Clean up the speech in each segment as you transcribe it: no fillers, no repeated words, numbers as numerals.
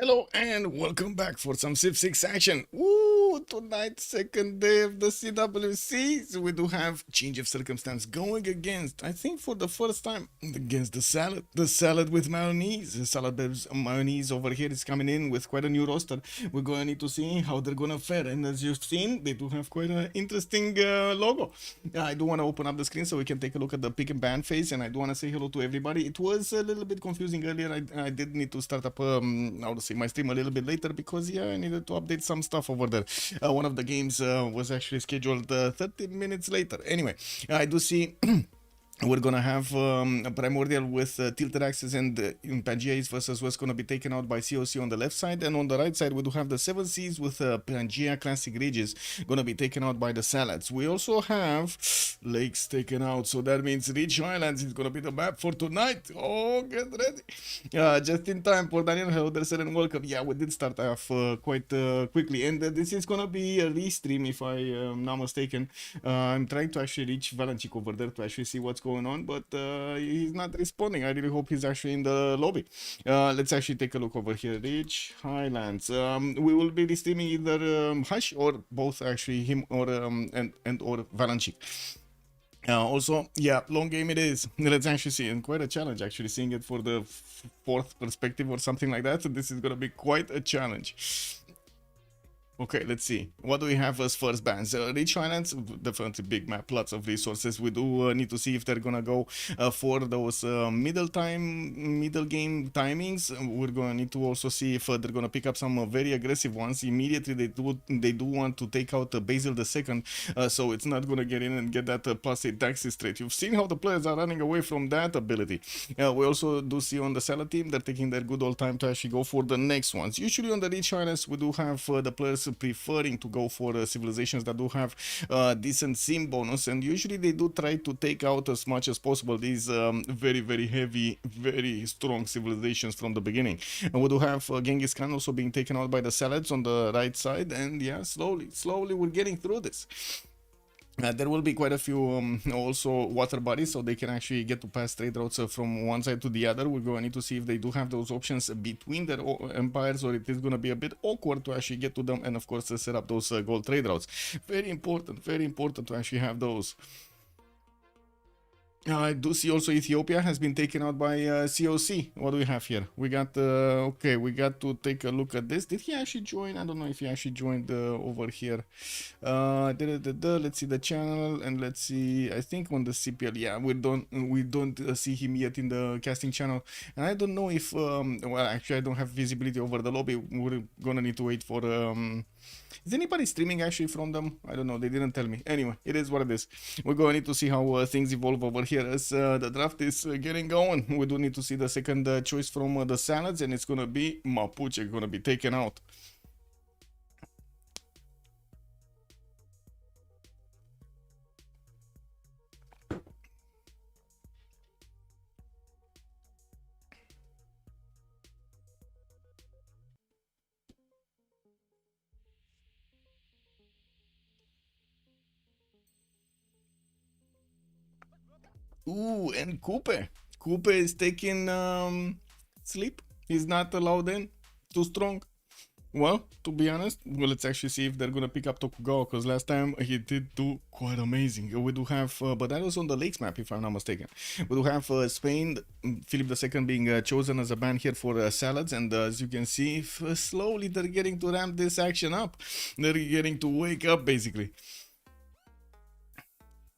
Hello and welcome back for some Civ6 action. Woo! Tonight, second day of the CWC. So we do have change of circumstance going against, I think for the first time, against the salad. The salad with mayonnaise. The salad with mayonnaise over here is coming in with quite a new roster. We're going to need to see how they're going to fare. And as you've seen, they do have quite an interesting logo. I do want to open up the screen so we can take a look at the pick and ban phase. And I do want to say hello to everybody. It was a little bit confusing earlier. I did need to start up, how to say, my stream a little bit later because I needed to update some stuff over there. One of the games was actually scheduled 30 minutes later. Anyway, I do see we're gonna have a primordial with tilted axis and Pangaea versus what's gonna be taken out by COC on the left side, and on the right side we do have the 7 Seas with Pangaea Classic Ridges gonna be taken out by the Salads. We also have lakes taken out, so that means Rich Islands is gonna be the map for tonight. Oh, get ready! Just in time for Daniel. Hello there, sir, and welcome. Yeah, we did start off quite quickly, and this is gonna be a restream if I am not mistaken. I'm trying to actually reach Valanchik over there to actually see what's going on, but he's not responding. I really hope he's actually in the lobby. Let's actually take a look over here. Rich Highlands. We will be streaming either Hush or both, actually, him or and or Valanchik. Also, yeah, long game it is. Let's actually see, and quite a challenge actually, seeing it for the fourth perspective or something like that. So this is gonna be quite a challenge. Okay, let's see. What do we have as first bans? Rich Islands, definitely big map, lots of resources. We do need to see if they're gonna go for those middle game timings. We're gonna need to also see if they're gonna pick up some very aggressive ones. Immediately they do want to take out Basil II, so it's not gonna get in and get that +8 taxi straight. You've seen how the players are running away from that ability. We also do see on the Salad team, they're taking their good old time to actually go for the next ones. Usually on the Rich Islands, we do have the players preferring to go for civilizations that do have decent sim bonus, and usually they do try to take out as much as possible these very heavy, very strong civilizations from the beginning. And we do have Genghis Khan also being taken out by the Salads on the right side, and yeah, slowly we're getting through this. There will be quite a few also water bodies, so they can actually get to pass trade routes from one side to the other. We're going to need to see if they do have those options between their empires, or it is going to be a bit awkward to actually get to them, and of course set up those gold trade routes. Very important to actually have those. I do see also Ethiopia has been taken out by COC. What do we have here? We got, okay, we got to take a look at this. Did he actually join? I don't know if he actually joined over here. Let's see the channel, and let's see, I think on the CPL, yeah, we don't see him yet in the casting channel. And I don't know if, well, actually I don't have visibility over the lobby. We're gonna need to wait for, is anybody streaming actually from them? I don't know, they didn't tell me. Anyway, it is what it is. We're going to need to see how things evolve over here as the draft is getting going. We do need to see the second choice from the Salads, and it's going to be Mapuche going to be taken out. Ooh, and Coupe. Coupe is taking sleep. He's not allowed in. Too strong. Well, to be honest, well, let's actually see if they're gonna pick up Tokugawa, because last time he did do quite amazing. We do have, but that was on the Lakes map, if I'm not mistaken. We do have Spain, Philip II being chosen as a ban here for Salads, and as you can see, slowly they're getting to ramp this action up. They're getting to wake up, basically.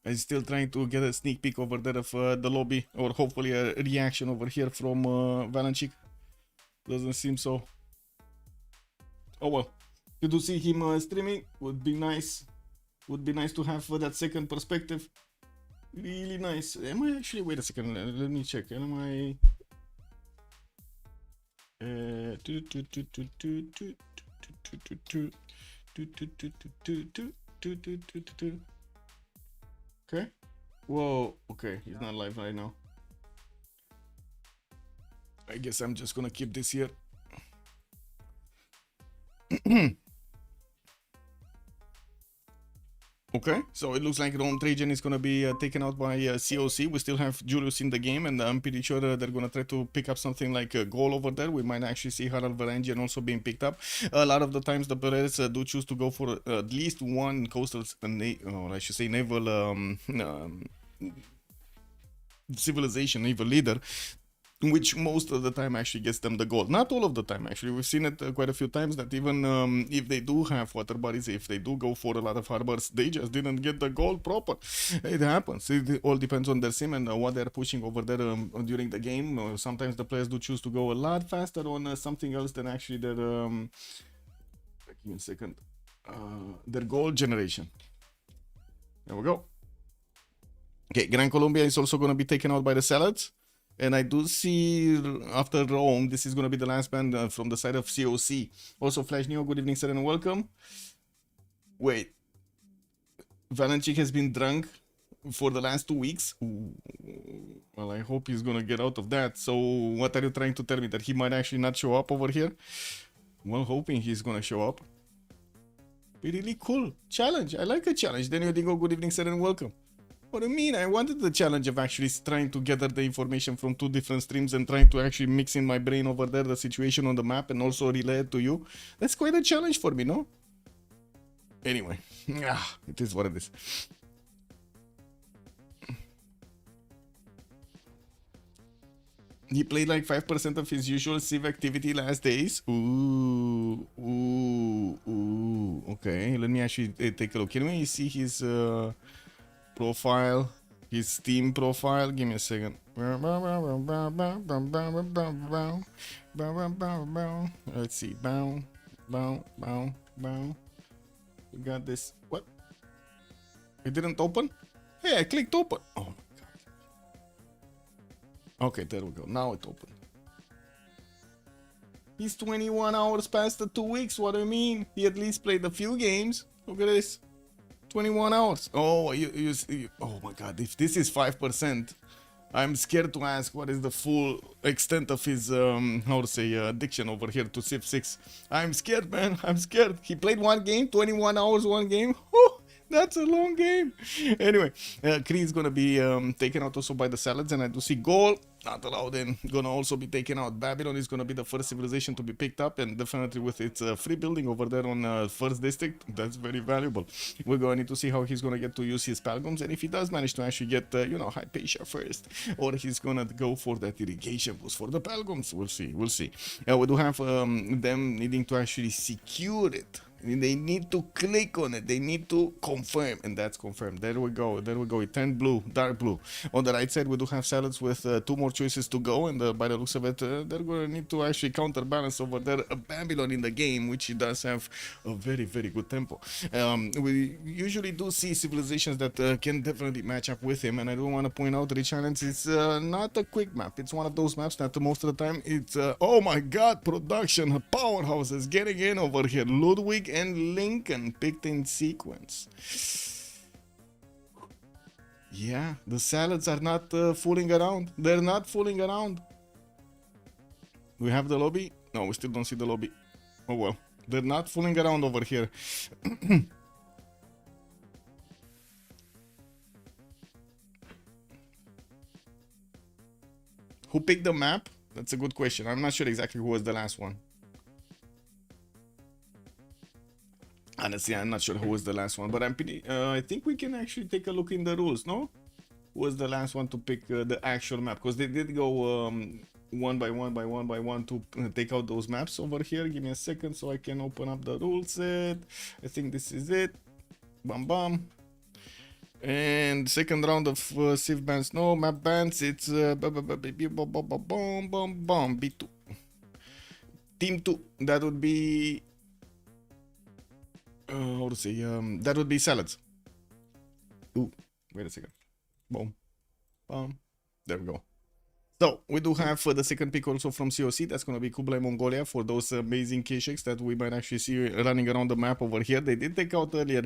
I'm still trying to get a sneak peek over there of the lobby, or hopefully a reaction over here from Valanchik. Doesn't seem so. Oh well, you do see him streaming. Would be nice. Would be nice to have that second perspective. Really nice. Am I actually? Wait a second. Let me check. Am I? Okay. Whoa. Okay, he's not live right now. I guess I'm just gonna keep this here. Okay, so it looks like Rome Trajan is going to be taken out by COC. We still have Julius in the game, and I'm pretty sure they're going to try to pick up something like a goal over there. We might actually see Harald Varangian also being picked up. A lot of the times, the players do choose to go for at least one coastal, or I should say, naval civilization, naval leader, which most of the time actually gets them the gold. Not all of the time, actually. We've seen it quite a few times that even if they do have water bodies, if they do go for a lot of harbors, they just didn't get the gold proper. It happens. It all depends on their sim and what they're pushing over there during the game. Sometimes the players do choose to go a lot faster on something else than actually their... give me a second. Their gold generation. There we go. Okay, Gran Colombia is also going to be taken out by the Salads. And I do see after Rome, this is going to be the last band from the side of COC. Also, Flash Neo, good evening, sir, and welcome. Wait. Valenchik has been drunk for the last 2 weeks. Ooh. Well, I hope he's going to get out of that. So, what are you trying to tell me? That he might actually not show up over here? Well, hoping he's going to show up. Be really cool. Challenge. I like a challenge. Daniel Dingo, good evening, sir, and welcome. What do you mean? I wanted the challenge of actually trying to gather the information from 2 different streams and trying to actually mix in my brain over there the situation on the map and also relay it to you. That's quite a challenge for me, no? Anyway, it is what it is. He played like 5% of his usual Civ activity last days. Ooh. Okay, let me actually take a look. Can we see his... profile, his Steam profile? Give me a second. Let's see. Bow. We got this. What? It didn't open? Hey, I clicked open. Oh my god. Okay, there we go. Now it opened. He's 21 hours past the 2 weeks. What do you mean? He at least played a few games. Look at this. 21 hours. Oh, oh my god, if this is 5%, I'm scared to ask what is the full extent of his, how to say, addiction over here to Civ6. I'm scared, man. I'm scared. He played one game, 21 hours, one game. Oh, that's a long game. Anyway, Kree is going to be taken out also by the Salads, and I do see Gaul not allowed in. Going to also be taken out. Babylon is going to be the first civilization to be picked up, and definitely with its free building over there on first district, that's very valuable. We're going to need to see how he's going to get to use his Palgums, and if he does manage to actually get, you know, Hypatia first, or he's going to go for that irrigation boost for the Palgums. We'll see. We'll see. We do have them needing to actually secure it. They need to click on it. They need to confirm, and that's confirmed. There we go. There we go. It turned blue, dark blue. On the right side, we do have Salads with 2 more choices to go, and by the looks of it, they're going to need to actually counterbalance over there Babylon in the game, which he does have a very, very good tempo. We usually do see civilizations that can definitely match up with him, and I do want to point out that the challenge is not a quick map. It's one of those maps that most of the time it's oh my god, production powerhouses getting in over here. Ludwig and Lincoln picked in sequence. Yeah, the Salads are not fooling around. They're not fooling around. We have the lobby. No, we still don't see the lobby. Oh well, they're not fooling around over here. Who picked the map? That's a good question. I'm not sure exactly who was the last one. Honestly, I'm not sure who was the last one, but I'm pretty... I think we can actually take a look in the rules, no? Who was the last one to pick the actual map? Because they did go one by one to take out those maps over here. Give me a second so I can open up the rule set. I think this is it. Bam bam. And second round of Civ bans, no map bans. It's B2. Team 2. That would be... how to say, that would be Salads. Ooh, wait a second. Boom. There we go. So we do have the second pick also from COC. That's going to be Kublai Mongolia for those amazing K-Shakes that we might actually see running around the map over here. They did take out earlier.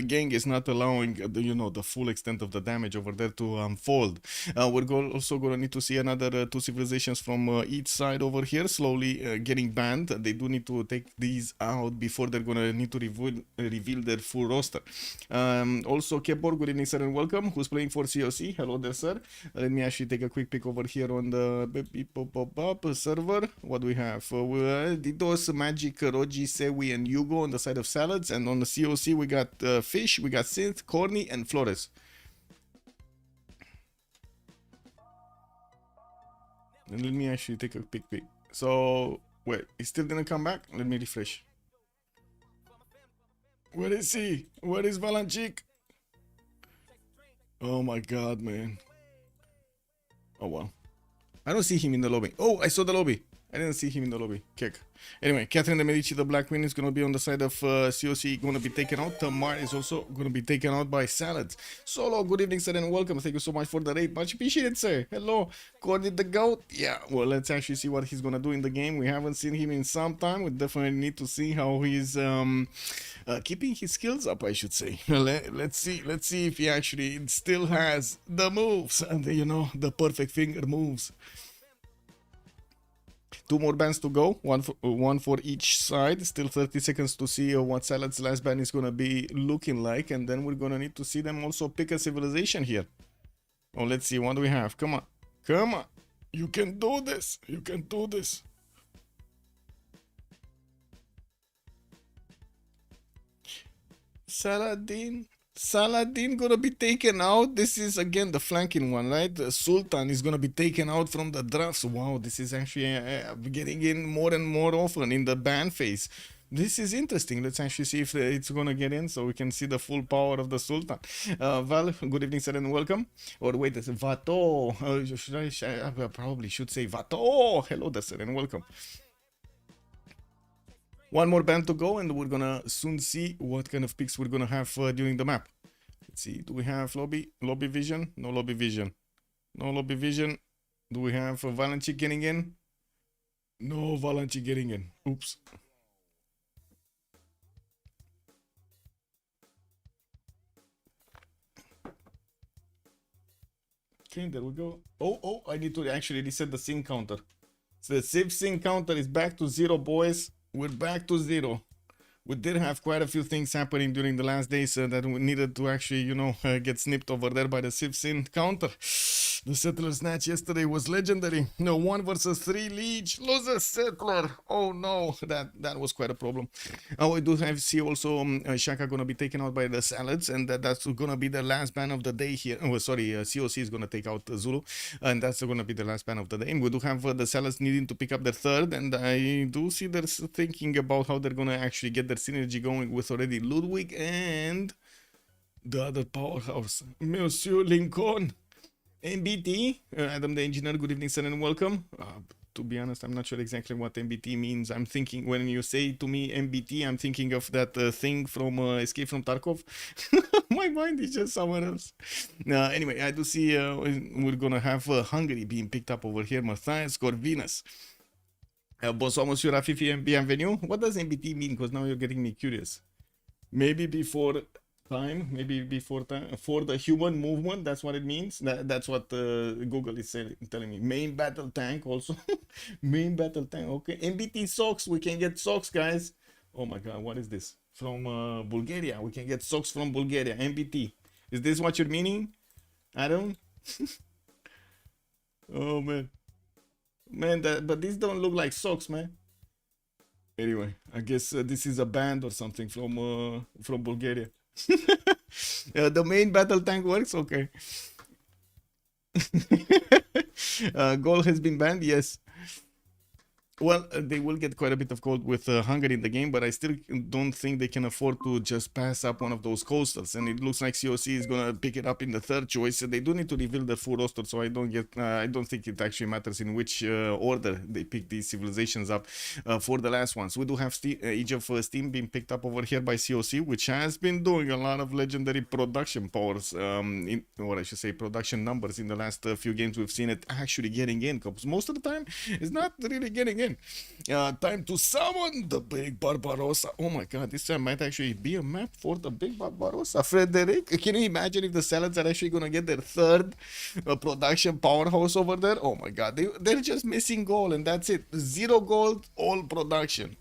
Gang is not allowing the full extent of the damage over there to unfold. We're also going to need to see another two civilizations from each side over here slowly getting banned. They do need to take these out before they're going to need to reveal their full roster. Also, Kebor, good evening, sir, and welcome. Who's playing for COC? Hello there, sir. Let me actually take a quick pick over here on the server. What do we have? Didos, Magic, Roji, Sewi, and Yugo on the side of salads. And on the COC, we got Fish, we got Synth, Corny, and Flores. And let me actually take a quick pick. So, wait, he still didn't come back? Let me refresh. Where is he? Where is Valanchik? Oh my god, man. Oh well. I don't see him in the lobby. Oh, I saw the lobby. I didn't see him in the lobby. Kick. Anyway, Catherine de Medici, the Black Queen, is going to be on the side of COC, going to be taken out. Tamar is also going to be taken out by Salads. Solo, good evening, sir, and welcome. Thank you so much for the raid. Much appreciated, sir. Hello. Corny the Goat. Yeah, well, let's actually see what he's going to do in the game. We haven't seen him in some time. We definitely need to see how he's keeping his skills up, I should say. Let's see if he actually still has the moves and, the perfect finger moves. 2 more bans to go, one for each side. Still 30 seconds to see what Salad's last ban is going to be looking like, and then we're going to need to see them also pick a civilization here. Oh, let's see, what do we have? Come on, come on, you can do this, you can do this. Saladin gonna be taken out. This is again the flanking one, right? The Sultan is gonna be taken out from the drafts. Wow, this is actually getting in more and more often in the ban phase. This is interesting. Let's actually see if it's gonna get in so we can see the full power of the Sultan. Val, good evening, sir, and welcome. Or wait, it's Vato. I probably should say Vato. Hello there, sir, and welcome. One more band to go, and we're gonna soon see what kind of picks we're gonna have during the map. Let's see, do we have lobby vision? No lobby vision. No lobby vision. Do we have Valanchik getting in? No Valanchik getting in. Oops. Okay, there we go. Oh, I need to actually reset the sync counter. So the Civ sync counter is back to 0, boys. We're back to 0. We did have quite a few things happening during the last days that we needed to actually, get snipped over there by the Civ sync counter. The Settler Snatch yesterday was legendary. No, 1 versus 3 Liege. Loses Settler. Oh no, that was quite a problem. We do have see also Shaka gonna be taken out by the Salads, and that's gonna be the last ban of the day here. Oh, sorry, COC is gonna take out Zulu, and that's gonna be the last ban of the day. And we do have the Salads needing to pick up their third, and I do see they're thinking about how they're gonna actually get their synergy going with already Ludwig and the other powerhouse, Monsieur Lincoln. MBT, Adam the Engineer, good evening, sir, and welcome. To be honest, I'm not sure exactly what MBT means. I'm thinking, when you say to me MBT, I'm thinking of that thing from Escape from Tarkov. My mind is just somewhere else. Anyway, I do see we're gonna have Hungary being picked up over here. Matthias Corvinus. Bonsoir, monsieur Rafifi, and bienvenue. What does MBT mean? Because now you're getting me curious. Maybe before maybe before time, for the human movement, that's what it means. That's what Google is telling me. Main battle tank also. Main battle tank, okay. MBT socks, we can get socks, guys. Oh my god, what is this? From Bulgaria, we can get socks from Bulgaria. MBT, is this what you're meaning, Adam? Oh man, but these don't look like socks, man. Anyway, I guess this is a band or something from Bulgaria. The main battle tank works, okay. Goal has been banned, yes. Well, they will get quite a bit of gold with Hungary in the game, but I still don't think they can afford to just pass up one of those coastals. And it looks like COC is gonna pick it up in the third choice. They do need to reveal the full roster, so I don't think it actually matters in which order they pick these civilizations up for the last ones. We do have Age of Steam being picked up over here by COC, which has been doing a lot of legendary production powers, or I should say production numbers in the last few games. We've seen it actually getting in, because most of the time it's not really getting in. Time to summon the big Barbarossa. Oh my god, this might actually be a map for the big Barbarossa. Frederick, can you imagine if the Salads are actually gonna get their third production powerhouse over there? Oh my god, they're just missing gold, and that's it. 0 gold, all production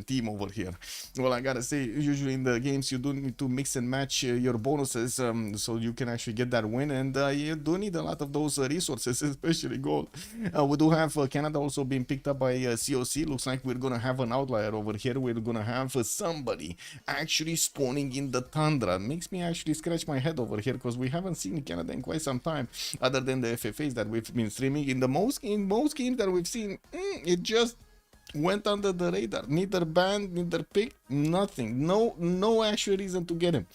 team over here. Well, I gotta say, usually in the games you do need to mix and match your bonuses, so you can actually get that win, and you do need a lot of those resources, especially gold. We do have Canada also being picked up by COC. Looks like we're gonna have an outlier over here. We're gonna have somebody actually spawning in the tundra. Makes me actually scratch my head over here, because we haven't seen Canada in quite some time, other than the FFAs that we've been streaming. In most games that we've seen, it just went under the radar. Neither banned, neither picked, nothing. No actual reason to get him.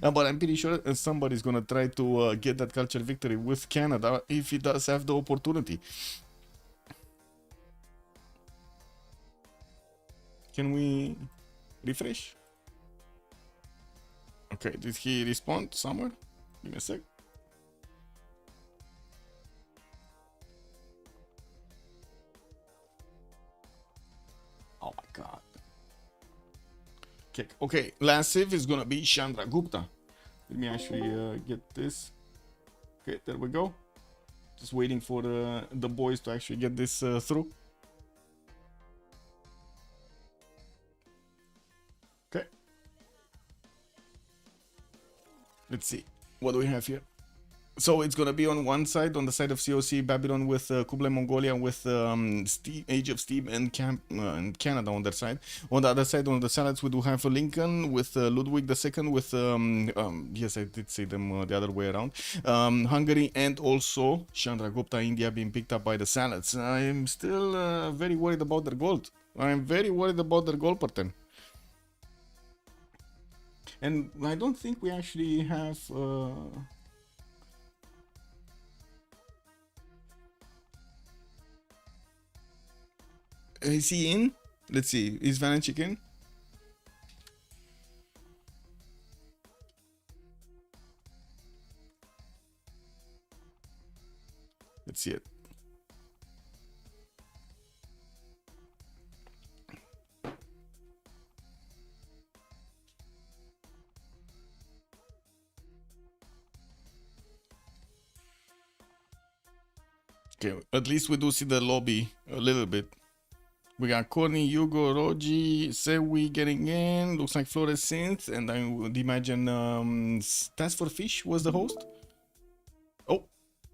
But I'm pretty sure somebody's gonna try to get that culture victory with Canada if he does have the opportunity. Can we refresh? Okay, did he respond somewhere? Give me a sec. Oh my god. Okay, last save is gonna be Chandra Gupta. Let me actually get this. Okay, there we go. Just waiting for the boys to actually get this through. Okay. Let's see. What do we have here? So it's gonna be on one side, on the side of COC, Babylon with Kublai Mongolia, with Age of Steam and Canada on their side. On the other side, on the Salads, we do have Lincoln with Ludwig II, with yes, I did say them the other way around. Hungary, and also Chandragupta, India, being picked up by the Salads. I'm still very worried about their gold. I'm very worried about their gold pattern. And I don't think we actually have... Is he in? Let's see. Is Valenchik in? Let's see it. Okay, at least we do see the lobby a little bit. We got Corny, Hugo, Rogi, Sewi getting in. Looks like Fluorescent, and I would imagine Task for Fish was the host. Oh,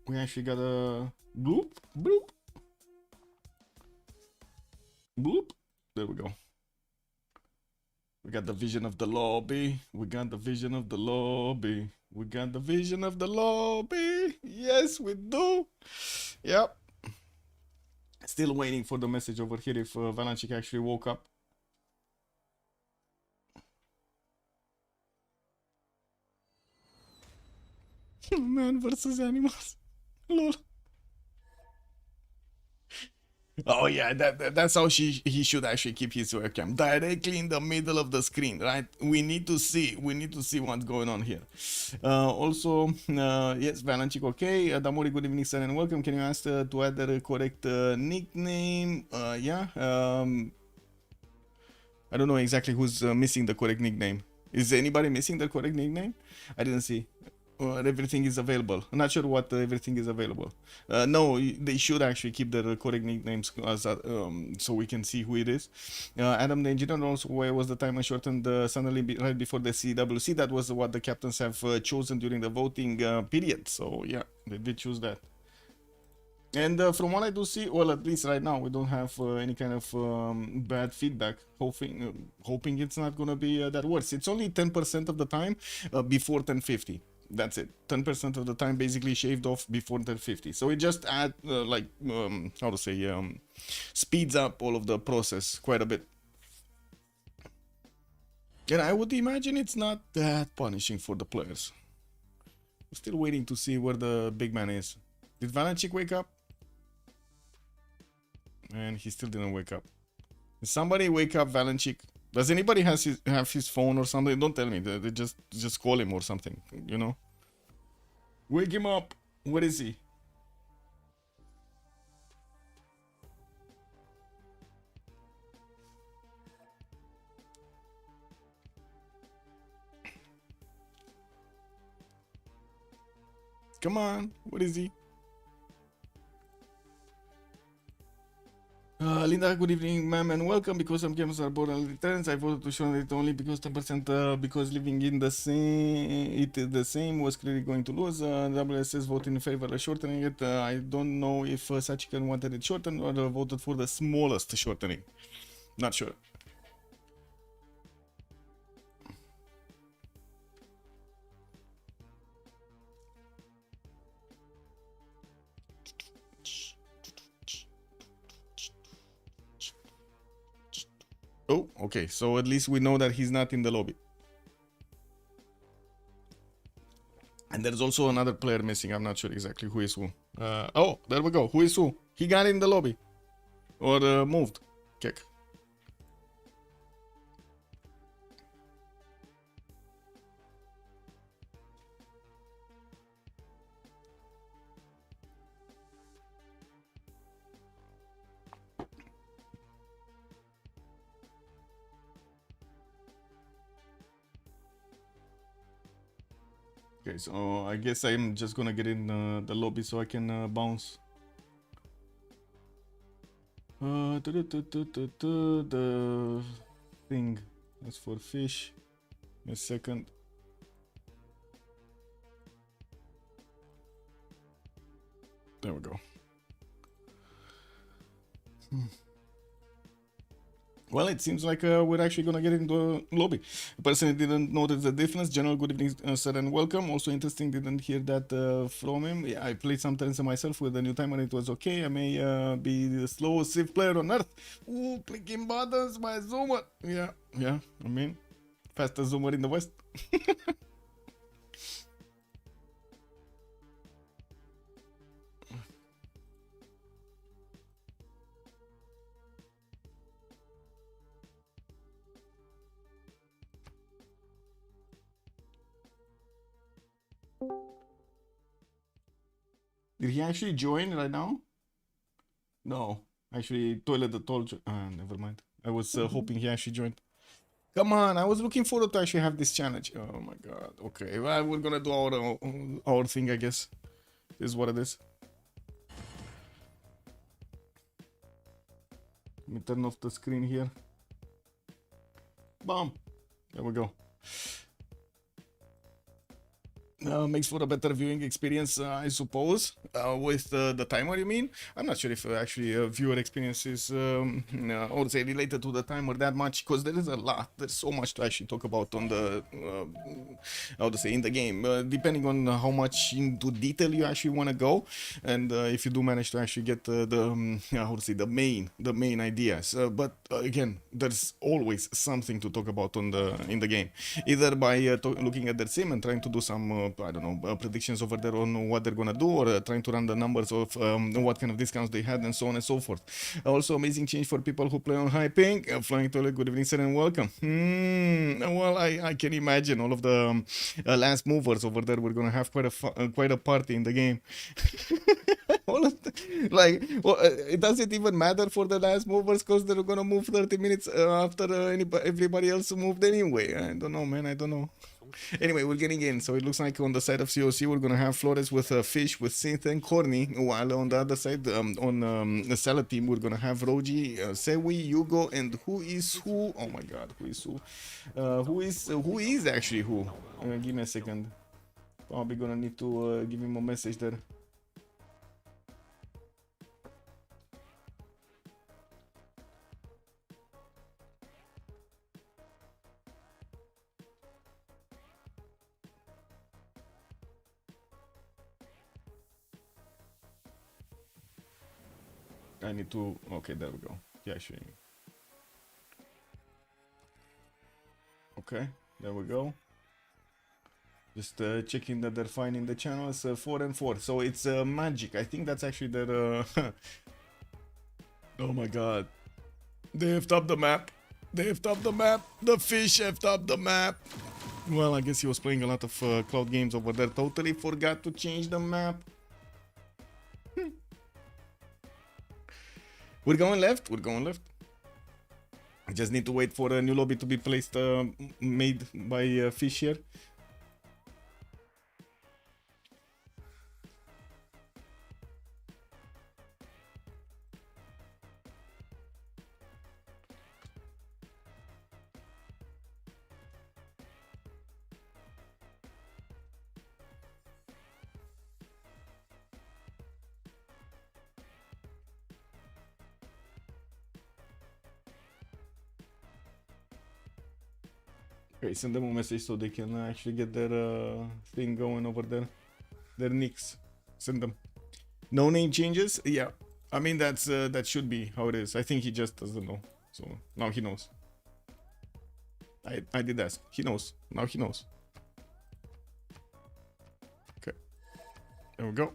we actually got a bloop, bloop, bloop. There we go. We got the vision of the lobby. We got the vision of the lobby. We got the vision of the lobby. Yes, we do. Yep. Still waiting for the message over here if Valanchik actually woke up. Man versus animals. Lol. Oh yeah, that's how he should actually keep his webcam directly in the middle of the screen, right? We need to see what's going on here. Also, yes, Valanchik, okay. Damori, good evening, sir, and welcome. Can you ask to add the correct nickname? Yeah. I don't know exactly who's missing the correct nickname. Is anybody missing the correct nickname? I didn't see. Everything is available. I'm not sure what everything is available. No, they should actually keep the correct nicknames as so we can see who it is. Adam the engineer also, where was the timer shortened suddenly right before the CWC? That was what the captains have chosen during the voting period. So yeah, they did choose that. And from what I do see, well, at least right now, we don't have any kind of bad feedback. Hoping it's not gonna be that worse. It's only 10% of the time before 1050. That's it. 10% of the time basically shaved off before the 50. So it just add how to say speeds up all of the process quite a bit. And I would imagine it's not that punishing for the players. We're still waiting to see where the big man is. Did Valenchik wake up? And he still didn't wake up. Did somebody wake up Valenchik? Does anybody have his phone or something? Don't tell me. They just call him or something, you know? Wake him up. Where is he? Come on. Where is he? Linda, good evening, ma'am, and welcome. Because some games are borderline returns, I voted to show it only because 10% because living in the same was clearly going to lose. WSS voted in favor of shortening it. I don't know if Sachikan wanted it shortened or voted for the smallest shortening. Not sure. Oh, okay. So at least we know that he's not in the lobby. And there's also another player missing. I'm not sure exactly who is who. Oh, there we go. Who is who? He got in the lobby. Or moved. Kick. Okay, so I guess I'm just gonna get in the lobby so I can bounce. The thing is for fish. A second. There we go. Well, it seems like we're actually gonna get into the lobby. Personally didn't notice the difference. General good evening, sir, and welcome. Also interesting, didn't hear that from him. Yeah, I played some tennis myself with the new timer and it was okay. I may be the slowest Civ player on earth. Ooh, clicking buttons, my zoomer. Yeah, I mean, fastest zoomer in the West. Did he actually join right now? No. Actually, Toilet the told. Never mind. I was hoping he actually joined. Come on, I was looking forward to actually have this challenge. Oh my god. Okay, well, we're gonna do our thing, I guess. This is what it is. Let me turn off the screen here. Bam. There we go. Makes for a better viewing experience, I suppose, with the timer, you mean? I'm not sure if actually viewer experience is, I would say, related to the timer that much, because there is a lot, there's so much to actually talk about on the, how to say, in the game, depending on how much into detail you actually want to go, and if you do manage to actually get how to say, the main ideas. But again, there's always something to talk about in the game, either by looking at their sim and trying to do some I don't know, predictions over there on what they're gonna do, or trying to run the numbers of what kind of discounts they had, and so on and so forth. Also, amazing change for people who play on high ping. Flying Toilet, good evening, sir, and welcome. Well, I can imagine all of the last movers over there. We're gonna have quite a party in the game. Like, well, does it even matter for the last movers, because they're gonna move 30 minutes after everybody else moved anyway? I don't know, man. I don't know. Anyway, we're getting in. So it looks like on the side of COC, we're gonna have Flores with Fish, with Synth and Corny, while on the other side, on the salad team, we're gonna have Roji, Sewi, Yugo, and who is who? Oh my god, who is who? Who is actually who? Give me a second. Probably gonna need to give him a message there. I need to. Okay, there we go. Yeah, sure. Okay, there we go. Just checking that they're fine in the channels. 4 and 4. So it's magic. I think that's actually their. Oh my god. They effed up the map. They effed up the map. The fish effed up the map. Well, I guess he was playing a lot of cloud games over there. Totally forgot to change the map. We're going left. We're going left. I just need to wait for a new lobby to be placed, made by Fish here. Okay, send them a message so they can actually get their thing going over there. Their nicks. Send them. No name changes? Yeah. I mean, that's that should be how it is. I think he just doesn't know. So now he knows. I did ask. He knows. Now he knows. Okay. There we go.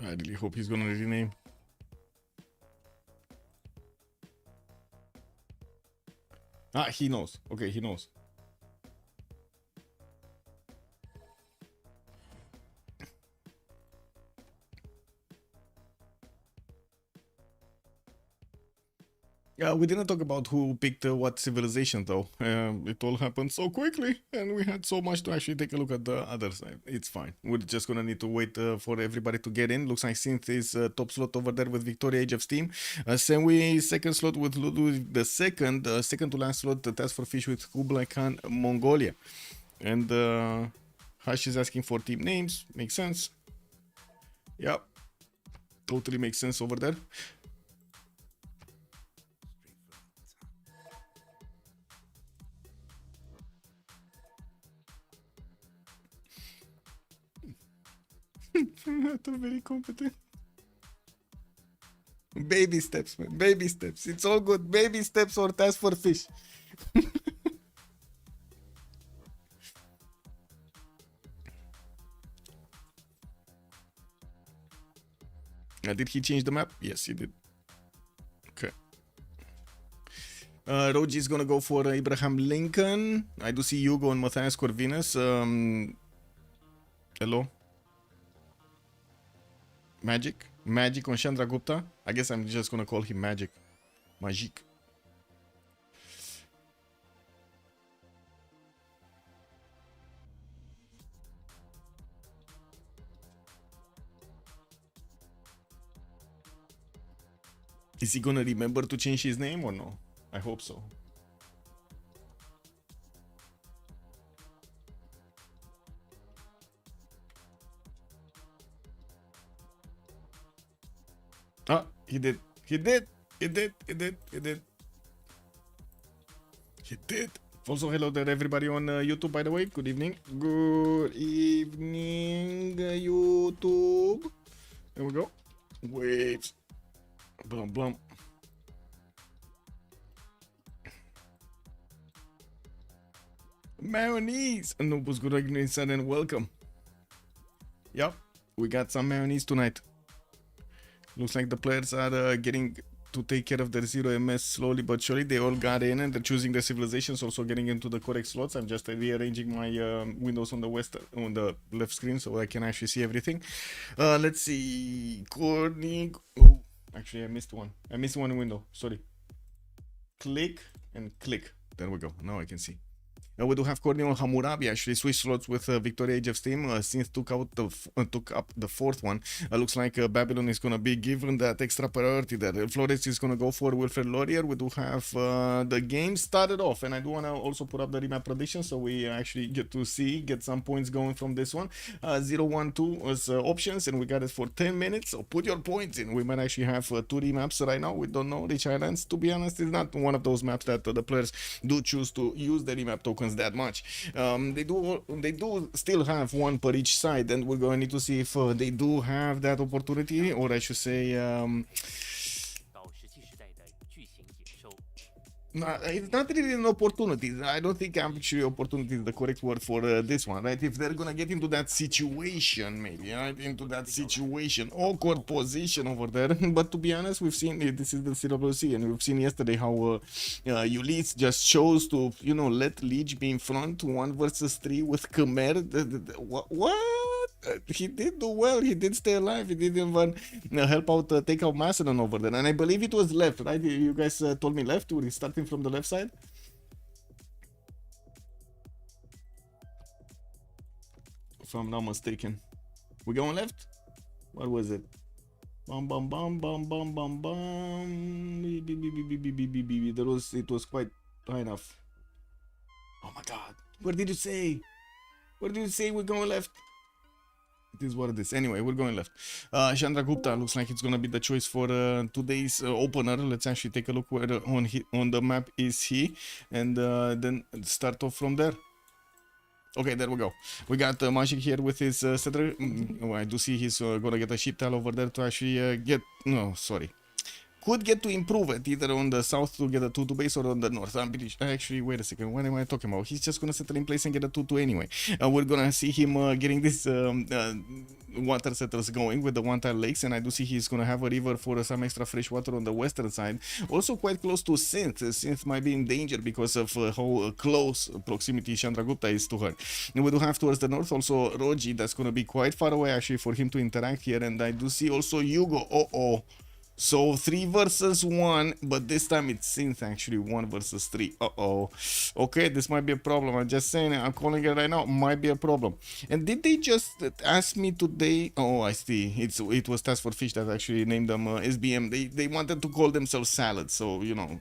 I really hope he's gonna rename. Ah, he knows. Okay, he knows. We didn't talk about who picked what civilization though. It all happened so quickly and we had so much to actually take a look at the other side. It's fine. We're just gonna need to wait for everybody to get in. Looks like Synth is top slot over there with Victoria Age of Steam. Senwi second slot with Ludwig the second. Second to last slot, the Task for Fish with Kublai Khan, Mongolia. And Hash is asking for team names. Makes sense. Yep. Totally makes sense over there. They're very competent. Baby steps, man. Baby steps. It's all good. Baby steps or Task for Fish. Did he change the map? Yes, he did. Okay. Roji is gonna go for Abraham Lincoln. I do see Hugo and Matthias Corvinus. Hello. Magic on Chandra Gupta. I guess I'm just gonna call him Magic. Is he gonna remember to change his name or no? I hope so. Ah, he did. He did. Also, hello there, everybody on YouTube, by the way. Good evening. Good evening, YouTube. There we go. Waves. Blum, blum. Mayonnaise. Nobus good evening, and welcome. Yep, we got some mayonnaise tonight. Looks like the players are getting to take care of their 0 MS slowly but surely. They all got in and they're choosing their civilizations, also getting into the correct slots. I'm just rearranging my windows on the left screen so I can actually see everything. Let's see. Corning. Oh, actually, I missed one. I missed one window. Sorry. Click and click. There we go. Now I can see. We do have Cornel Hammurabi actually switch slots with Victoria Age of Steam. Since took up the fourth one. Looks like Babylon is gonna be given that extra priority there. Flores is gonna go for Wilfred Laurier. We do have the game started off, and I do wanna also put up the remap prediction so we actually get some points going from this one. 0-1-2 was options, and we got it for 10 minutes. So put your points in. We might actually have 2 remaps right now. We don't know. Rich Islands, to be honest, is not one of those maps that the players do choose to use the remap tokens that much. They do still have one per each side, and we're going to need to see if they do have that opportunity, or I should say it's not really an opportunity. I don't think actually opportunity is the correct word for this one, right? If they're gonna get into that situation, maybe, right? Into that situation, awkward position over there. But to be honest, we've seen this is the CWC, and we've seen yesterday how Ulysse just chose to, you know, let Leech be in front 1 versus 3 with Khmer. What? He did do well. He did stay alive. He did even help out, take out Macedon over there. And I believe it was left, right? You guys told me left. We're starting from the left side. If I'm not mistaken. We going left? What was it? Bum bum bum bum bum bum bum. It was quite high enough. Oh my god. Where did you say? Where did you say we're going left? It is what it is. Anyway, we're going left. Chandra Gupta looks like it's gonna be the choice for today's opener. Let's actually take a look where on the map is he, and then start off from there. Okay, there we go. We got Magic here with his setter. Oh, I do see he's gonna get a ship tile over there to actually get. No, sorry. Could get to improve it either on the south to get a 2-2 base or on the north. I'm pretty actually, wait a second, what am I talking about? He's just gonna settle in place and get a 2-2 anyway. We're gonna see him getting this water setters going with the 1-tile lakes, and I do see he's gonna have a river for some extra fresh water on the western side. Also quite close to Synth. Synth might be in danger because of how close proximity Chandragupta is to her. And we do have towards the north also Roji, that's gonna be quite far away actually for him to interact here, and I do see also Yugo. So 3 versus 1, but this time it seems actually 1 versus 3. Okay, this might be a problem. I'm just saying, I'm calling it right now. Might be a problem. And did they just ask me today? Oh, I see. It was Task for Fish that actually named them SBM. They wanted to call themselves Salad. So, you know,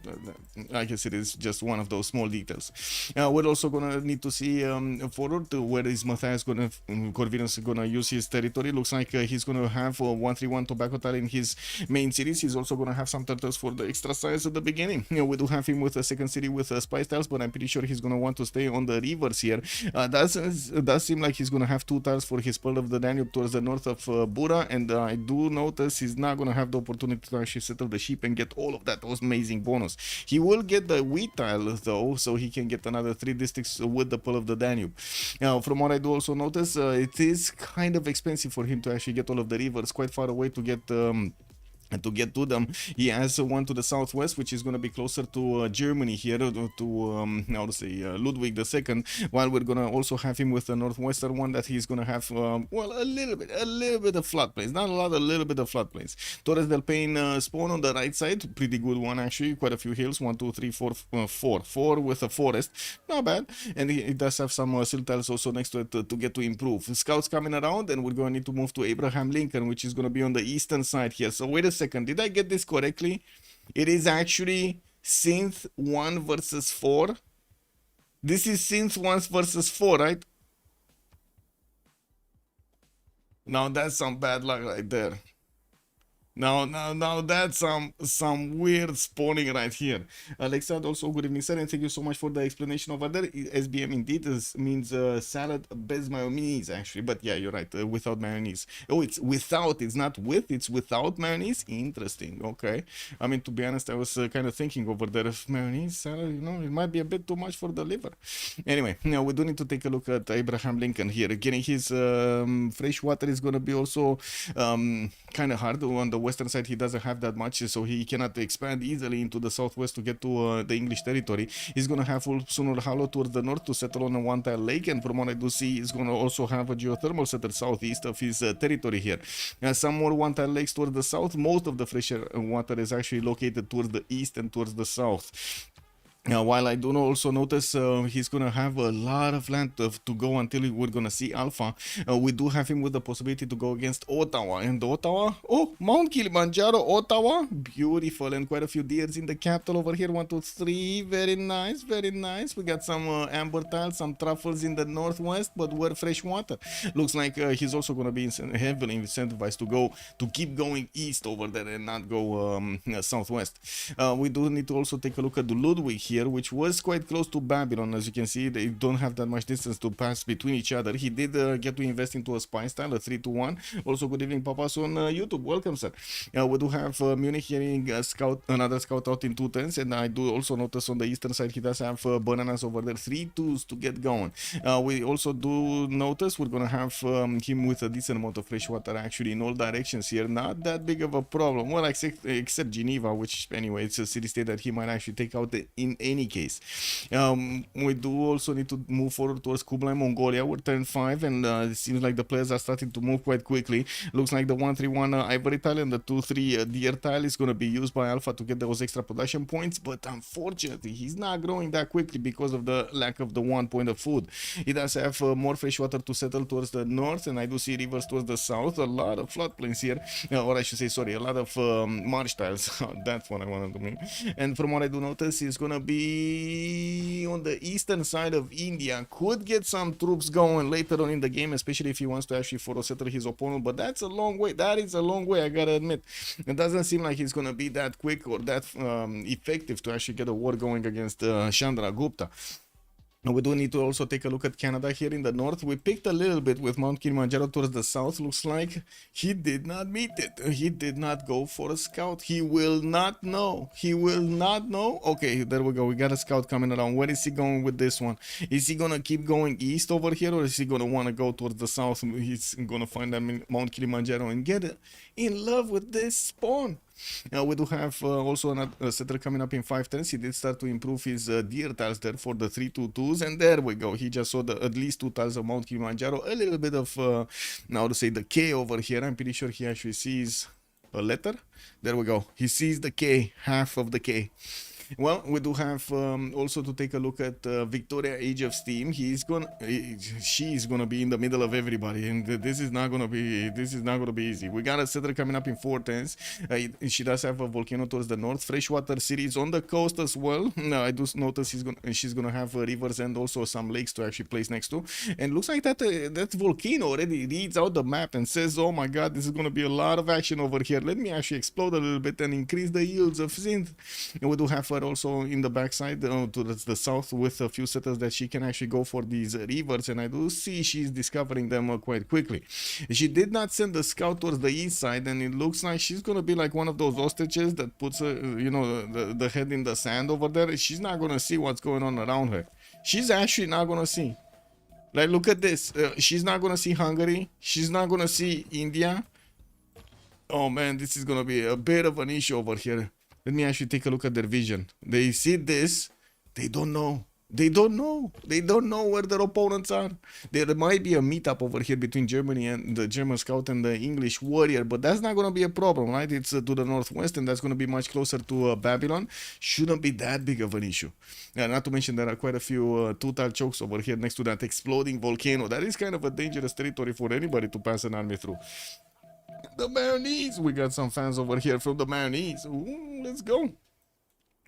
I guess it is just one of those small details. We're also gonna need to see forward where is Matthias gonna Corvinus gonna use his territory. Looks like he's gonna have 131 tobacco tile in his main city. He's also gonna have some turtles for the extra size at the beginning. You know, we do have him with a second city with spice tiles, but I'm pretty sure he's gonna want to stay on the rivers here. Does seem like he's gonna have 2 tiles for his Pearl of the Danube towards the north of Bura, and I do notice he's not gonna have the opportunity to actually settle the ship and get all of that amazing bonus. He will get the wheat tile though, so he can get another 3 districts with the Pearl of the Danube. Now, from what I do also notice, it is kind of expensive for him to actually get all of the rivers, quite far away to get to them. He has one to the southwest, which is going to be closer to Germany here, to how to say Ludwig II, while we're going to also have him with the northwestern one that he's going to have well, a little bit of floodplains, not a lot, a little bit of floodplains. Torres del Paine spawn on the right side, pretty good one actually, quite a few hills, 1 2 3 4 4 with a forest, not bad, and it does have some silt tiles also next to it to get to improve. Scouts coming around, and we're going to need to move to Abraham Lincoln, which is going to be on the eastern side here. So wait a second, did I get this correctly? It is actually Synth 1 versus 4. This is Synth 1 versus 4, right? Now that's some bad luck right there. Now that's some weird spawning right here. Alexander, also good evening, sir, and thank you so much for the explanation over there. SBM indeed means salad bez mayonnaise actually, but yeah, you're right, without mayonnaise. Oh, it's without, it's not with, it's without mayonnaise. Interesting. Okay, I mean, to be honest, I was kind of thinking over there, if mayonnaise salad, you know, it might be a bit too much for the liver. Anyway, now we do need to take a look at Abraham Lincoln here. Getting his fresh water is going to be also kind of hard. On the western side he doesn't have that much, so he cannot expand easily into the southwest to get to the English territory. He's gonna have Sunur Hollow towards the north to settle on a 1-tile lake, and from what I do see, he's gonna also have a geothermal setter southeast of his territory here. Some more 1-tile lakes towards the south. Most of the fresher water is actually located towards the east and towards the south. While I do also notice he's gonna have a lot of land to go until we're gonna see Alpha. We do have him with the possibility to go against Ottawa, and Ottawa, oh, Mount Kilimanjaro, Ottawa, beautiful, and quite a few deers in the capital over here. 1, 2, 3, very nice, very nice. We got some amber tiles, some truffles in the northwest, but we're fresh water. Looks like he's also gonna be heavily incentivized to keep going east over there and not go southwest. We do need to also take a look at the Ludwig here, which was quite close to Babylon. As you can see, they don't have that much distance to pass between each other. He did get to invest into a spy style, a 3-2-1. Also, good evening, Papas on YouTube. Welcome, sir. We do have Munich hearing another scout out in 2 turns, and I do also notice on the eastern side he does have bananas over there, 3 2s to get going. We also do notice we're gonna have him with a decent amount of fresh water actually in all directions here. Not that big of a problem. Well, except Geneva, which anyway, it's a city state that he might actually take out in any case. We do also need to move forward towards Kublai, Mongolia. We're turn 5, and it seems like the players are starting to move quite quickly. Looks like the 1-3-1 Ivory tile and the 2-3 Deer tile is going to be used by Alpha to get those extra production points, but unfortunately he's not growing that quickly because of the lack of the 1 point of food. He does have more fresh water to settle towards the north, and I do see rivers towards the south. A lot of floodplains here, or I should say, sorry, a lot of marsh tiles. That's what I wanted to mean. And from what I do notice, he's gonna be on the eastern side of India. Could get some troops going later on in the game, especially if he wants to actually photo settle his opponent, but that's a long way. That is a long way, I gotta admit. It doesn't seem like he's gonna be that quick or that effective to actually get a war going against Chandra Gupta. We do need to also take a look at Canada here in the north. We picked a little bit with Mount Kilimanjaro towards the south. Looks like he did not meet it. He did not go for a scout. He will not know. He will not know. Okay, there we go. We got a scout coming around. Where is he going with this one? Is he gonna keep going east over here, or is he gonna want to go towards the south? He's gonna find that Mount Kilimanjaro and get in love with this spawn. We do have also a setter coming up in 5 turns. He did start to improve his deer tiles there for the 3-2-2s, and there we go. He just saw at least 2 tiles of Mount Kilimanjaro. A little bit of, now to say, the K over here. I'm pretty sure he actually sees a letter. There we go. He sees the K, half of the K. Well, we do have also to take a look at Victoria Age of Steam. She's gonna be in the middle of everybody, and this is not gonna be easy. We got a setter coming up in 4 turns. She does have a volcano towards the north, freshwater cities on the coast as well. I do notice she's gonna have rivers and also some lakes to actually place next to. And looks like that volcano already reads out the map and says, "Oh my God, this is gonna be a lot of action over here. Let me actually explode a little bit and increase the yields of synth." And we do have her also in the backside towards the south with a few setters that she can actually go for these rivers, and I do see she's discovering them quite quickly. She did not send the scout towards the east side, and it looks like she's gonna be like one of those ostriches that puts the head in the sand over there. She's not gonna see what's going on around her. She's actually not gonna see. Like, look at this. She's not gonna see Hungary. She's not gonna see India. Oh man, this is gonna be a bit of an issue over here. Let me actually take a look at their vision. They see this. They don't know. They don't know. They don't know where their opponents are. There might be a meetup over here between Germany and the German scout and the English warrior, but that's not going to be a problem, right? It's to the northwest, and that's going to be much closer to Babylon. Shouldn't be that big of an issue. Not to mention there are quite a few two-tile chokes over here next to that exploding volcano. That is kind of a dangerous territory for anybody to pass an army through. The Mayonnaise. We got some fans over here from the Mayonnaise. Ooh, let's go.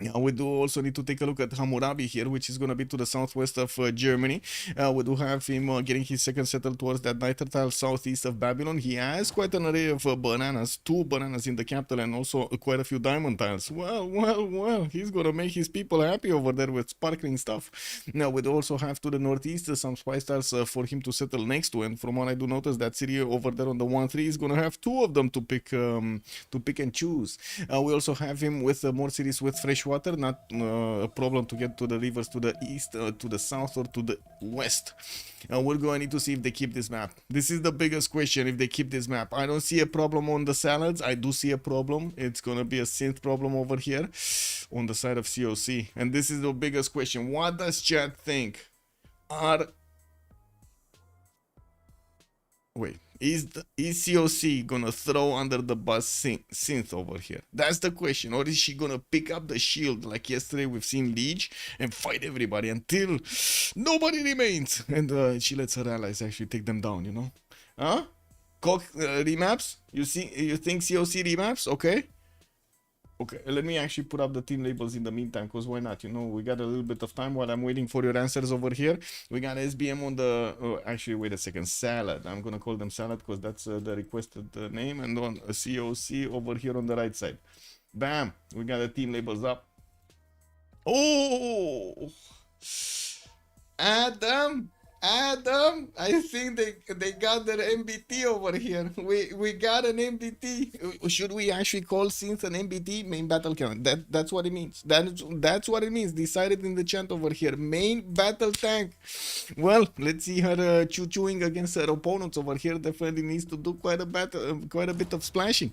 Yeah, we do also need to take a look at Hammurabi here, which is going to be to the southwest of Germany. We do have him getting his second settle towards that nitre tile southeast of Babylon. He has quite an array of bananas, 2 bananas in the capital, and also quite a few diamond tiles. Well, he's going to make his people happy over there with sparkling stuff. Now, we do also have to the northeast some spice tiles for him to settle next to, and from what I do notice, that city over there on the 1-3 is going to have 2 of them to pick and choose. We also have him with more cities with fresh water, not a problem to get to the rivers to the east, to the south, or to the west. We're going to need to see if they keep this map. This is the biggest question, if they keep this map. I don't see a problem on the salads. I do see a problem. It's going to be a synth problem over here on the side of COC. And this is the biggest question. What does chat think? is COC gonna throw under the bus synth over here? That's the question. Or is she gonna pick up the shield like yesterday we've seen Liege and fight everybody until nobody remains, and she lets her allies actually take them down, you know? Huh? Remaps? You think COC remaps? Okay. Okay, let me actually put up the team labels in the meantime, because why not? You know, we got a little bit of time while I'm waiting for your answers over here. We got SBM on the... Oh, actually, wait a second. Salad. I'm going to call them Salad because that's the requested name. And on COC over here on the right side. Bam! We got the team labels up. Oh! Adam, I think they got their MBT over here. We got an MBT. Should we actually call Synth an MBT? Main battle cannon. That's what it means. That's what it means. Decided in the chat over here. Main battle tank. Well, let's see her chewing against her opponents over here. Definitely needs to do quite a bit of splashing.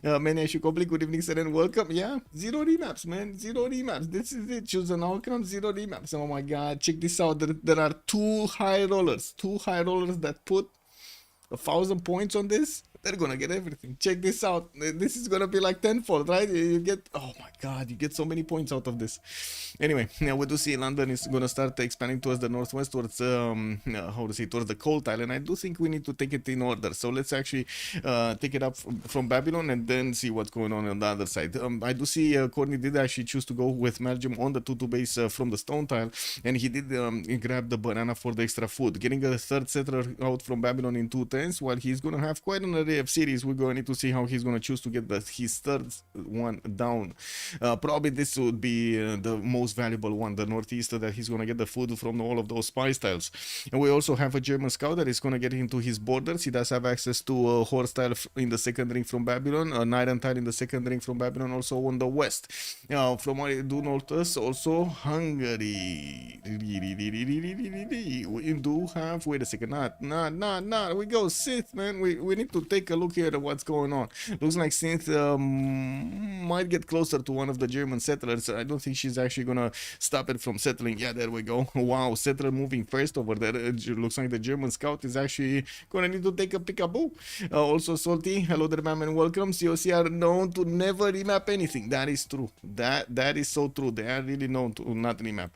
Man, I should complete. Good evening, sir, and welcome. Yeah, 0 remaps, man. 0 remaps. This is it. Choose an outcome. 0 remaps. Oh my god, check this out. There are two high rollers that put 1,000 points on this. They're gonna get everything. Check this out. This is gonna be like tenfold, right? You get, oh my god, you get so many points out of this. Anyway, now we do see London is gonna start expanding towards the northwest, towards towards the coal tile, and I do think we need to take it in order. So let's actually take it up from Babylon and then see what's going on the other side. I do see Courtney did actually choose to go with Belgium on the 2-2 base from the stone tile, and he did grab the banana for the extra food, getting a third settler out from Babylon in 2 turns. While he's gonna have quite an array of cities, we're going to need to see how he's going to choose to get his third one down. Probably this would be the most valuable one, the northeast, that he's going to get the food from all of those spice tiles. And we also have a German scout that is going to get into his borders. He does have access to a horse tile in the second ring from Babylon, a iron tile in the second ring from Babylon, also on the west. From what I do notice, also Hungary. We do have, wait a second, we go Sith, man. We need to take a look here at what's going on. Looks like Synth might get closer to one of the German settlers. I don't think she's actually gonna stop it from settling. Yeah, there we go. Wow, settler moving first over there. Looks like the German scout is actually gonna need to take a peekaboo. Also Salty, hello there, ma'am, and welcome. COC are known to never remap anything. That is true. That is so true. They are really known to not remap.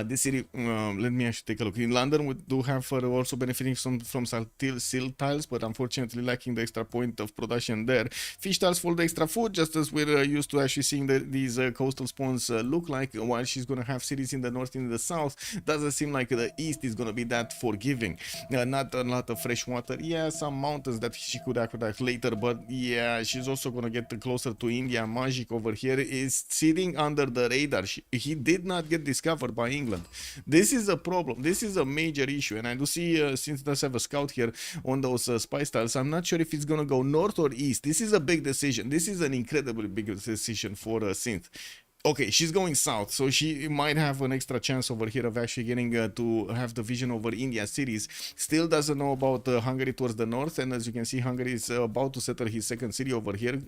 This city, let me actually take a look. In London, we do have also benefiting from seal tiles, but unfortunately lacking the extra point of production there. Fish tiles for the extra food, just as we're used to actually seeing these coastal spawns look like. While she's going to have cities in the north and in the south, doesn't seem like the east is going to be that forgiving. Not a lot of fresh water. Yeah, some mountains that she could attack later, but yeah, she's also going to get closer to India. Magic over here is sitting under the radar. He did not get discovered by England. This is a problem. This is a major issue, and I do see since it does have a scout here on those spice tiles, I'm not sure if it's gonna go north or east. This is a big decision. This is an incredibly big decision for Synth. Okay, she's going south, so she might have an extra chance over here of actually getting to have the vision over India cities. Still doesn't know about Hungary towards the north, and as you can see, Hungary is about to settle his second city over here,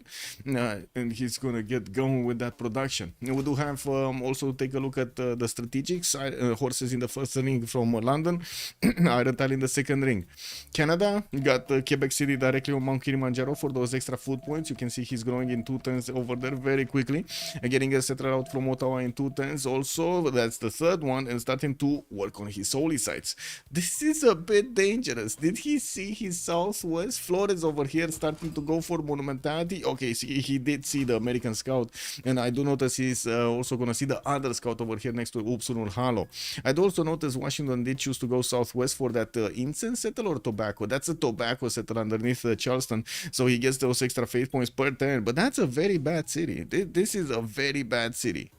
and he's gonna get going with that production. And we do have also take a look at the strategics, horses in the first ring from London, iron tile in the second ring. Canada got Quebec City directly on Mount Kilimanjaro for those extra food points. You can see he's growing in 2 turns over there very quickly, and getting a settler out from Ottawa in 2 turns also. That's the third one, and starting to work on his holy sites. This is a bit dangerous. Did he see his southwest? Flores over here starting to go for monumentality. Okay, see, he did see the American scout, and I do notice he's also gonna see the other scout over here next to Upsunul Halo. I do also notice Washington did choose to go southwest for that incense settle or tobacco. That's a tobacco settle underneath Charleston, so he gets those extra faith points per turn, but that's a very bad city. This is a very bad city.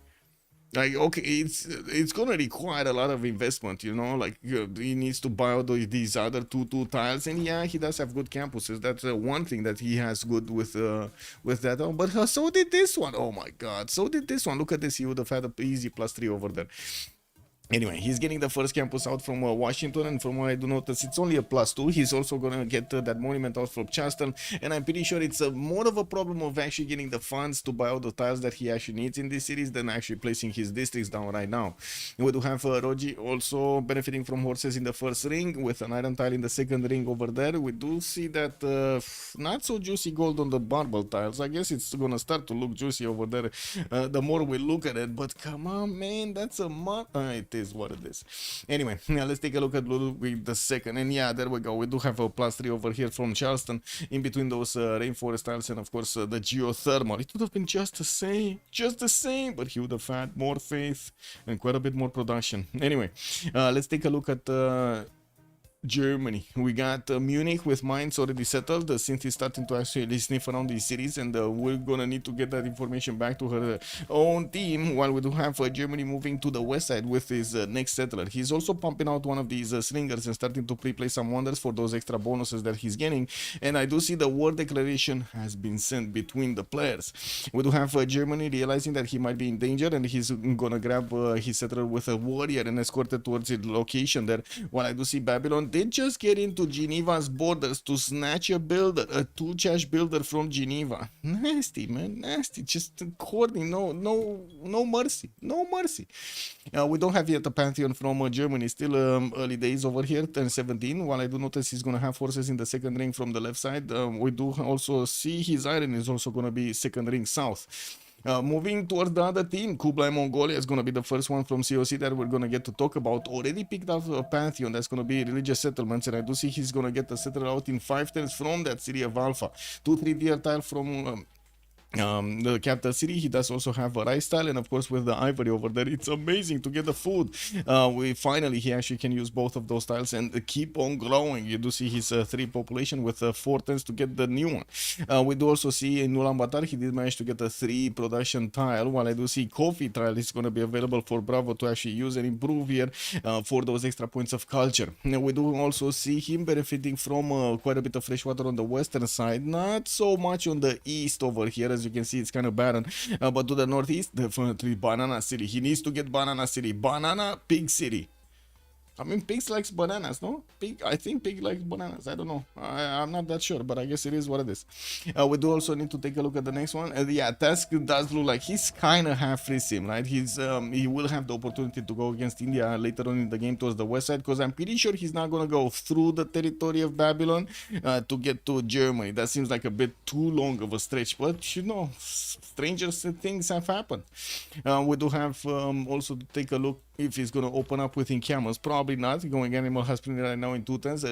Like, okay, it's gonna require a lot of investment, you know, like he needs to buy all these other two tiles, and yeah, he does have good campuses. That's one thing that he has good with that. Oh, but so did this one. Oh my god, so did this one. Look at this. He would have had an easy +3 over there. Anyway, he's getting the first campus out from Washington, and from what I do notice, it's only a +2. He's also gonna get that monument out from Charleston, and I'm pretty sure it's more of a problem of actually getting the funds to buy all the tiles that he actually needs in this series than actually placing his districts down right now. We do have Rogi also benefiting from horses in the first ring with an iron tile in the second ring over there. We do see that not so juicy gold on the marble tiles. I guess it's gonna start to look juicy over there the more we look at it, but come on, man, that's a it is what it is. Anyway, now let's take a look at Ludwig the second, and yeah, there we go. We do have a +3 over here from Charleston in between those rainforest tiles and of course the geothermal. It would have been just the same, but he would have had more faith and quite a bit more production. Anyway, let's take a look at Germany. We got Munich with mines already settled. Since he's starting to actually sniff around these cities, and we're gonna need to get that information back to her own team, while we do have Germany moving to the west side with his next settler. He's also pumping out one of these slingers and starting to pre-play some wonders for those extra bonuses that he's getting, and I do see the war declaration has been sent between the players. We do have Germany realizing that he might be in danger, and he's gonna grab his settler with a warrior and escort it towards its location there, while I do see Babylon did just get into Geneva's borders to snatch a builder, a tool-chash builder from Geneva. Nasty, man, nasty. Just according, no mercy, no mercy. We don't have yet a pantheon from Germany. Still early days over here, turn 17. While I do notice he's gonna have forces in the second ring from the left side, we do also see his iron is also gonna be second ring south. Moving towards the other team, Kublai Mongolia is going to be the first one from COC that we're going to get to talk about. Already picked up a pantheon that's going to be religious settlements, and I do see he's going to get a settler out in 5 turns from that city of Alpha. 2-3 deer tile from the capital city. He does also have a rice tile, and of course with the ivory over there, it's amazing to get the food. He actually can use both of those tiles and keep on growing. You do see his 3 population with 4 turns to get the new one. We do also see in Ulaanbaatar he did manage to get a 3 production tile, while I do see coffee tile is going to be available for Bravo to actually use and improve here for those extra points of culture. Now, we do also see him benefiting from quite a bit of fresh water on the western side, not so much on the east over here. As you can see, it's kind of barren, but to the northeast, definitely Banana City. He needs to get Banana City, Banana Pig City. I mean, pigs likes bananas, no? I think pig likes bananas. I don't know. I'm not that sure, but I guess it is what it is. We do also need to take a look at the next one. Yeah, Task does look like he's kind of half free sim, right? He will have the opportunity to go against India later on in the game towards the west side, because I'm pretty sure he's not going to go through the territory of Babylon to get to Germany. That seems like a bit too long of a stretch, but you know, stranger things have happened. We do have also to take a look if he's going to open up with encampments. Probably not. Going animal husbandry right now in 2 turns.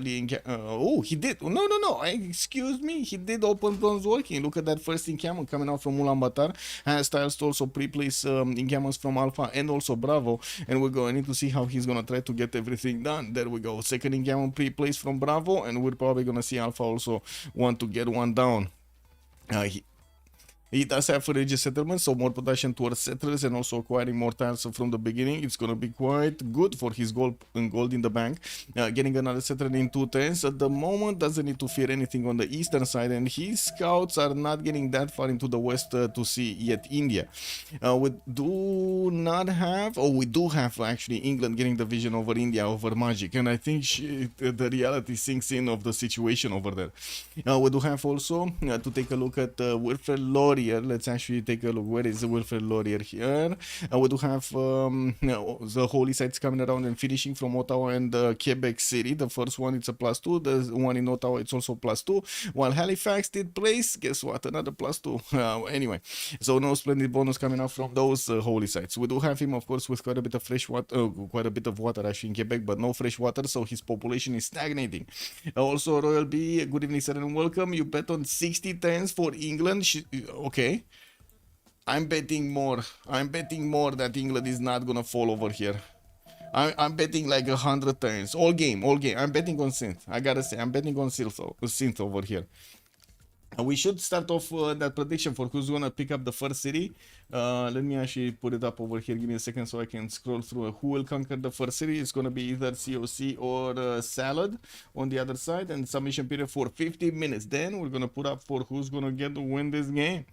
Oh, he did. No. Excuse me. He did open guns working. Look at that first encampment coming out from Ulaanbaatar. Has styles to also pre-place encampments from Alpha and also Bravo. And we're going to see how he's going to try to get everything done. There we go. Second encampment pre-placed from Bravo. And we're probably going to see Alpha also want to get one down. He does have religious settlements, so more production towards settlers and also acquiring more tiles from the beginning. It's going to be quite good for his gold in the bank. Getting another settler in 2 turns at the moment, doesn't need to fear anything on the eastern side, and his scouts are not getting that far into the west to see yet India. We do have actually England getting the vision over India, over Magic, and I think the reality sinks in of the situation over there. We do have also to take a look at Wilfred Laurier. Let's actually take a look. Where is the Wilfred Laurier here? We do have the holy sites coming around and finishing from Ottawa and Quebec City. The first one, it's a +2. The one in Ottawa, it's also +2. While Halifax did place, guess what? Another +2. Anyway, so no splendid bonus coming out from those holy sites. We do have him, of course, with quite a bit of fresh water, quite a bit of water actually in Quebec, but no fresh water, so his population is stagnating. Also, Royal B, good evening, sir, and welcome. You bet on 60 turns for England. Okay, I'm betting more that England is not gonna fall over here. I'm betting like 100 turns, all game. I'm betting on synth. I gotta say, I'm betting on synth over here. We should start off that prediction for who's gonna pick up the first city. Let me actually put it up over here. Give me a second so I can scroll through who will conquer the first city. It's gonna be either COC or Salad on the other side, and submission period for 50 minutes. Then we're gonna put up for who's gonna get to win this game.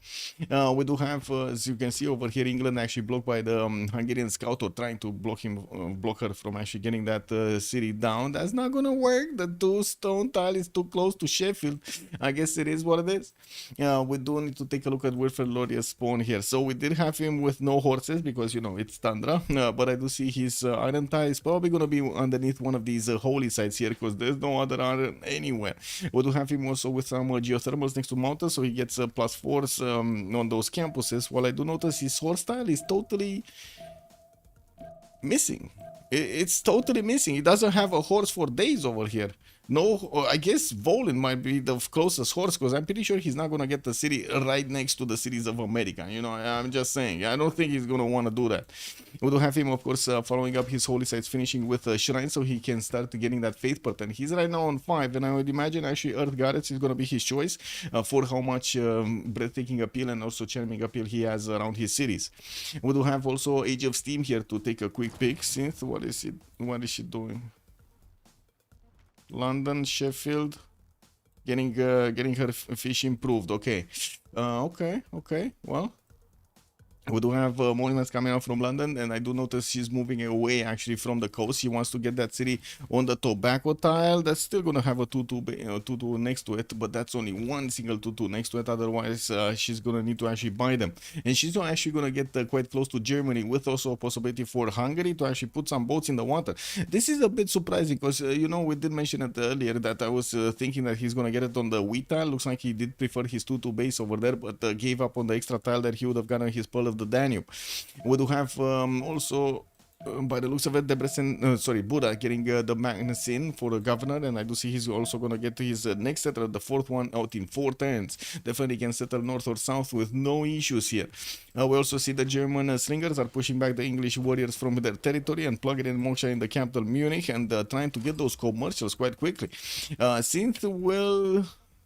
We do have, as you can see over here, England actually blocked by the Hungarian scout, or trying to block her from actually getting that city down. That's not gonna work. The two stone tile is too close to Sheffield. I guess it is what it is. We do need to take a look at Wilfred Laurier's spawn here. So we did have him with no horses because, you know, it's Tundra. But I do see his iron tile is probably gonna be underneath one of these holy sites here, because there's no other iron anywhere. We do have him also with some geothermals next to mountains, so he gets +4s on those campuses. While I do notice his horse tile is totally missing. It's totally missing. He doesn't have a horse for days over here. No, I guess Volin might be the closest horse, because I'm pretty sure he's not gonna get the city right next to the cities of America. You know, I'm just saying. I don't think he's gonna want to do that. We do have him, of course, following up his holy sites, finishing with a shrine, so he can start getting that faith pattern. He's right now on 5, and I would imagine actually Earth Goddess is gonna be his choice for how much breathtaking appeal and also charming appeal he has around his cities. We do have also Age of Steam here to take a quick pick. Synth, what is it? What is she doing? London, Sheffield, getting her fish improved. Okay, okay. Well, we do have monuments coming out from London, and I do notice she's moving away actually from the coast. She wants to get that city on the tobacco tile. That's still gonna have a 2-2 next to it, but that's only one single 2-2 next to it. Otherwise, she's gonna need to actually buy them, and she's actually gonna get quite close to Germany, with also a possibility for Hungary to actually put some boats in the water. This is a bit surprising because you know, we did mention it earlier that I was thinking that he's gonna get it on the wheat tile. Looks like he did prefer his 2-2 base over there, but gave up on the extra tile that he would have gotten his Pearl of the Danube. We do have also by the looks of it, Debrecen, Buddha getting the Magnus in for the governor, and I do see he's also gonna get to his next settler, the fourth one, out in 4 turns. Definitely can settle north or south with no issues here. We also see the German slingers are pushing back the English warriors from their territory and plugging in Moksha in the capital Munich, and trying to get those commercials quite quickly. Synth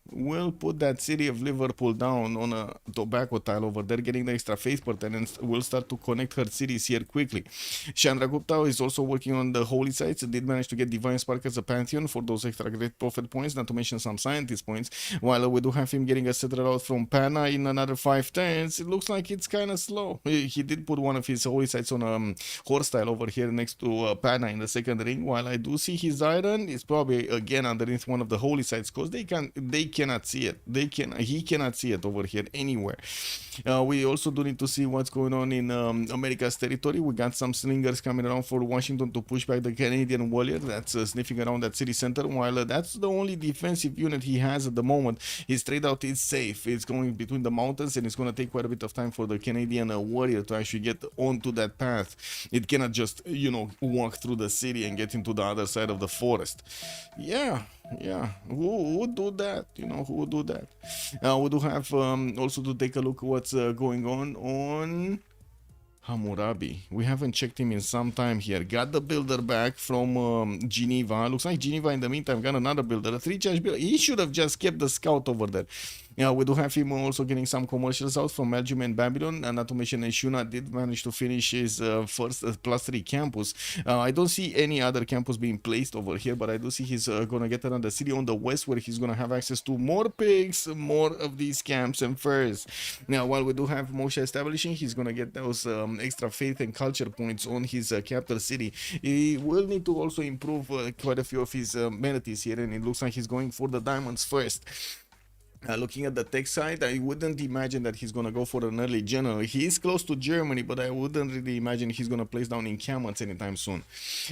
will put that city of Liverpool down on a tobacco tile over there, getting the extra faith pattern, and will start to connect her cities here quickly. Chandragupta is also working on the holy sites, did manage to get Divine Spark as a Pantheon for those extra great prophet points, not to mention some scientist points, while we do have him getting a settler out from Pana in another 5 turns. It looks like it's kind of slow. He did put one of his holy sites on a horse tile over here next to Pana in the second ring, while I do see his iron is probably again underneath one of the holy sites, because they cannot see it. He cannot see it over here anywhere. We also do need to see what's going on in America's territory. We got some slingers coming around for Washington to push back the Canadian warrior that's sniffing around that city center, while that's the only defensive unit he has at the moment. His trade out is safe. It's going between the mountains, and it's going to take quite a bit of time for the Canadian warrior to actually get onto that path. It cannot just, you know, walk through the city and get into the other side of the forest. Yeah, who would do that? You know, who would do that? We do have also to take a look at what's going on Hammurabi. We haven't checked him in some time here. Got the builder back from Geneva. Looks like Geneva in the meantime got another builder, a 3-charge builder. He should have just kept the scout over there. Yeah, we do have him also getting some commercials out from Belgium and Babylon, and not to mention Shuna did manage to finish his first +3 campus. I don't see any other campus being placed over here, but I do see he's gonna get another city on the west where he's gonna have access to more pigs, more of these camps and furs. Now, while we do have Moshe establishing, he's gonna get those extra faith and culture points on his capital city. He will need to also improve quite a few of his amenities here, and it looks like he's going for the diamonds first. Looking at the tech side, I wouldn't imagine that he's gonna go for an early general. He is close to Germany, but I wouldn't really imagine he's gonna place down encampments anytime soon.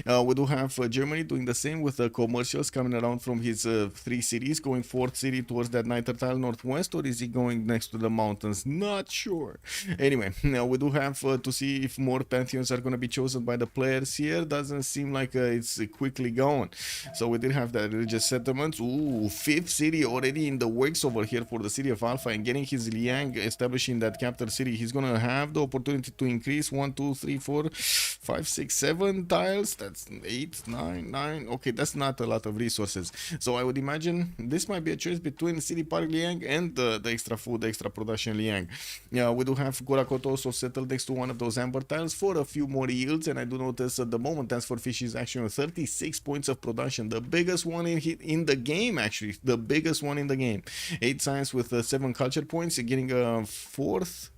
We do have Germany doing the same with the commercials coming around from his 3 cities, going 4th city towards that night tile northwest, or is he going next to the mountains? Not sure. Anyway, now we do have to see if more pantheons are gonna be chosen by the players here. Doesn't seem like it's quickly going. So we did have that religious settlements. Ooh, 5th city already in the works over over here for the city of Alpha and getting his Liang establishing that capital city. He's gonna have the opportunity to increase 1, 2, 3, 4, 5, 6, 7 tiles. That's 8, 9, 9. Okay, that's not a lot of resources. So I would imagine this might be a choice between City Park Liang and the extra food, the extra production Liang. Yeah, we do have Gorakoto also settled next to one of those amber tiles for a few more yields, and I do notice at the moment Dance for Fish is actually on 36 points of production, the biggest one in the game, actually, the biggest one in the game. 8 science with 7 culture points, getting a 4th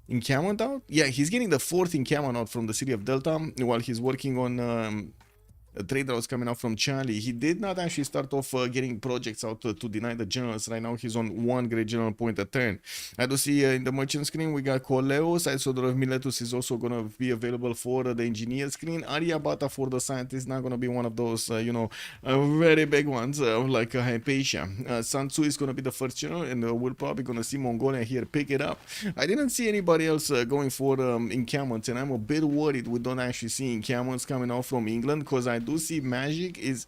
encampment out. Yeah, he's getting the 4th encampment out from the city of Delta while he's working on a trade that was coming out from Charlie. He did not actually start off getting projects out to deny the generals. Right now he's on 1 great general point a turn. I do see in the merchant screen we got Coleo. Side Soldier of Miletus is also going to be available for the engineer screen. Ariabata for the scientist, not going to be one of those very big ones like Hypatia. Sansu is going to be the first general, and we're probably going to see Mongolia here pick it up. I didn't see anybody else going for encampments, and I'm a bit worried we don't actually see encampments coming out from England, because I do see Magic is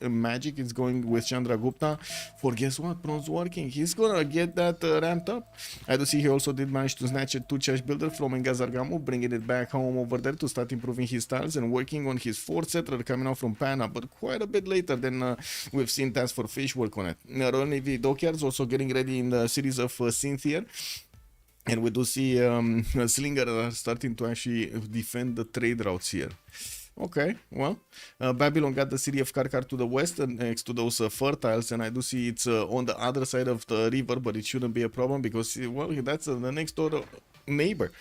going with Chandragupta for, guess what, bronze working. He's gonna get that ramped up. I do see he also did manage to snatch a 2 church builder from Ngazargamu, bringing it back home over there to start improving his tiles and working on his 4th settler coming out from Pana, but quite a bit later than we've seen Task for Fish work on it. Royal Navy Dockyards also getting ready in the series of Synth here. And we do see Slinger starting to actually defend the trade routes here. Okay, well, Babylon got the city of Karkar to the west and next to those fertiles, and I do see it's on the other side of the river, but it shouldn't be a problem because, well, that's the next door neighbor.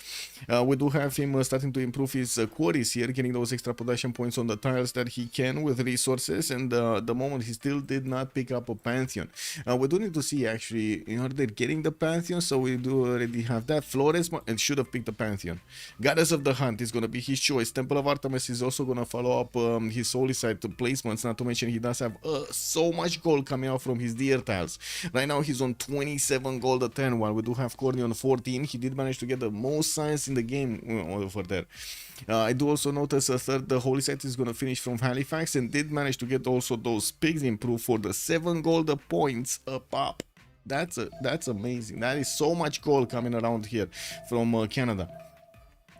We do have him starting to improve his quarries here, getting those extra production points on the tiles that he can with resources, and the moment he still did not pick up a Pantheon. We do need to see actually, are they getting the Pantheon? So we do already have that. Flores and should have picked the Pantheon. Goddess of the Hunt is going to be his choice. Temple of Artemis is also going to follow up his holy site placements, not to mention he does have so much gold coming out from his deer tiles. Right now he's on 27 gold a 10, while we do have Corny on 14. He did manage to get the most science in the game over there. I do also notice a third, the holy site is going to finish from Halifax, and did manage to get also those pigs improved for the 7 gold points a pop. That's amazing. That is so much gold coming around here from Canada.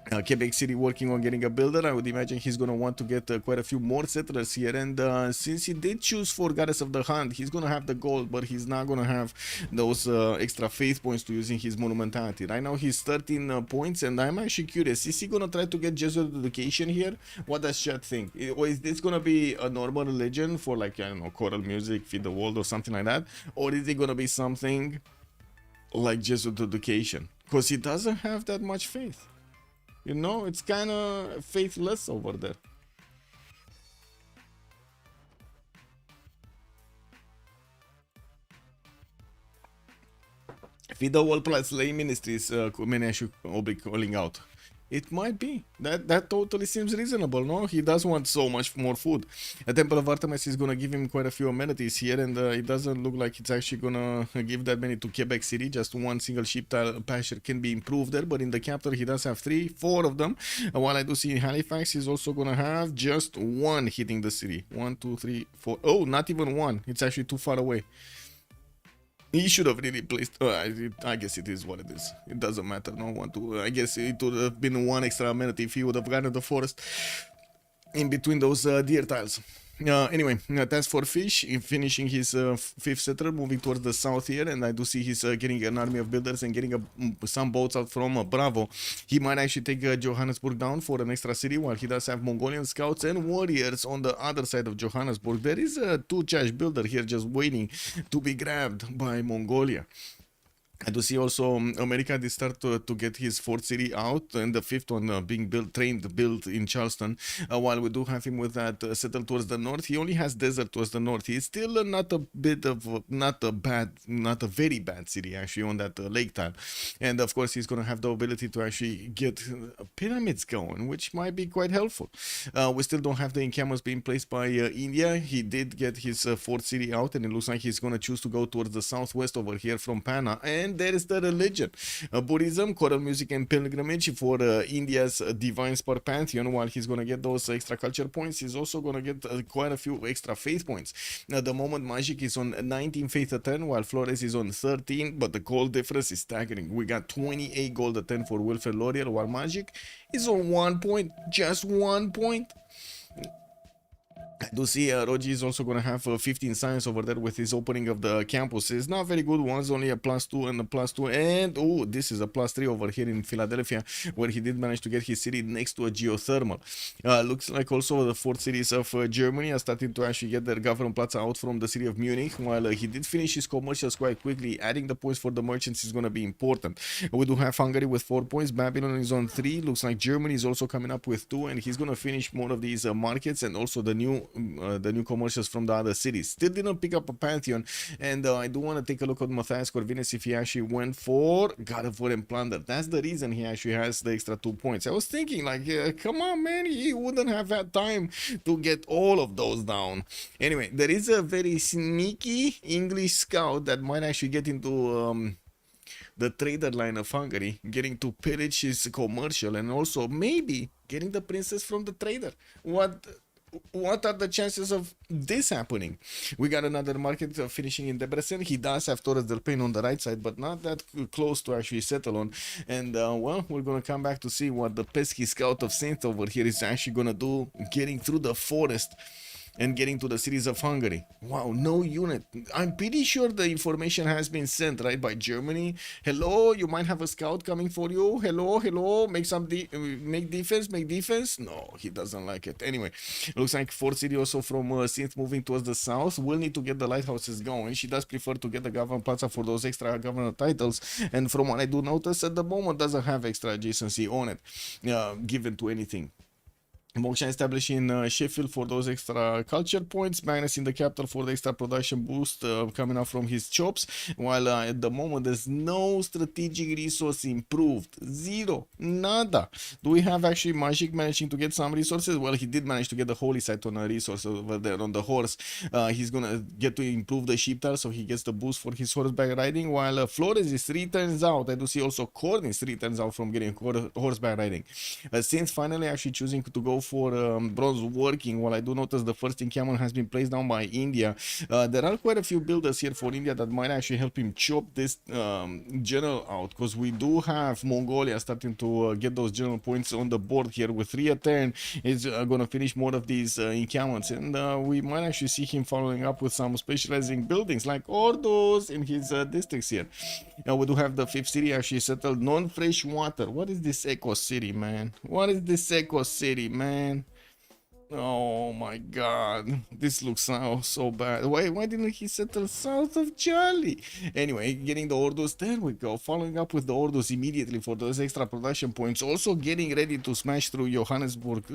Quebec City working on getting a builder. I would imagine he's going to want to get quite a few more settlers here, and since he did choose for Goddess of the Hunt, he's going to have the gold, but he's not going to have those extra faith points to using his monumentality. Right now he's 13 points, and I'm actually curious, is he going to try to get Jesuit education here? What does Chat think? Or is this going to be a normal religion for, like, I don't know, choral music, feed the world or something like that? Or is it going to be something like Jesuit education? Because he doesn't have that much faith. You know, it's kind of faithless over there. Feed the World Plus Lay Ministries, Meneșu Oblique calling out. It might be. That totally seems reasonable, no? He does want so much more food. The Temple of Artemis is going to give him quite a few amenities here, and it doesn't look like it's actually going to give that many to Quebec City. Just one single sheep pasture can be improved there, but in the capital he does have 4 of them. While I do see in Halifax, he's also going to have just 1 hitting the city. 1, 2, 3, 4. Oh, not even 1. It's actually too far away. He should have really placed. I guess it is what it is. It doesn't matter. No one to. I guess it would have been 1 extra minute if he would have gotten the forest in between those deer tiles. Anyway, Task for Fish, finishing his 5th settler, moving towards the south here, and I do see he's getting an army of builders and getting some boats out from Bravo. He might actually take Johannesburg down for an extra city, while he does have Mongolian scouts and warriors on the other side of Johannesburg. There is a 2-charge builder here just waiting to be grabbed by Mongolia. I do see also America did start to get his 4th city out, and the 5th one being built in Charleston, while we do have him with that settled towards the north. He only has desert towards the north. He's still not a very bad city actually on that lake tile, and of course he's going to have the ability to actually get pyramids going, which might be quite helpful. We still don't have the encampments being placed by India. He did get his 4th city out, and it looks like he's going to choose to go towards the southwest over here from Pana, and there is the religion. Buddhism, choral music, and pilgrimage for India's divine spot pantheon. While he's gonna get those extra culture points, he's also gonna get quite a few extra faith points. At the moment, magic is on 19 faith a turn, while Flores is on 13, but the gold difference is staggering. We got 28 gold a turn for Wilfred Laurier, while magic is on 1 point, just 1 point. I do see Roji is also going to have 15 science over there with his opening of the campuses. Not very good ones, only a +2 and a +2. And, oh, this is a +3 over here in Philadelphia, where he did manage to get his city next to a geothermal. Looks like also the 4th cities of Germany are starting to actually get their government plaza out from the city of Munich, while he did finish his commercials quite quickly. Adding the points for the merchants is going to be important. We do have Hungary with 4 points. Babylon is on 3. Looks like Germany is also coming up with 2, and he's going to finish more of these markets and also the new commercials from the other cities. Still didn't pick up a pantheon, and I do want to take a look at Matthias Corvinus if he actually went for God of War and Plunder. That's the reason he actually has the extra 2 points. I was thinking, like, come on, man, he wouldn't have had time to get all of those down. Anyway, there is a very sneaky English scout that might actually get into the trader line of Hungary, getting to pillage his commercial, and also maybe getting the princess from the trader. What are the chances of this happening? We got another market finishing in Debrecen. He does have Torres del Paine on the right side, but not that close to actually settle on. And well, we're gonna come back to see what the pesky scout of Saint over here is actually gonna do, getting through the forest and getting to the cities of Hungary. Wow, no unit. I'm pretty sure the information has been sent, right, by Germany. Hello, you might have a scout coming for you. Hello, make defense. No, he doesn't like it. Anyway, looks like 4th city also from Synth moving towards the south. We'll need to get the lighthouses going. She does prefer to get the government plaza for those extra governor titles, and from what I do notice, at the moment doesn't have extra adjacency on it, given to anything. Moksha established in Sheffield for those extra culture points. Magnus in the capital for the extra production boost coming out from his chops. While at the moment there's no strategic resource improved. Zero. Nada. Do we have actually Magic managing to get some resources? Well, he did manage to get the holy site on a resource over there on the horse. He's gonna get to improve the sheep tile, so he gets the boost for his horseback riding. While Flores is 3 turns out. I do see also Korn is 3 turns out from getting horseback riding. Since finally actually choosing to go for bronze working, while I do notice the first encampment has been placed down by India. There are quite a few builders here for India that might actually help him chop this general out, because we do have Mongolia starting to get those general points on the board here with 3 a turn. Is gonna finish more of these encampments, and we might actually see him following up with some specializing buildings like Ordos in his districts here. We do have the 5th city actually settled non-fresh water. What is this Eco City, man? What is this Eco City, man? Oh my god, this looks so bad. Why didn't he settle south of Charlie? Anyway, getting the Ordos, there we go, following up with the Ordos immediately for those extra production points. Also getting ready to smash through Johannesburg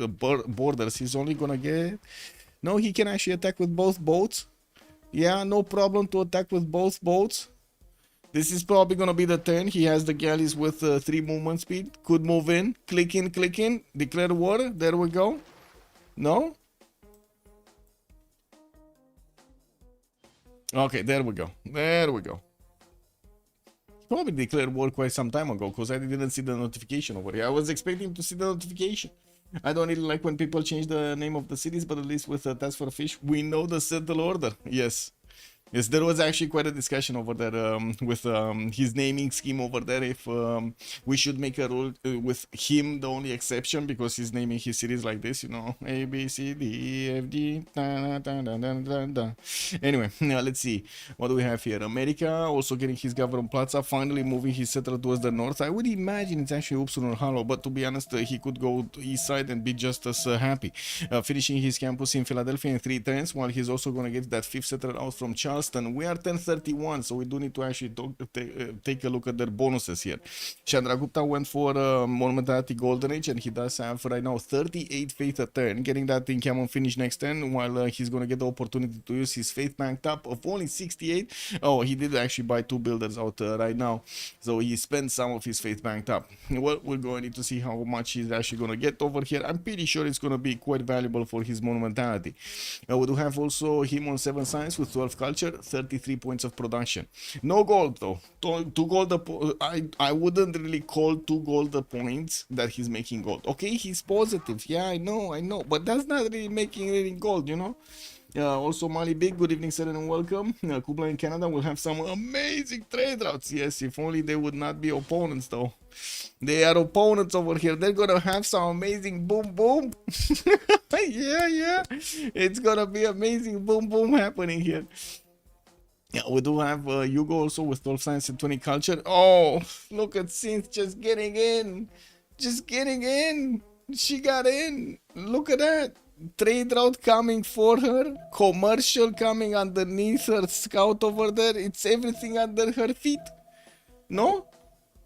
borders. He's only gonna get, no, he can actually attack with both boats. Yeah, no problem to attack with both boats. This is probably gonna be the turn. He has the galleys with 3 movement speed. Could move in, click in, declare war. There we go. No? Okay, there we go. Probably declared war quite some time ago, because I didn't see the notification over here. I was expecting to see the notification. I don't really like when people change the name of the cities, but at least with Task for Fish, we know the settle order. Yes. Yes, there was actually quite a discussion over there with his naming scheme over there, if we should make a rule with him the only exception, because he's naming his cities like this, you know, A, B, C, D, E, F, G, da, da, da, da, da, da. Anyway, now let's see, what do we have here? America also getting his government plaza, finally moving his settler towards the north. I would imagine it's actually Upsilon or Hollow, but to be honest, he could go to east side and be just as happy. Finishing his campus in Philadelphia in 3 turns, while he's also going to get that 5th settler out from Charleston. We are 1031, so we do need to actually take a look at their bonuses here. Chandragupta went for Monumentality Golden Age, and he does have right now 38 faith a turn, getting that encampment finish next turn, while he's going to get the opportunity to use his faith banked up of only 68. Oh, he did actually buy 2 builders out right now, so he spent some of his faith banked up. Well, we're going to need to see how much he's actually going to get over here. I'm pretty sure it's going to be quite valuable for his Monumentality. We do have also him on 7 science with 12 culture. culture, 33 points of production. No gold though. Two gold. I wouldn't really call 2 gold the points that he's making gold. Okay, he's positive. Yeah, I know, but that's not really making any gold, you know. Also, Mali Big, good evening, sir, and welcome. Kubla in Canada will have some amazing trade routes. Yes, if only they would not be opponents, though. They are opponents over here. They're gonna have some amazing boom boom. Yeah. It's gonna be amazing boom boom happening here. Yeah, we do have Hugo also with 12 science and 20 culture. Oh, look at Synth just getting in. Just getting in. She got in. Look at that. Trade route coming for her. Commercial coming underneath her scout over there. It's everything under her feet. No?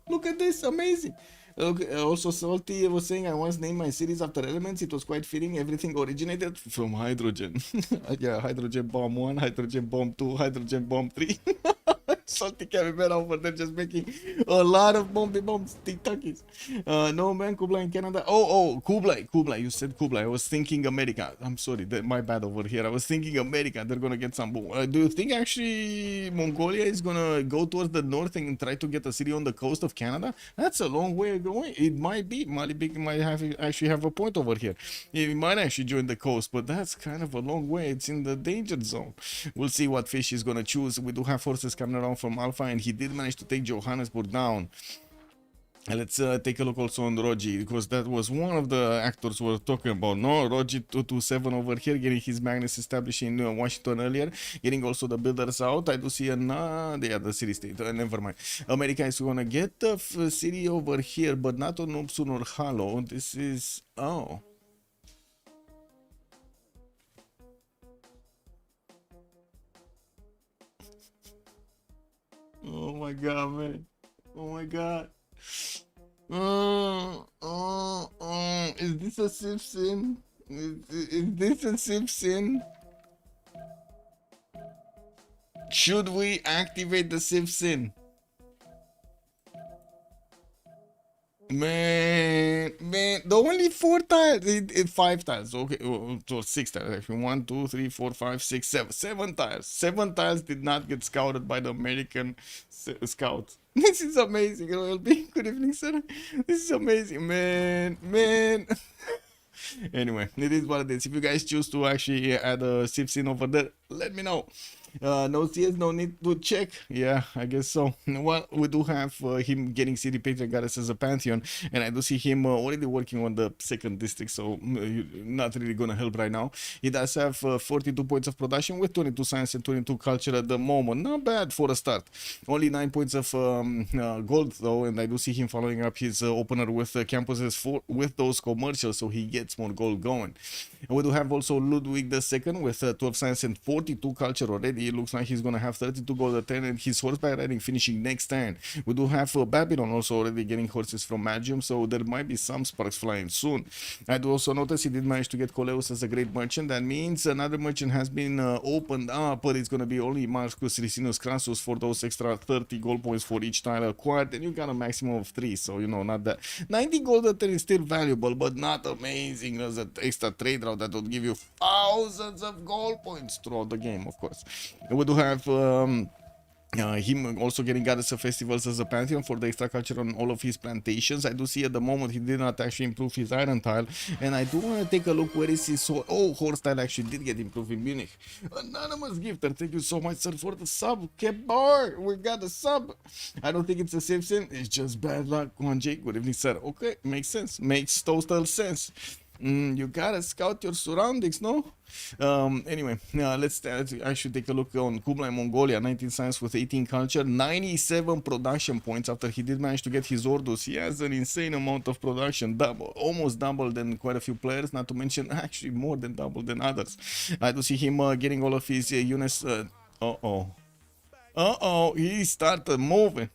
Look at this. Amazing. Okay, also, Salty was saying, I once named my series after elements. It was quite fitting. Everything originated from hydrogen. Yeah, hydrogen bomb 1, hydrogen bomb 2, hydrogen bomb 3. Salty Camera over there just making a lot of bombs, TikTokies. No man, Kublai in Canada. Oh, Kublai. You said Kublai. I was thinking America. I'm sorry, my bad over here. I was thinking America. They're gonna get some boom. Do you think actually Mongolia is gonna go towards the north and try to get a city on the coast of Canada? That's a long way going. It might be. Malibik might actually have a point over here. It might actually join the coast, but that's kind of a long way. It's in the danger zone. We'll see what fish he's gonna choose. We do have forces coming around from Alpha, and he did manage to take Johannesburg down. Let's take a look also on Rogi, because that was one of the actors we were talking about. No, Rogi 227 over here, getting his Magnus established in Washington earlier, getting also the builders out. I do see the city state. Never mind. America is gonna get the city over here, but not on Upsun or Halo. This is oh. Oh my god, man. Oh my god. Is this a Civ6? Is this a Civ6? Should we activate the Civ6? Man, the only 4 tiles, 5 tiles, okay, or 6 tiles actually. 1, 2, 3, 4, 5, 6, 7. 7 tiles. 7 tiles did not get scouted by the American scouts. This is amazing, Royal B. Good evening, sir. This is amazing, man. Anyway, it is what it is. If you guys choose to actually add a Civ6 over there, let me know. No CS, no need to check. Yeah, I guess so. Well, we do have him getting City Patriot Goddess as a Pantheon, and I do see him already working on the 2nd district, so not really gonna help right now. He does have 42 points of production with 22 science and 22 culture at the moment. Not bad for a start. Only 9 points of gold though, and I do see him following up his opener with campuses with those commercials, so he gets more gold going. And we do have also Ludwig II with 12 science and 42 culture already. It looks like he's gonna have 32 gold at 10, and his horseback riding finishing next turn. We do have Babylon also already getting horses from Magium, so there might be some sparks flying soon. I do also notice he did manage to get Coleus as a great merchant. That means another merchant has been opened up, but it's gonna be only Marcus Ricinus Crassus for those extra 30 gold points for each tile acquired, and you got a maximum of 3, so you know, not that 90 gold at 10 is still valuable, but not amazing as an extra trade route that would give you thousands of gold points throughout the game, of course. And we do have him also getting Goddess of Festivals as a Pantheon for the extra culture on all of his plantations. I do see at the moment he did not actually improve his iron tile, and I do want to take a look where is his horse tile actually did get improved in Munich. Anonymous Gifter, thank you so much, sir, for the sub. Kebar, we got a sub. I don't think it's a Civ6, it's just bad luck. Juan Jake, good evening, sir. Okay, makes sense, makes total sense. You gotta scout your surroundings, no? Anyway, I should take a look on Kublai Mongolia. 19 science with 18 culture, 97 production points after he did manage to get his Ordus. He has an insane amount of production, almost double than quite a few players, not to mention actually more than double than others. I do see him getting all of his units. He started moving.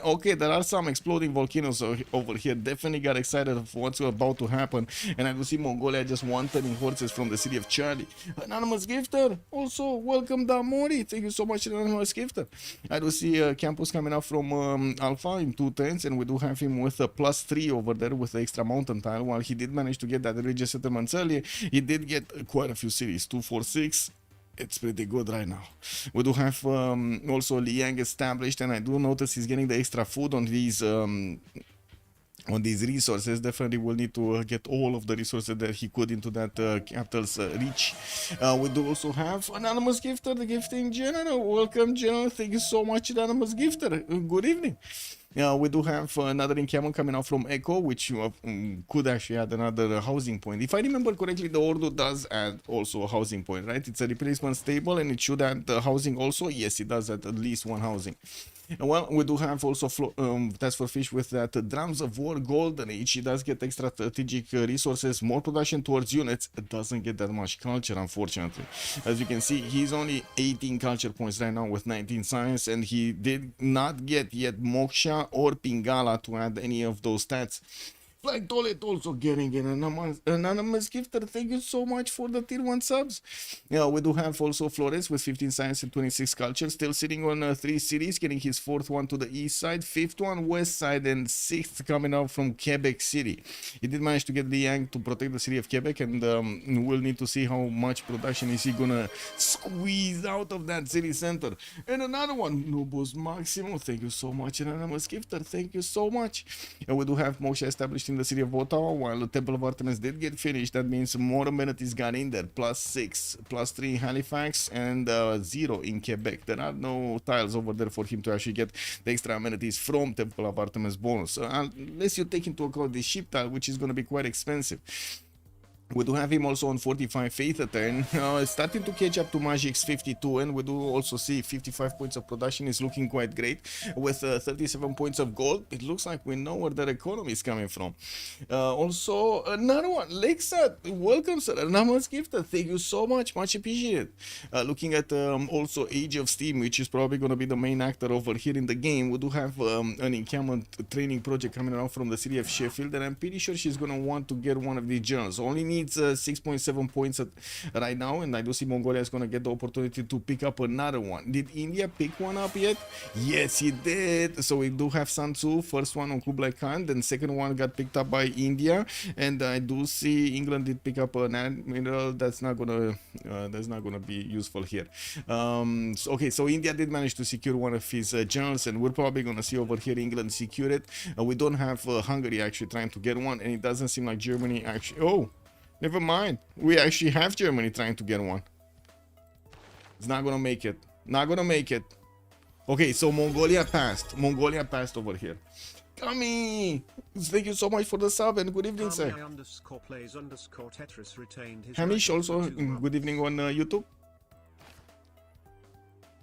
Okay, there are some exploding volcanoes over here. Definitely got excited of what's about to happen. And I do see Mongolia just one-turning horses from the city of Charlie. Anonymous Gifter, also welcome Damori. Thank you so much, Anonymous Gifter. I do see Campus coming up from Alpha in 210s, and we do have him with a +3 over there with the extra mountain tile. While he did manage to get that religious settlements earlier, he did get quite a few cities, 246. it's pretty good right now. We do have also Liang established, and I do notice he's getting the extra food on these resources. Definitely will need to get all of the resources that he could into that capital's reach. We do also have Anonymous Gifter, the gifting general. Welcome, general. Thank you so much, Anonymous Gifter. Good evening. We do have another encampment coming out from Echo, which could actually add another housing point. If I remember correctly, the Ordo does add also a housing point, right? It's a replacement stable, and it should add housing also. Yes, it does at least one housing. Well, we do have also Task for Fish with that Drums of War Golden Age. He does get extra strategic resources, more production towards units. It doesn't get that much culture, unfortunately. As you can see, he's only 18 culture points right now with 19 science, and he did not get yet Moksha or Pingala to add any of those stats. Flag Toilet also getting an anonymous gifter. Thank you so much for the tier 1 subs. Yeah, we do have also Flores with 15 science and 26 culture, still sitting on 3 cities, getting his 4th one to the east side, 5th one west side, and 6th coming out from Quebec City. He did manage to get Liang to protect the city of Quebec, and we'll need to see how much production is he gonna squeeze out of that city center. And another one, Nubus Maximo. Thank you so much, anonymous gifter. Thank you so much. And we do have Moksha established in the city of Ottawa, while the Temple of Artemis did get finished. That means more amenities got in there, +6, +3 in Halifax, and 0 in Quebec. There are no tiles over there for him to actually get the extra amenities from Temple of Artemis bonus, unless you take into account the ship tile, which is going to be quite expensive. We do have him also on 45 faith a turn, starting to catch up to Magic's 52, and we do also see 55 points of production is looking quite great, with 37 points of gold. It looks like we know where their economy is coming from. Also, another one, Lexat, welcome sir, anonymous gifter, thank you so much appreciated. Looking at also Age of Steam, which is probably going to be the main actor over here in the game, we do have an encampment training project coming around from the city of Sheffield, and I'm pretty sure she's going to want to get one of these journals. Only needs 6.7 points right now, and I do see Mongolia is going to get the opportunity to pick up another one. Did India pick one up yet? Yes, he did. So we do have Sun Tzu, first one on Kublai Khan, then second one got picked up by India, and I do see England did pick up an admiral. That's not gonna be useful here. Okay, so India did manage to secure one of his generals, and we're probably gonna see over here England secure it. We don't have Hungary actually trying to get one, and it doesn't seem like Germany actually. Oh, never mind. We actually have Germany trying to get one. It's not gonna make it. Not gonna make it. Okay, so Mongolia passed. Mongolia passed over here. Kami! Thank you so much for the sub, and good evening, sir. Hamish also, good evening on YouTube.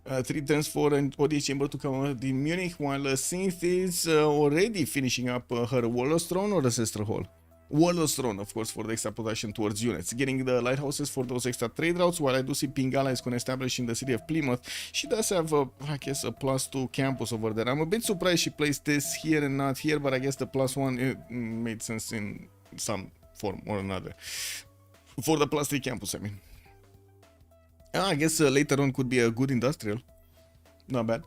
3 turns for an audience chamber to come out in Munich, while Synth is already finishing up her Warlord's Throne or Ancestral Hall. Warlord's Throne, of course, for the extra production towards units, getting the lighthouses for those extra trade routes, while I do see Pingala is going to establish in the city of Plymouth. She does have, I guess, a +2 campus over there. I'm a bit surprised she placed this here and not here, but I guess the +1 it made sense in some form or another. For the +3 campus, I mean. I guess later on could be a good industrial. Not bad.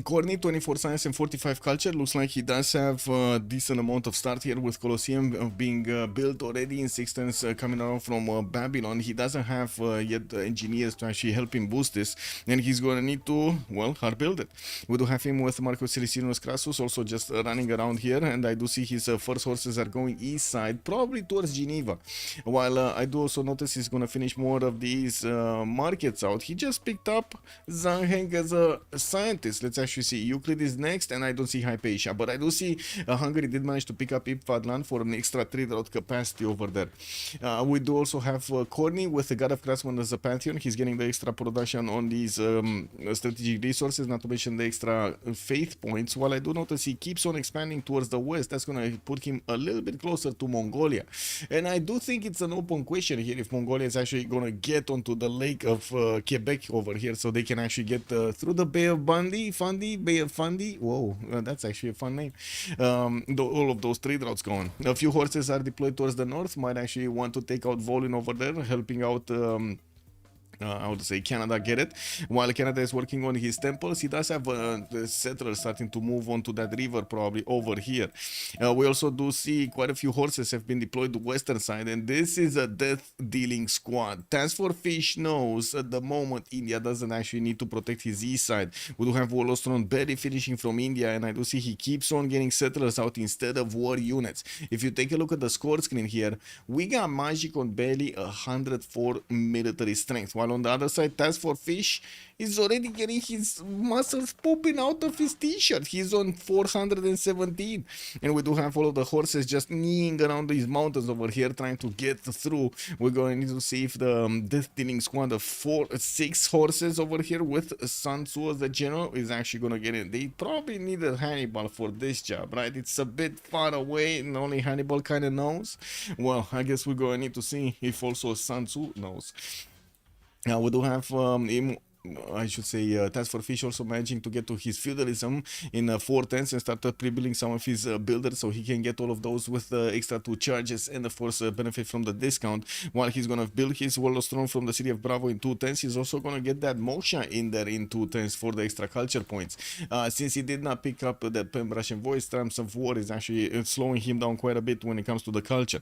Corny, 24 science and 45 culture. Looks like he does have a decent amount of start here with Colosseum being built already in 6 turns coming around from Babylon. He doesn't have yet engineers to actually help him boost this, and he's going to need to, well, hard build it. We do have him with Marcus Silicinus Crassus also just running around here, and I do see his first horses are going east side, probably towards Geneva. While I do also notice he's going to finish more of these markets out. He just picked up Zhang Heng as a scientist. Let's actually see. Euclid is next, and I don't see Hypatia, but I do see Hungary did manage to pick up Ipfadlan for an extra 3 route capacity over there. We do also have Corny with the God of Craftsman as a Pantheon. He's getting the extra production on these strategic resources, not to mention the extra faith points, while I do notice he keeps on expanding towards the west. That's going to put him a little bit closer to Mongolia, and I do think it's an open question here if Mongolia is actually going to get onto the lake of Quebec over here, so they can actually get through the Bay of Bay of Fundy. Whoa, that's actually a fun name. All of those trade routes going. A few horses are deployed towards the north, might actually want to take out Volin over there, helping out I would say Canada get it. While Canada is working on his temples, he does have the settlers starting to move on to that river, probably over here. We also do see quite a few horses have been deployed to western side, and this is a death-dealing squad. Task for Fish knows at the moment India doesn't actually need to protect his east side. We do have Wolostron barely finishing from India, and I do see he keeps on getting settlers out instead of war units. If you take a look at the score screen here, we got Magic on barely 104 military strength, while on the other side, Task for Fish is already getting his muscles popping out of his t-shirt. He's on 417, and we do have all of the horses just kneeing around these mountains over here trying to get through. We're going to see if the death-dealing squad of 6 horses over here with Sun Tzu as the general is actually going to get in. They probably need a Hannibal for this job, right? It's a bit far away and only Hannibal kind of knows. Well, I guess we're going to need to see if also Sun Tzu knows. Now we do have I should say Task for Fish also managing to get to his feudalism in 410s and started pre-building some of his builders so he can get all of those with extra 2 charges and of course benefit from the discount. While he's gonna build his Wall of Strong from the city of Bravo in 210s, he's also gonna get that Moksha in there in 210s for the extra culture points. Since he did not pick up the Russian voice, terms of war is actually slowing him down quite a bit when it comes to the culture.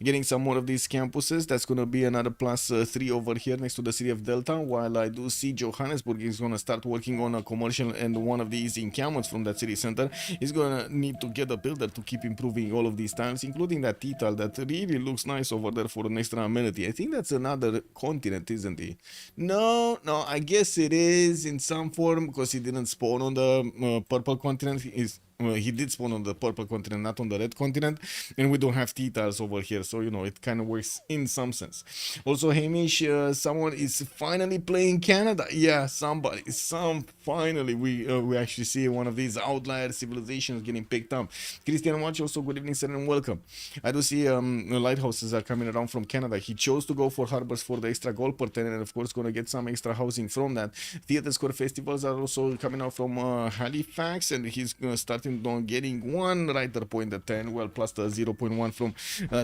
Getting some more of these campuses, that's gonna be another plus 3 over here next to the city of Delta, while I do see Johannesburg is going to start working on a commercial and one of these encampments from that city center. He's going to need to get a builder to keep improving all of these tiles, including that T-tile that really looks nice over there for an extra amenity. I think that's another continent, isn't it? No, I guess it is in some form because he didn't spawn on the purple continent. He did spawn on the purple continent, not on the red continent, and we don't have T-tiles over here, so you know it kind of works in some sense. Also, Hamish, someone is finally playing Canada. Yeah, finally we actually see one of these outlier civilizations getting picked up. Christian Watch, also good evening, sir, and welcome. I do see lighthouses are coming around from Canada. He chose to go for harbors for the extra gold per 10, and of course gonna get some extra housing from that. Theater Square festivals are also coming out from Halifax, and he's starting on getting 1 writer point at 10, well, plus the 0.1 from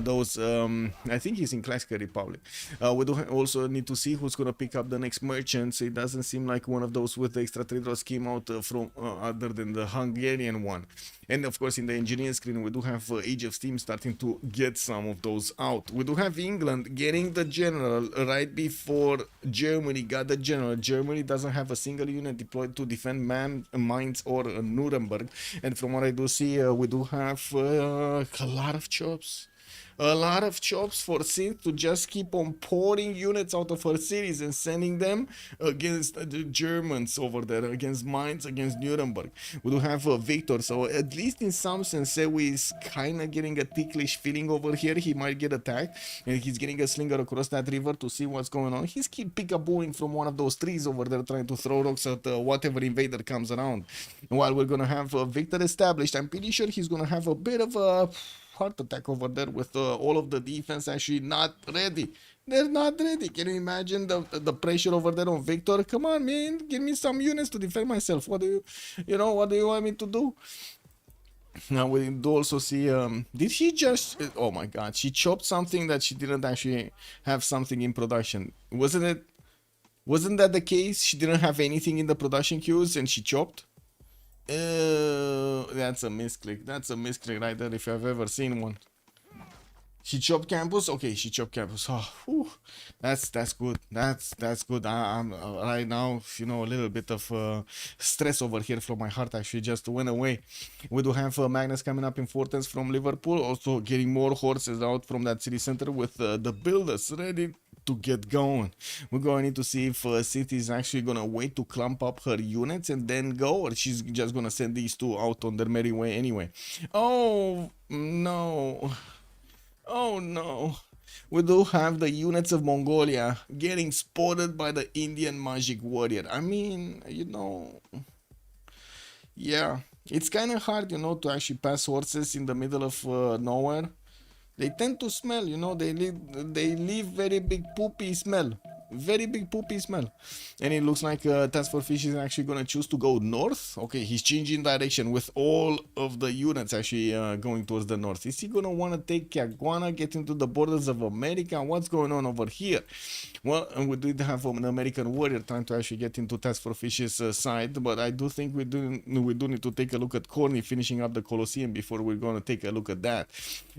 those. I think he's in Classical Republic. We do also need to see who's gonna pick up the next merchants. It doesn't seem like one of those with the extra trader scheme out from other than the Hungarian one. And of course in the engineering screen we do have Age of Steam starting to get some of those out. We do have England getting the general right before Germany got the general. Germany doesn't have a single unit deployed to defend Mainz or Nuremberg, and from what I do see we do have a lot of chops. A lot of chops for Sith to just keep on pouring units out of her cities and sending them against the Germans over there, against Mainz, against Nuremberg. We do have Victor, so at least in some sense, Sewi is kind of getting a ticklish feeling over here. He might get attacked, and he's getting a slinger across that river to see what's going on. He's keep peekabooing from one of those trees over there, trying to throw rocks at whatever invader comes around. And while we're gonna have Victor established, I'm pretty sure he's gonna have a bit of a heart attack over there with all of the defense actually not ready. They're not ready. Can you imagine the pressure over there on Victor? Come on, man, give me some units to defend myself. What do you want me to do? Now we do also see did she just oh my god, she chopped something that she didn't actually have something in production. Wasn't that the case? She didn't have anything in the production queues and she chopped? That's a misclick. That's a misclick right there if I've ever seen one. She chopped campus. Okay, she chopped campus. Oh, whew. That's good. That's good. I'm right now, you know, a little bit of stress over here from my heart actually just went away. We do have Magnus coming up in Fortens from Liverpool, also getting more horses out from that city center with the builders ready to get going. We're going to need to see if City is actually going to wait to clump up her units and then go, or she's just going to send these two out on their merry way anyway. Oh no. Oh no. We do have the units of Mongolia getting spotted by the Indian magic warrior. I mean, you know, yeah, it's kind of hard, you know, to actually pass horses in the middle of nowhere. They tend to smell, you know, they leave very big poopy smell. very big poopy smell. And it looks like Task Force Fish is actually gonna choose to go north. Okay, he's changing direction with all of the units actually going towards the north. Is he gonna want to take Caguana, get into the borders of America? What's going on over here? Well, we did have an American warrior trying to actually get into Task Force Fish's side, but I do think we do need to take a look at Corny finishing up the Colosseum before we're gonna take a look at that.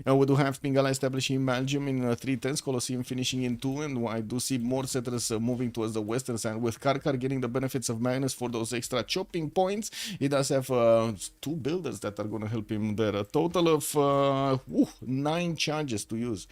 We do have Pingala establishing Belgium in 310s, Colosseum finishing in 2, and I do see more settlers moving towards the western side, with Karkar getting the benefits of Magnus for those extra chopping points. He does have 2 builders that are going to help him there. A total of 9 charges to use.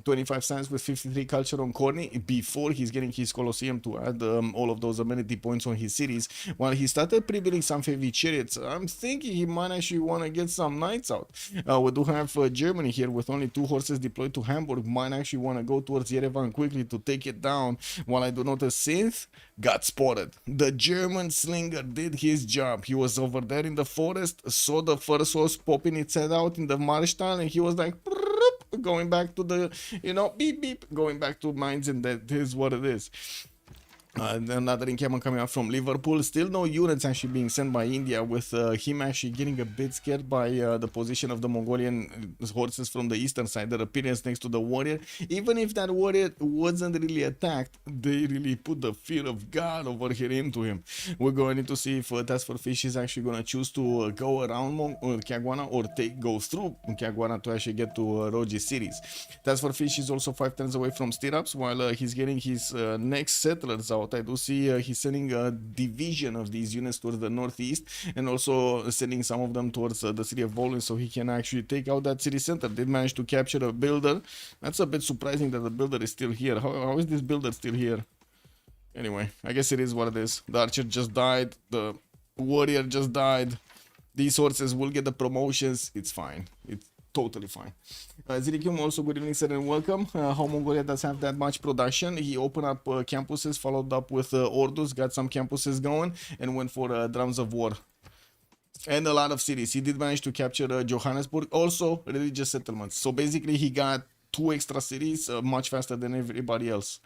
25 science with 53 culture on Corny before he's getting his Colosseum to add all of those amenity points on his cities. While he started pre-building some heavy chariots, I'm thinking he might actually want to get some knights out. We do have Germany here with only 2 horses deployed to Hamburg. Might actually want to go towards Yerevan quickly to take it down. While I do notice Synth got spotted. The German slinger did his job. He was over there in the forest, saw the first horse popping its head out in the Marstall, and he was like going back to the, beep beep, going back to mines, and that is what it is. Another encampment coming out from Liverpool. Still no units actually being sent by India, with him actually getting a bit scared by the position of the Mongolian horses from the eastern side, their appearance next to the warrior. Even if that warrior wasn't really attacked, they really put the fear of God over here into him. We're going to see if Task Force Fish is actually going to choose to go around Caguana or go through Caguana to actually get to Roji's cities. Task Force Fish is also 5 turns away from stirrups, while he's getting his next settlers out. I do see he's sending a division of these units towards the northeast, and also sending some of them towards the city of Volin, so he can actually take out that city center. Did manage to capture a builder. That's a bit surprising that the builder is still here. How is this builder still here? Anyway, I guess it is what it is. The archer just died. The warrior just died. These horses will get the promotions. It's fine. It's totally fine. Zirikium also, good evening, sir, and welcome. How Mongolia does have that much production. He opened up campuses, followed up with orders, got some campuses going, and went for drums of war. And a lot of cities. He did manage to capture Johannesburg, also religious settlements. So basically he got 2 extra cities much faster than everybody else.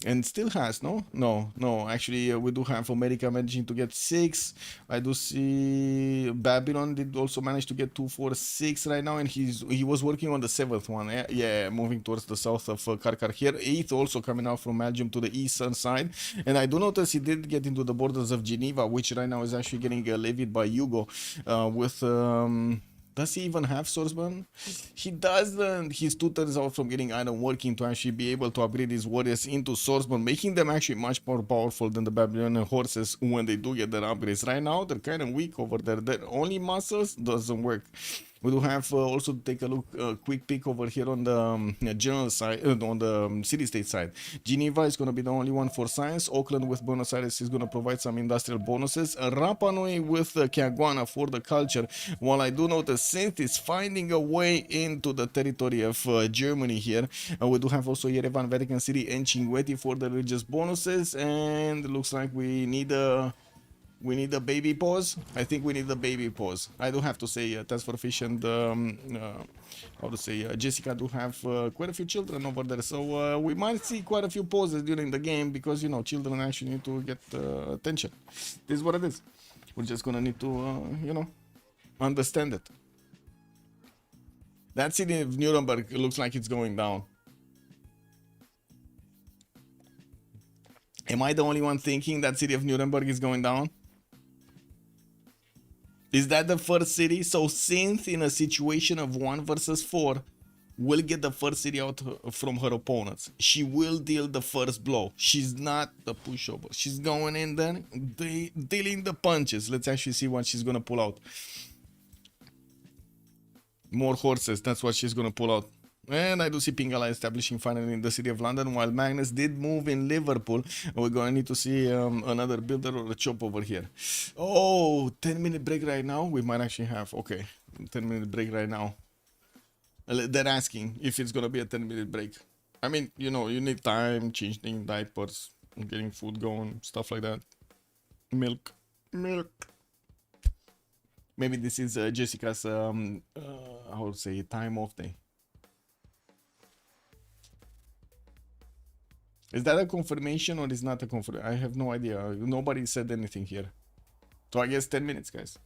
And still has, no, actually we do have America managing to get 6. I do see Babylon did also manage to get 2, 4, 6 right now, and he was working on the 7th one. Yeah, moving towards the south of Karkar here. 8th also coming out from Belgium to the eastern side, and I do notice he did get into the borders of Geneva, which right now is actually getting levied by Hugo with does he even have swordsman? He doesn't. He's 2 turns out from getting iron working to actually be able to upgrade his warriors into swordsman, making them actually much more powerful than the Babylonian horses when they do get their upgrades. Right now, they're kind of weak over there. Their only muscles doesn't work. We do have also take a look, quick peek over here on the general side, on the city-state side. Geneva is going to be the only one for science. Auckland with Buenos Aires is going to provide some industrial bonuses. Rapa Nui with Caguana for the culture. While I do know the Saint is finding a way into the territory of Germany here. We do have also Yerevan, Vatican City, and Cinguetti for the religious bonuses. And it looks like we need a baby pause. I think we need a baby pause. I do have to say, Task for Fish and Jessica do have quite a few children over there, so we might see quite a few pauses during the game, because children actually need to get attention. This is what it is. We're just gonna need to understand it. That city of Nuremberg looks like it's going down. Am I the only one thinking that city of Nuremberg is going down? Is that the first city? So Synth, in a situation of 1 versus 4, will get the first city out from her opponents. She will deal the first blow. She's not the pushover. She's going in there, dealing the punches. Let's actually see what she's going to pull out. More horses. That's what she's going to pull out. And I do see Pingala establishing finally in the city of London, while Magnus did move in Liverpool. We're going to need to see another builder or a chop over here. Oh, 10-minute break right now? We might actually have. Okay, 10-minute break right now. They're asking if it's going to be a 10-minute break. I mean, you need time, changing diapers, getting food going, stuff like that. Milk. Maybe this is Jessica's, how to say, time off day. Is that a confirmation or is not a confirmation? I have no idea. Nobody said anything here. So I guess 10 minutes, guys.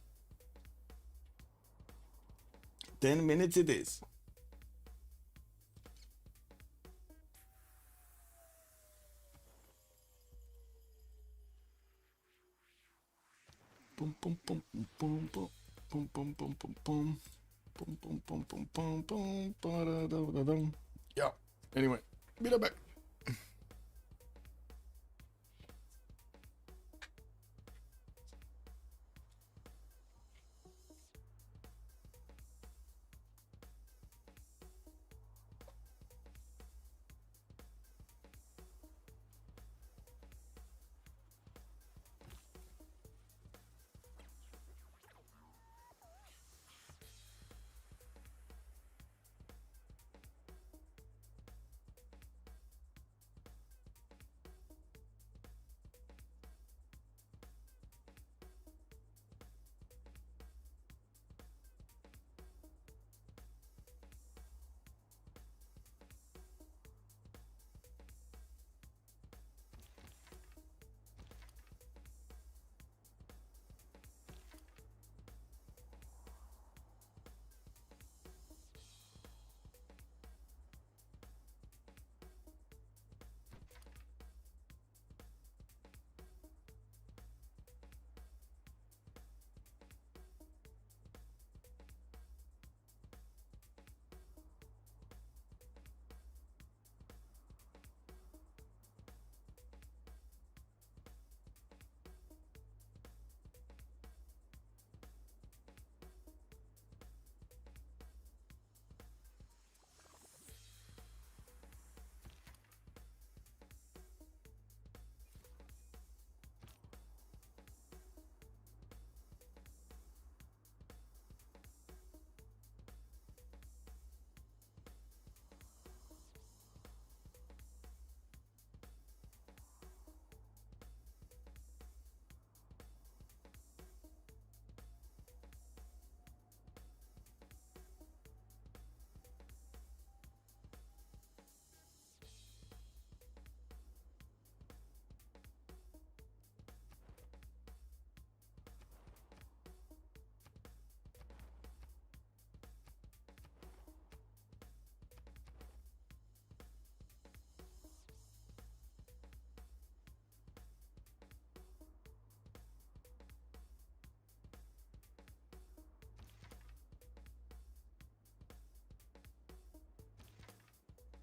10 minutes it is. Boom, boom, boom, boom, boom, boom, boom, boom, boom, boom, boom. Boom, boom, boom, boom, boom, boom, ba-da-da-da-dum. Yeah. Anyway, be right back.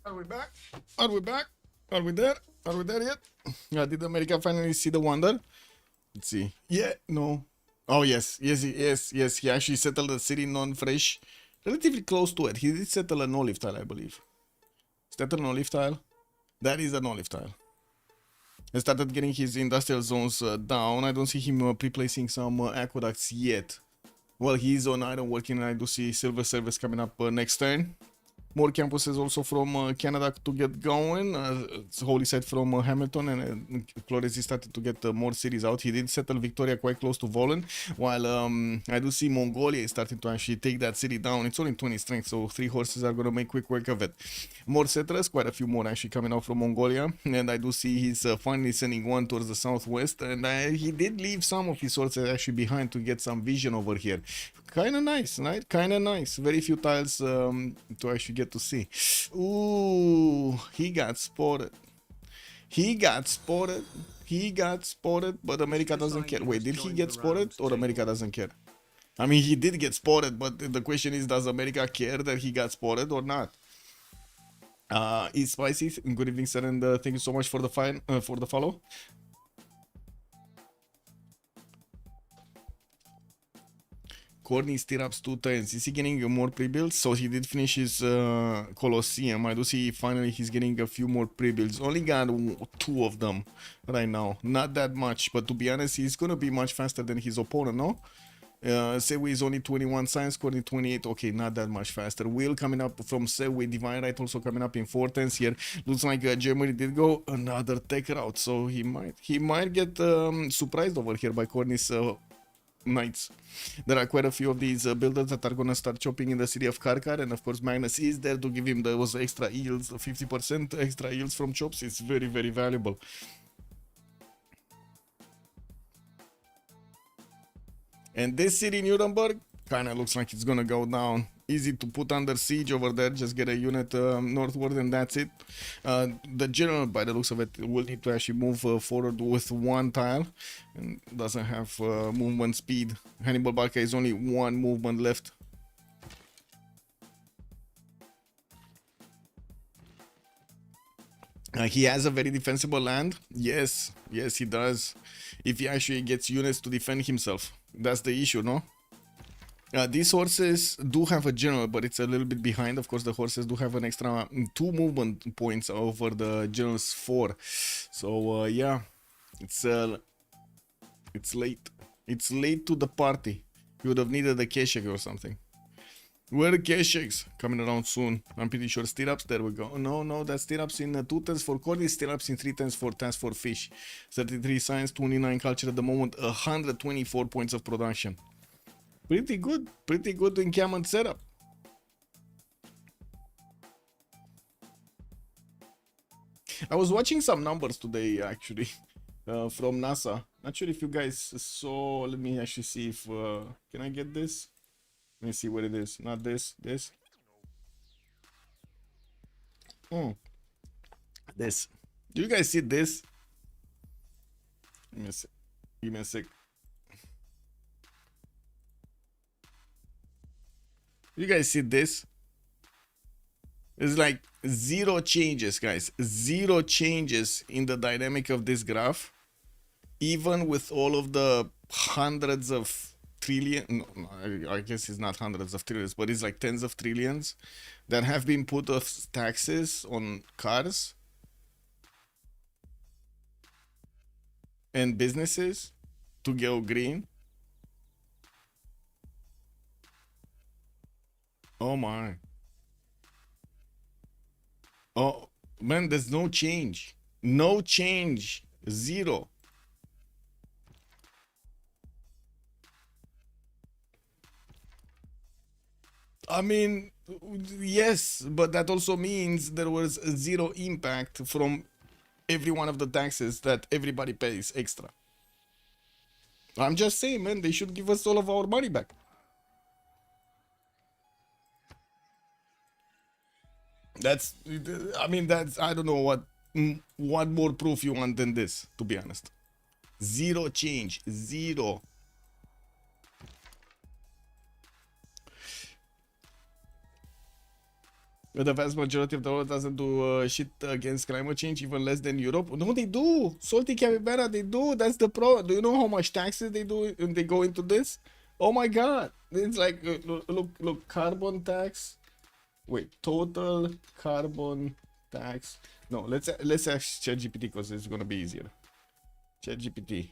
Are we back? Are we back? Are we there? Are we there yet? Did America finally see the wonder? Let's see. Yeah, no. Oh, yes. Yes. He actually settled the city non-fresh. Relatively close to it. He did settle an olive tile, I believe. Is that an olive tile? That is an olive tile. He started getting his industrial zones down. I don't see him pre-placing some aqueducts yet. Well, he's on iron working, and I do see silver service coming up next turn. More campuses also from Canada to get going. Holy site from Hamilton, and Flores started to get more cities out. He did settle Victoria quite close to Volen, while I do see Mongolia is starting to actually take that city down. It's only 20 strength, so 3 horses are going to make quick work of it. More settlers, quite a few more actually coming out from Mongolia, and I do see he's finally sending one towards the southwest, and he did leave some of his horses actually behind to get some vision over here. Kind of nice, right? Kind of nice. Very few tiles to actually get to see. Ooh, he got spotted. He got spotted. He got spotted, but America doesn't care. Wait, did he get spotted or America doesn't care? I mean, he did get spotted, but the question is, does America care that he got spotted or not? It's spicy. Good evening, sir, and thank you so much for the follow. Courtney stirrups 2 turns. Is he getting more pre-builds? So he did finish his Colosseum. I do see finally he's getting a few more pre-builds. Only got 2 of them right now. Not that much, but to be honest, he's gonna be much faster than his opponent, no? Sewi is only 21 science, Courtney 28. Okay, not that much faster. Will coming up from Sewi, Divine Right also coming up in 4 turns here. Looks like Germany did go another tech route, so he might get surprised over here by Courtney's knights. There are quite a few of these builders that are gonna start chopping in the city of Karkar, and of course Magnus is there to give him those extra yields, 50% extra yields from chops. It's very, very valuable. And this city, Nuremberg, kinda looks like it's gonna go down. Easy to put under siege over there, just get a unit northward and that's it. The general, by the looks of it, will need to actually move forward with one tile and doesn't have movement speed. Hannibal Barca is only one movement left. He has a very defensible land. Yes, yes, he does. If he actually gets units to defend himself, that's the issue, no? These horses do have a general, but it's a little bit behind. Of course, the horses do have an extra 2 movement points over the general's 4. So yeah, it's late. It's late to the party. You would have needed a Keshek or something. Where are the Kesheks? Coming around soon. I'm pretty sure stirrups. There we go. No, that's stirrups in 2 tens for corn, stirrups in 3 tens for fish. 33 science, 29 culture at the moment, 124 points of production. Pretty good encampment setup. I was watching some numbers today actually from NASA. Not sure if you guys saw. Let me actually see if can I get this? Let me see what it is. Not this. This. This. Do you guys see this? Give me a sec. Give me a sec. You guys see this? It's like 0 changes, guys. 0 changes in the dynamic of this graph. Even with all of the hundreds of trillion, no, I guess it's not hundreds of trillions, but it's like tens of trillions that have been put as taxes on cars and businesses to go green. Oh my. Oh man, there's no change. No change. 0. I mean, yes, but that also means there was 0 impact from every one of the taxes that everybody pays extra. I'm just saying, man, they should give us all of our money back. That's, I mean, that's, I don't know what more proof you want than this, to be honest. 0 change, 0. The vast majority of the world doesn't do shit against climate change, even less than Europe. No, they do. Salty capybara, they do. That's the pro. Do you know how much taxes they do when they go into this? Oh my god. It's like, look, carbon tax. Wait, total carbon tax. No, let's ask ChatGPT because it's gonna be easier. ChatGPT,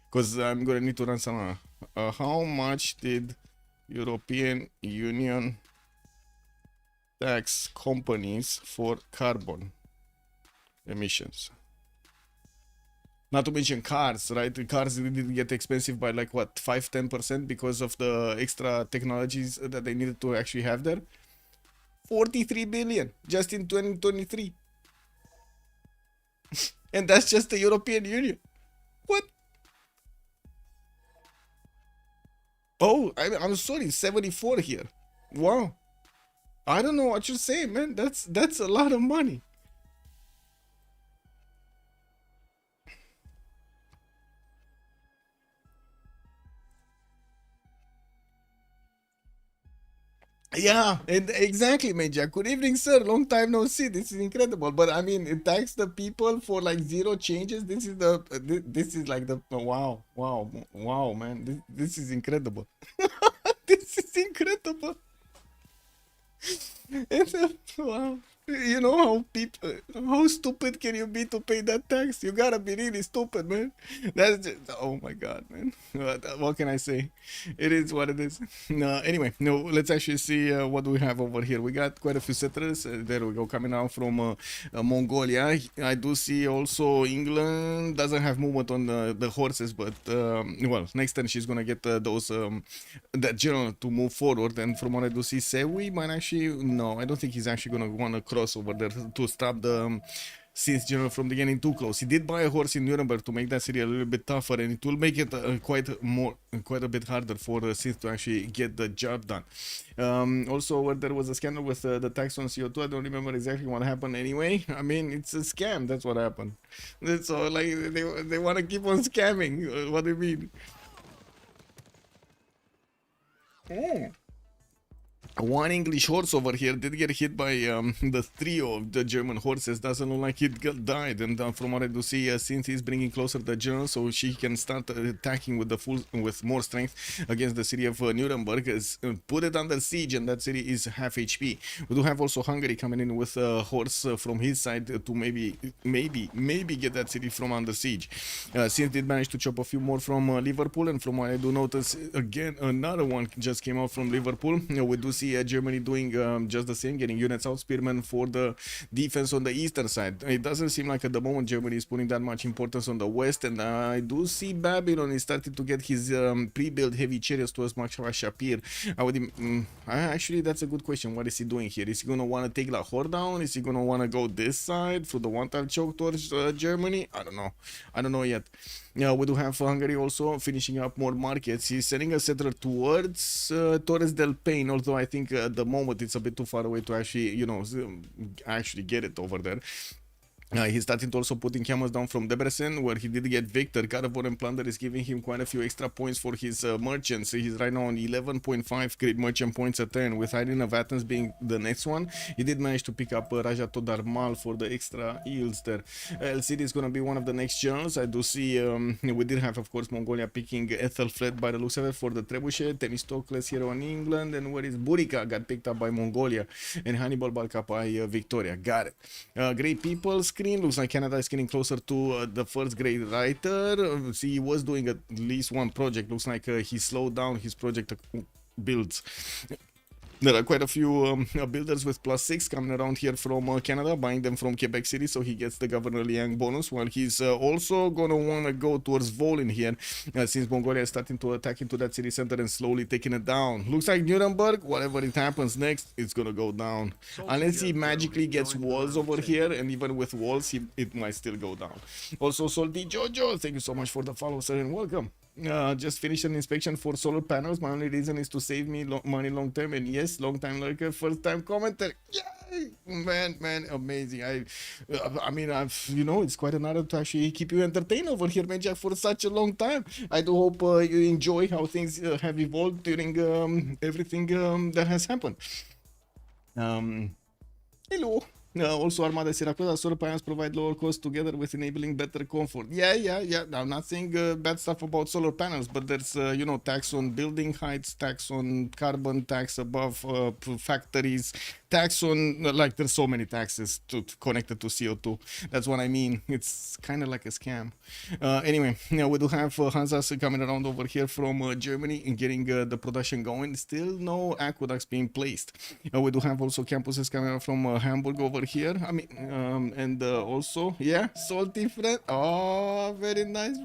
because I'm gonna need to run some. How much did European Union tax companies for carbon emissions? Not to mention cars, right? The cars did get expensive by like what, 5-10% because of the extra technologies that they needed to actually have there. 43 billion just in 2023. And that's just the European Union. What? Oh, I'm sorry, 74 here. Wow. I don't know what you're saying, man. That's a lot of money. Yeah, and exactly, Major. Good evening, sir. Long time no see. This is incredible. But I mean, it tax the people for like 0 changes. This is the this is like the wow, man. This is incredible. This is incredible. Wow. You know how people, how stupid can you be to pay that tax? You gotta be really stupid, man. That's just, oh my god, man. What can I say? It is what it is. No, anyway, no. Let's actually see what we have over here. We got quite a few settlers. There we go, coming out from Mongolia. I do see also England doesn't have movement on the horses, but well, next turn she's gonna get those that general to move forward. And from what I do see, Sewi might actually no, I don't think he's actually gonna want to cross over there to stop the since general from the getting too close. He did buy a horse in Nuremberg to make that city a little bit tougher, and it will make it quite a bit harder for Sith to actually get the job done. Also, there was a scandal with the tax on CO2. I don't remember exactly what happened anyway. I mean, it's a scam. That's what happened. So like they want to keep on scamming. What do you mean? Oh. One English horse over here did get hit by the trio of the German horses. Doesn't look like it died. And from what I do see, since he's bringing closer the general, so she can start attacking with more strength against the city of Nuremberg, put it under siege, and that city is half HP. We do have also Hungary coming in with a horse from his side to maybe get that city from under siege. Since did manage to chop a few more from Liverpool, and from what I do notice, again another one just came out from Liverpool. We do see Germany doing just the same, getting units out, spearmen for the defense on the eastern side. It doesn't seem like at the moment Germany is putting that much importance on the west, and I do see Babylon is starting to get his pre-built heavy chariots to as much as Shapir. Actually, that's a good question. What is he doing here? Is he gonna want to take Lahore down? Is he gonna want to go this side through the one-time choke towards Germany? I don't know yet. We do have Hungary also finishing up more markets. He's sending a settler towards Torres del Paine, although I think at the moment it's a bit too far away to actually, you know, actually get it over there. He's starting to also putting camels down from Debrecen, where he did get Victor. God of War and Plunder is giving him quite a few extra points for his merchants. He's right now on 11.5 great merchant points a turn, with Irene of Athens being the next one. He did manage to pick up Raja Todarmal for the extra yields there. LCD is going to be one of the next generals. I do see we did have, of course, Mongolia picking Ethelfled by the looks of it for the Trebuchet. Themistocles here on England, and where is Burica got picked up by Mongolia, and Hannibal Balka by Victoria. Got it. Great people. Looks like Canada is getting closer to the first grade writer. See, he was doing at least one project. Looks like he slowed down his project builds. There are quite a few builders with +6 coming around here from Canada, buying them from Quebec City, so he gets the Governor Liang bonus, while he's also gonna want to go towards Volin here, since Mongolia is starting to attack into that city center and slowly taking it down. Looks like Nuremberg, whatever it happens next, it's gonna go down. Unless he magically gets walls over here, and even with walls, it might still go down. Also, Salty Jojo, thank you so much for the follow, sir, and welcome. Just finished an inspection for solar panels. My only reason is to save me money long term, and yes, long time lurker, first time commenter. Yay! Man, amazing. I mean, you know, it's quite an honor to actually keep you entertained over here, man, Jack, for such a long time. I do hope you enjoy how things have evolved during everything that has happened. Hello. Also, Armada Siracusa solar panels provide lower cost together with enabling better comfort. Yeah. I'm not saying bad stuff about solar panels, but there's, you know, tax on building heights, tax on carbon, tax above factories, tax on, like, there's so many taxes connected to CO2. That's what I mean. It's kind of like a scam. Anyway, we do have Hansas coming around over here from Germany and getting the production going. Still no aqueducts being placed. We do have also campuses coming out from Hamburg over here. I mean, and also, yeah, salty friend. Oh, very nice.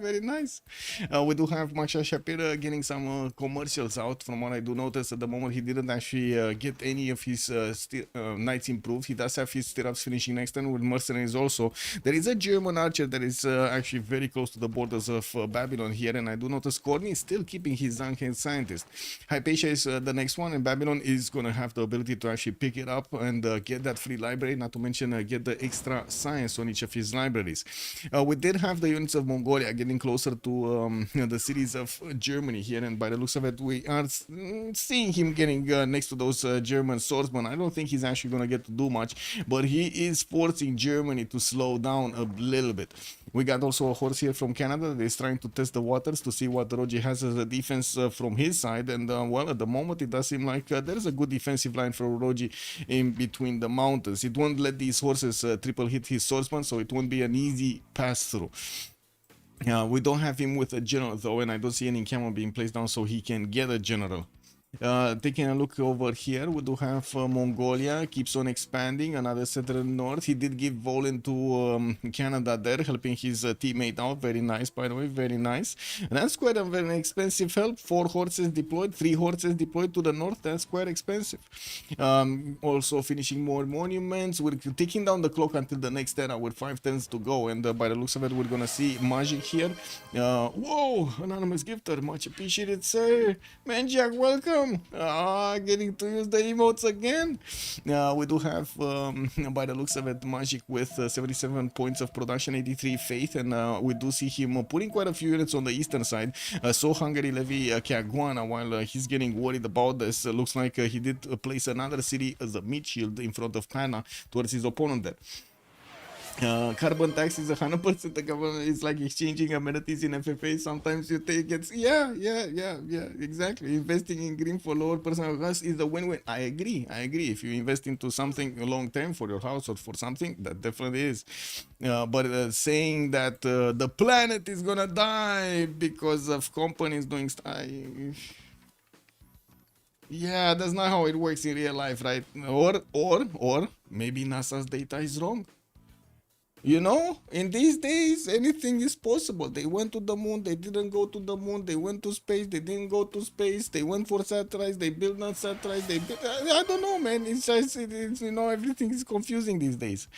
We do have Masha Shapira getting some commercials out. From what I do notice at the moment, he didn't actually get any of his knights improved. He does have his stirrups finishing next turn with mercenaries also. There is a German archer that is actually very close to the borders of Babylon here, and I do notice Corny is still keeping his Zanken scientist. Hypatia is the next one, and Babylon is going to have the ability to actually pick it up and get that free library, not to mention get the extra science on each of his libraries. We did have the units of Mongolia getting closer to the cities of Germany here, and by the looks of it, we are seeing him getting next to those German swordsmen. I don't think think he's actually going to get to do much, but he is forcing Germany to slow down a little bit. We got also a horse here from Canada that is trying to test the waters to see what Rogi has as a defense from his side. And well, at the moment, it does seem like there is a good defensive line for Rogi in between the mountains. It won't let these horses triple hit his swordsman, so it won't be an easy pass through. We don't have him with a general though, and I don't see any camo being placed down so he can get a general. Taking a look over here, we do have Mongolia keeps on expanding, another settler north. He did give Volin to Canada there, helping his teammate out. Very nice, by the way, very nice. And that's quite a very expensive help. 4 horses deployed, 3 horses deployed to the north. That's quite expensive. Also finishing more monuments. We're taking down the clock until the next era with 5 turns to go, and by the looks of it, we're gonna see magic here. Whoa, anonymous gifter, much appreciated, sir. Man, Jack, welcome. Getting to use the emotes again. We do have, by the looks of it, Magic with 77 points of production, 83 faith, and we do see him putting quite a few units on the eastern side. So Hungary levy Caguana, while he's getting worried about this. Looks like he did place another city as a mid shield in front of Kana towards his opponent there. Carbon tax is 100% the government. It's like exchanging amenities in FFA. Sometimes you take it. Yeah, exactly. Investing in green for lower personal costs is a win-win. I agree. If you invest into something long term for your house or for something, that definitely is. But saying that the planet is gonna die because of companies doing yeah, that's not how it works in real life, right? Or maybe NASA's data is wrong. You know, in these days, anything is possible. They went to the moon, they didn't go to the moon, they went to space, they didn't go to space, they went for satellites, they built not satellites, they built, I don't know, man. It's just, you know, everything is confusing these days.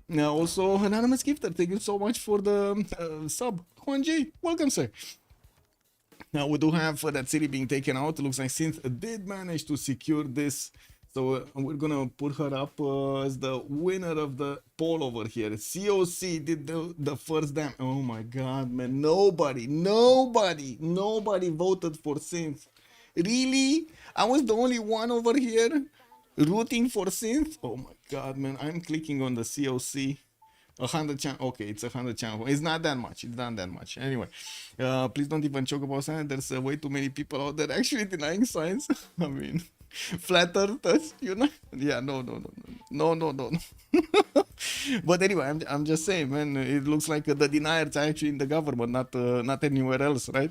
Now, also, anonymous gifter, thank you so much for the sub. Juan G, welcome, sir. Now, we do have that city being taken out. It looks like Synth did manage to secure this. So we're gonna put her up as the winner of the poll over here. COC did the first damn. Oh my god, man! Nobody voted for Synth. Really? I was the only one over here rooting for Synth. Oh my god, man! I'm clicking on the COC. 100 channel. Okay, it's 100 channel. It's not that much. It's not that much. Anyway, please don't even joke about science. There's way too many people out there actually denying science. I mean, flat earthers, you know? Yeah, no. But anyway, I'm just saying, man. It looks like the deniers are actually in the government, not anywhere else, right?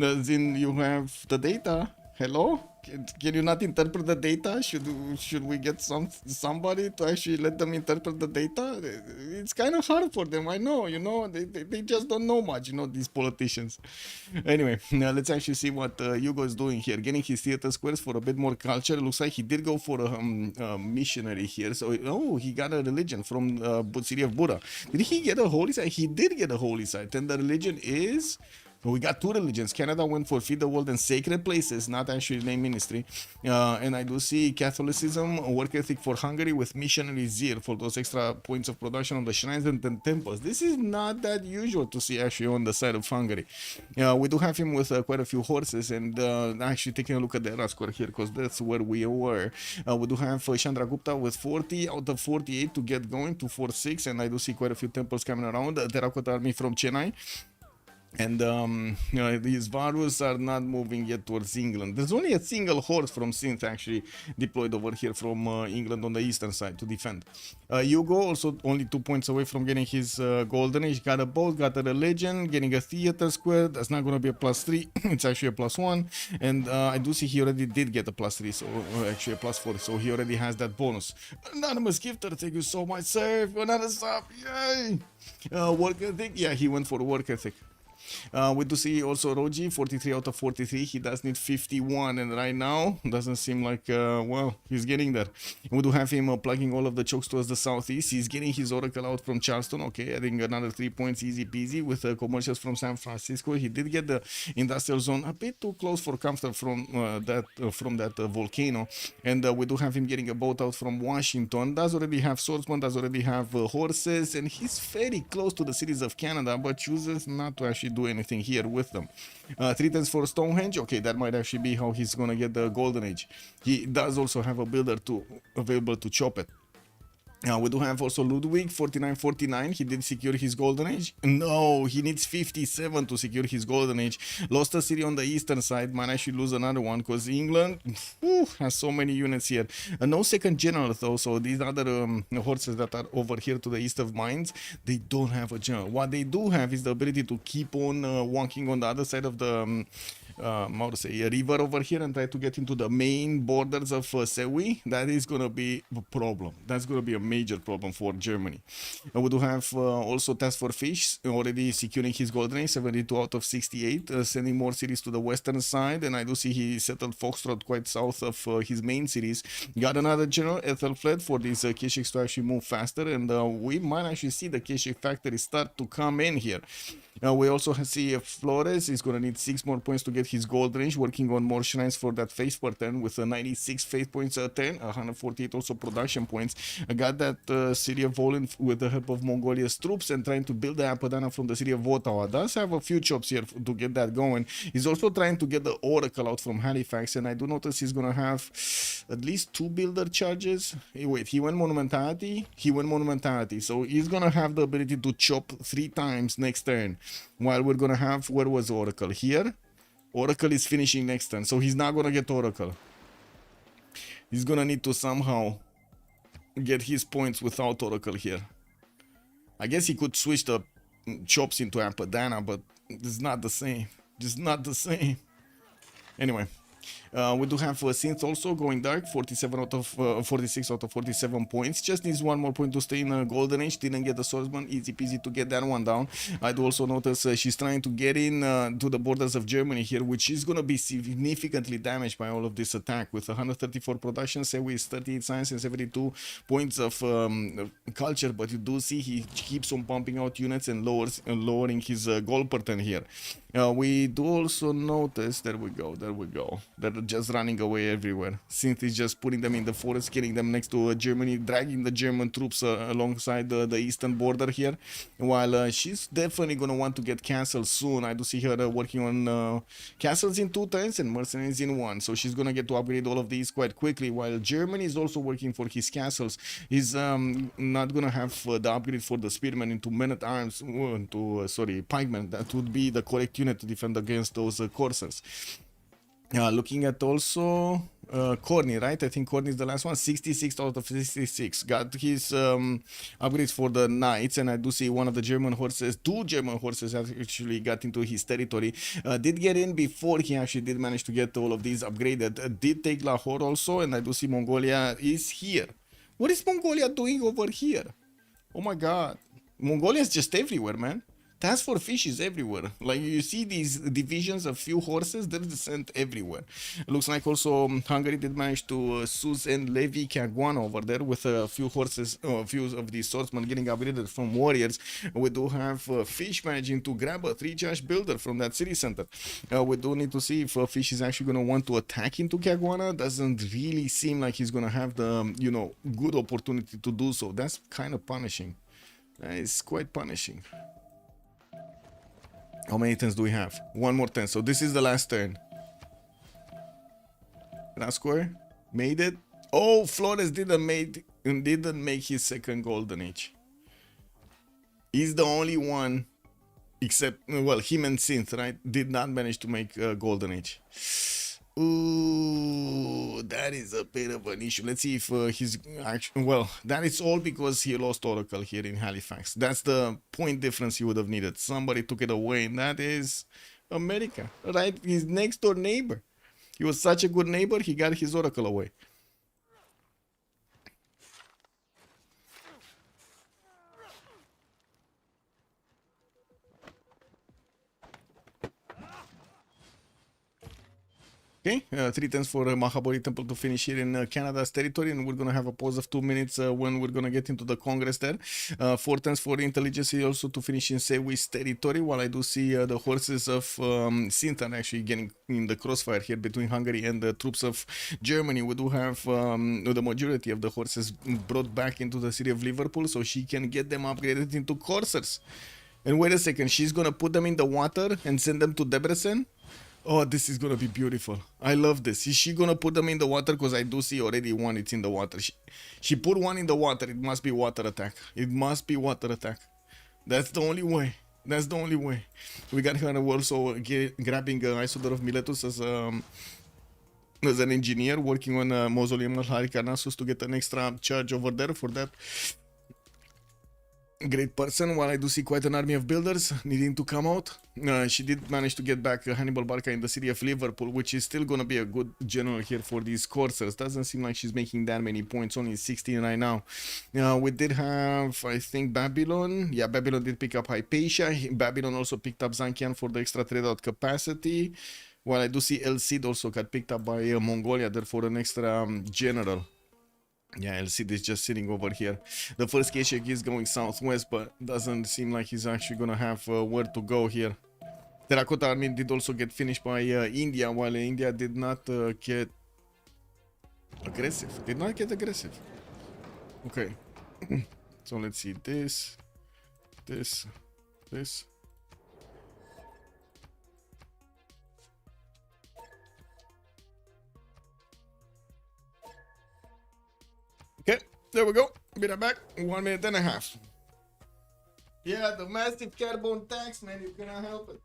As in, you have the data. Hello? Can you not interpret the data? Should we get somebody to actually let them interpret the data? It's kind of hard for them, I know, you know, they just don't know much, you know, these politicians. Anyway, now let's actually see what Hugo is doing here, getting his theater squares for a bit more culture. It looks like he did go for a missionary here, so he got a religion from city of Buddha. Did he get a holy site? He did get a holy site, and the religion is... We got 2 religions. Canada went for feed the world and sacred places, not actually name ministry. And I do see Catholicism, work ethic for Hungary with missionary zeal for those extra points of production on the shrines and the temples. This is not that usual to see actually on the side of Hungary. We do have him with quite a few horses, and actually taking a look at the era score here because that's where we were. We do have Chandra Gupta with 40 out of 48 to get going to 4-6, and I do see quite a few temples coming around. Terracotta army from Chennai. And these Varus are not moving yet towards England. There's only a single horse from Synth actually deployed over here from England on the eastern side to defend. Hugo also only 2 points away from getting his golden age. Got a boat, got a religion, getting a theater square. That's not going to be a +3. It's actually a +1. And I do see he already did get a +3, so actually a +4. So he already has that bonus. Anonymous gifter, thank you so much, sir. Another sub, yay! Work ethic, yeah, he went for work ethic. We do see also Rogi, 43 out of 43. He does need 51, and right now doesn't seem like, well, he's getting there. We do have him plugging all of the chokes towards the southeast. He's getting his oracle out from Charleston. Okay, I think another 3 points, easy peasy, with commercials from San Francisco. He did get the industrial zone a bit too close for comfort from that volcano. And we do have him getting a boat out from Washington. Does already have swordsman, does already have horses, and he's very close to the cities of Canada, but chooses not to actually do anything here with them. 3 tens for Stonehenge. Okay, that might actually be how he's gonna get the Golden Age. He does also have a builder available to chop it. We do have also Ludwig, 49-49. He did secure his Golden Age. No, he needs 57 to secure his Golden Age. Lost a city on the eastern side. Might actually lose another one because England has so many units here. No second general though, so these other horses that are over here to the east of Mines, they don't have a general. What they do have is the ability to keep on walking on the other side of the how to say, a river over here and try to get into the main borders of Sewi. That is going to be a problem. That's going to be a major problem for Germany. We do have also Task for Fish already securing his Golden Age, 72 out of 68, sending more cities to the western side, and I do see he settled Foxtrot quite south of his main cities. Got another general, Ethelfled, for these Keshiks to actually move faster, and we might actually see the Keshik factory start to come in here. We also see Flores is going to need 6 more points to get his Golden Age, working on more shrines for that faith per turn with a 96 faith points a turn, 148 also production points. I got that city of Volin with the help of Mongolia's troops and trying to build the Apadana from the city of Ottawa. Does have a few chops here to get that going. He's also trying to get the Oracle out from Halifax, and I do notice he's going to have at least 2 builder charges. Hey, wait, he went Monumentality, so he's going to have the ability to chop 3 times next turn. While we're gonna have, where was Oracle? Here. Oracle is finishing next turn, so he's not gonna get Oracle. He's gonna need to somehow get his points without Oracle here. I guess he could switch the chops into Apadana, but it's not the same. Just not the same. Anyway. We do have Synth also going dark, 47 out of 46 out of 47 points. Just needs 1 more point to stay in Golden Age. Didn't get the Swordsman, easy peasy to get that one down. I do also notice she's trying to get in to the borders of Germany here, which is going to be significantly damaged by all of this attack. With 134 production, Sewi is 38 science and 72 points of culture, but you do see he keeps on pumping out units and lowering his gold per turn here. We do also notice, there we go, they're just running away everywhere. Synth is just putting them in the forest, getting them next to Germany, dragging the German troops alongside the eastern border here, while she's definitely going to want to get castles soon. I do see her working on castles in 2 turns and mercenaries in 1, so she's going to get to upgrade all of these quite quickly, while Germany is also working for his castles. He's not going to have the upgrade for the spearmen into men-at-arms, pikemen. That would be the correct unit to defend against those coursers. Looking at also Corny, right? I think Corny is the last one. 66 out of 66. Got his upgrades for the knights, and I do see one of the German horses, 2 German horses actually got into his territory. Did get in before he actually did manage to get all of these upgraded. Did take Lahore also, and I do see Mongolia is here. What is Mongolia doing over here? Oh my god. Mongolia is just everywhere, man. Task for Fish is everywhere. Like, you see these divisions of few horses, they're sent everywhere. It looks like also Hungary did manage to Suz and Levi Kagwan over there with a few horses, a few of these swordsmen getting upgraded from warriors. We do have Fish managing to grab a 3-charge builder from that city center. We do need to see if Fish is actually going to want to attack into Kagwana. Doesn't really seem like he's going to have the, you know, good opportunity to do so. That's kind of punishing. It's quite punishing. How many turns do we have? 1 more turn. So this is the last turn. Rascore made it. Oh, Flores didn't make his second Golden Age. He's the only one, except, well, him and Synth, right? Did not manage to make Golden Age. Ooh, that is a bit of an issue. Let's see if he's actually, well, that is all because he lost Oracle here in Halifax. That's the point difference he would have needed. Somebody took it away, and that is America, right? His next door neighbor. He was such a good neighbor, he got his Oracle away. Okay, 3 turns for Mahabori Temple to finish here in Canada's territory, and we're going to have a pause of 2 minutes when we're going to get into the Congress there. 4 turns for Intelligence also to finish in Sewi's territory, while I do see the horses of Sintan actually getting in the crossfire here between Hungary and the troops of Germany. We do have the majority of the horses brought back into the city of Liverpool, so she can get them upgraded into coursers. And wait a second, she's gonna put them in the water and send them to Debrecen? Oh, this is gonna be beautiful. I love this. Is she gonna put them in the water? Because I do see already one, it's in the water. She put one in the water. It must be water attack. It must be water attack. That's the only way. That's the only way. We got her also grabbing Isodor of Miletus as an engineer working on Mausoleum of Halicarnassus to get an extra charge over there for that great person. While I do see quite an army of builders needing to come out, she did manage to get back Hannibal Barca in the city of Liverpool, which is still gonna be a good general here for these coursers. Doesn't seem like she's making that many points, only 16 right now. We did have, I think, Babylon. Yeah, Babylon did pick up Hypatia. Babylon also picked up Zankian for the extra trade out capacity. While I do see El Cid also got picked up by Mongolia, therefore an extra general. Yeah, El Cid is just sitting over here. The first Keshik is going southwest, but doesn't seem like he's actually gonna have where to go here. Terracotta Army did also get finished by India, while India did not get aggressive. Did not get aggressive. Okay. So let's see this. Okay, there we go. Be right back. 1 minute and a half. Yeah, the massive carbon tax, man, you cannot help it.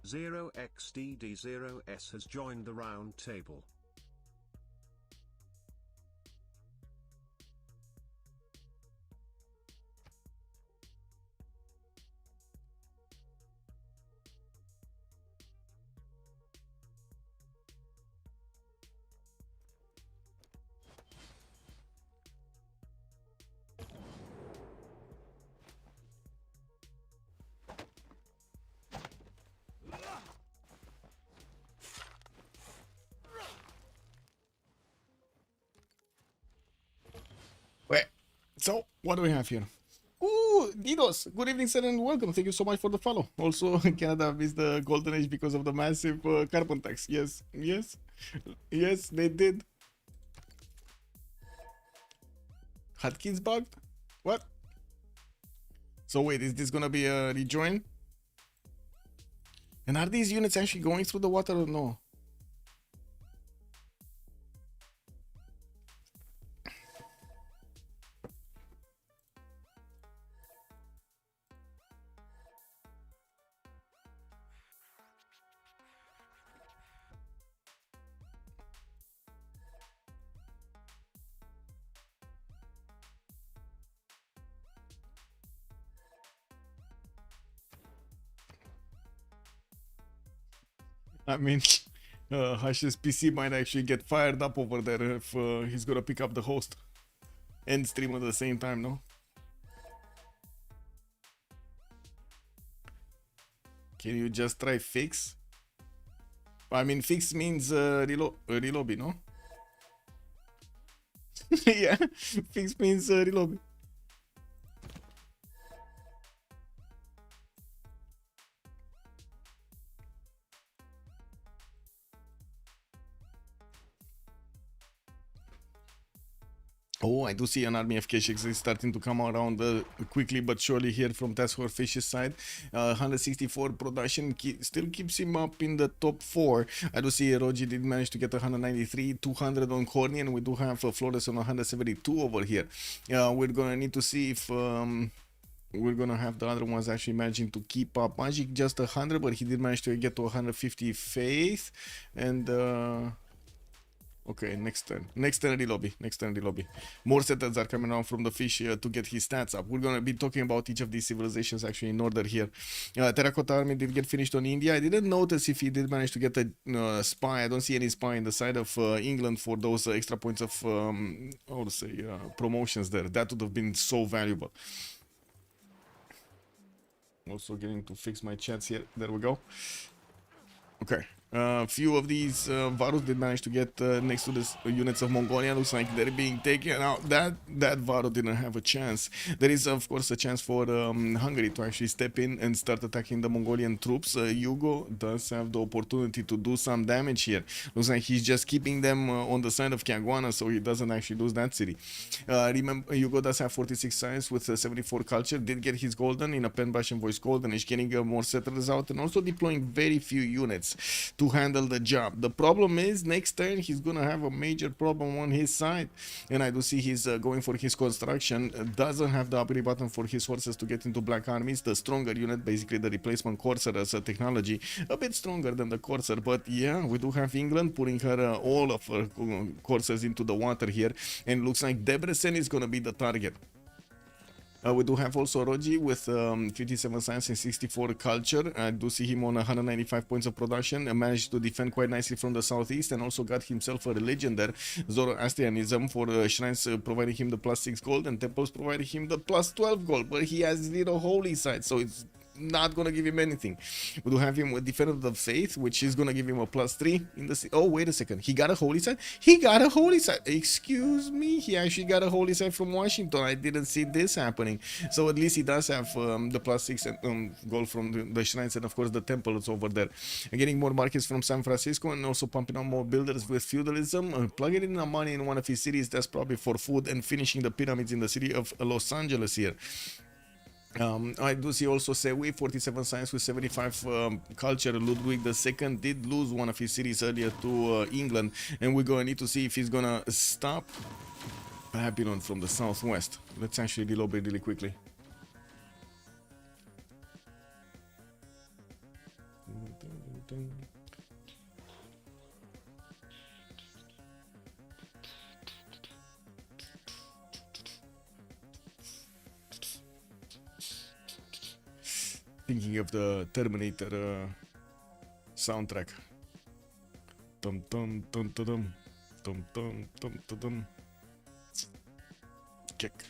Zero XDD0S has joined the round table. Wait, so what do we have here? Ooh, Didos, good evening, sir, and welcome. Thank you so much for the follow. Also, Canada missed the golden age because of the massive carbon tax. Yes, they did. Hotkins bugged? What? So wait, is this gonna be a rejoin? And are these units actually going through the water or no? I mean, Hash's PC might actually get fired up over there if he's gonna pick up the host and stream at the same time, no? Can you just try fix? I mean, fix means relobby, no? Yeah, fix means relobby. Oh, I do see an army of K6 is starting to come around quickly but surely here from Task Force Fish's side. 164 production still keeps him up in the top 4. I do see Rogi did manage to get 193, 200 on Corny, and we do have Flores on 172 over here. We're gonna need to see if we're gonna have the other ones actually managing to keep up. Magic just 100, but he did manage to get to 150 faith. And okay, next turn relobby. More setters are coming around from the fish to get his stats up. We're gonna be talking about each of these civilizations actually in order here. Terracotta army did get finished on India. I didn't notice if he did manage to get a spy. I don't see any spy in the side of England for those extra points of how to say promotions there. That would have been so valuable. Also getting to fix my chats here. There we go. Okay. Few of these Varus did manage to get next to the units of Mongolia. Looks like they're being taken out. That Varus didn't have a chance. There is of course a chance for Hungary to actually step in and start attacking the Mongolian troops. Hugo does have the opportunity to do some damage here. Looks like he's just keeping them on the side of Kyaguana, so he doesn't actually lose that city. Remember, Hugo does have 46 science with 74 culture. Did get his golden in a pen brush and voice golden. He's getting more settlers out and also deploying very few units to handle the job. The problem is next turn he's gonna have a major problem on his side, and I do see he's going for his construction. Doesn't have the ability button for his horses to get into black armies. The stronger unit, basically the replacement Corsair as a technology, a bit stronger than the Corsair, but yeah, we do have England putting her all of her Corsairs into the water here, and looks like Debrecen is gonna be the target. We do have also Rogi with 57 science and 64 culture. I do see him on 195 points of production and managed to defend quite nicely from the southeast, and also got himself a religion there, Zoroastrianism, for shrines providing him the +6 gold and temples providing him the +12 gold, but he has 0 holy sites, so it's not gonna give him anything. We do have him with Defender of the Faith, which is gonna give him a +3 in the. Oh, wait a second, he got a holy site. He got a holy site. Excuse me, he actually got a holy site from Washington. I didn't see this happening. So at least he does have the +6 and gold from the shrines, and of course the temples over there. And getting more markets from San Francisco, and also pumping out more builders with feudalism. Plugging in the money in one of his cities, that's probably for food, and finishing the pyramids in the city of Los Angeles here. I do see also Sewi, 47 science with 75 culture. Ludwig II did lose one of his cities earlier to England, and we're going to need to see if he's going to stop Babylon from the southwest. Let's actually reload it really quickly. Thinking of the Terminator soundtrack. Dum dum dum dum dum dum dum dum dum dum. Kick.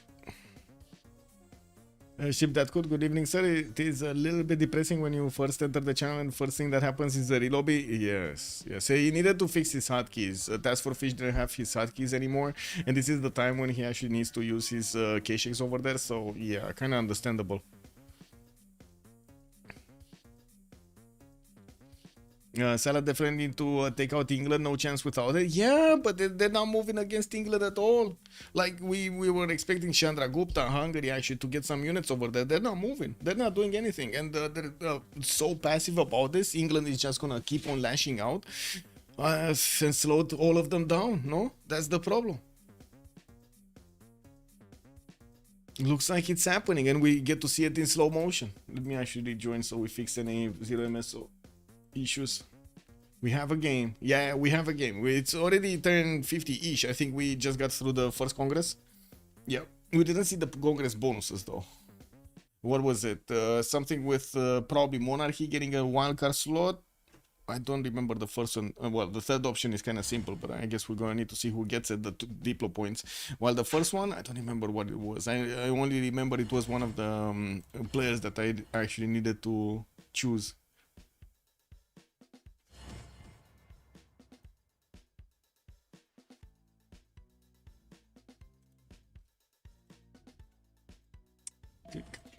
Ship that code. Good evening, sir. It is a little bit depressing when you first enter the channel and first thing that happens is the relobby. Yes. He needed to fix his hotkeys. Task for Fish didn't have his hotkeys anymore, and this is the time when he actually needs to use his K6 over there. So yeah, kind of understandable. Salah definitely need to take out England, no chance without it. Yeah, but they're not moving against England at all. Like we were expecting Chandragupta, Hungary actually to get some units over there. They're not moving. They're not doing anything, and they're so passive about this. England is just gonna keep on lashing out and slow all of them down. No, that's the problem. Looks like it's happening, and we get to see it in slow motion. Let me actually rejoin so we fix any 0MSO issues. We have a game. Yeah, we have a game. It's already turned 50-ish. I think we just got through the first Congress. Yeah, we didn't see the Congress bonuses though. What was it? Something with probably Monarchy getting a wildcard slot. I don't remember the first one. Well, the third option is kind of simple, but I guess we're going to need to see who gets it, the Diplo points. While the first one, I don't remember what it was. I only remember it was one of the players that I actually needed to choose.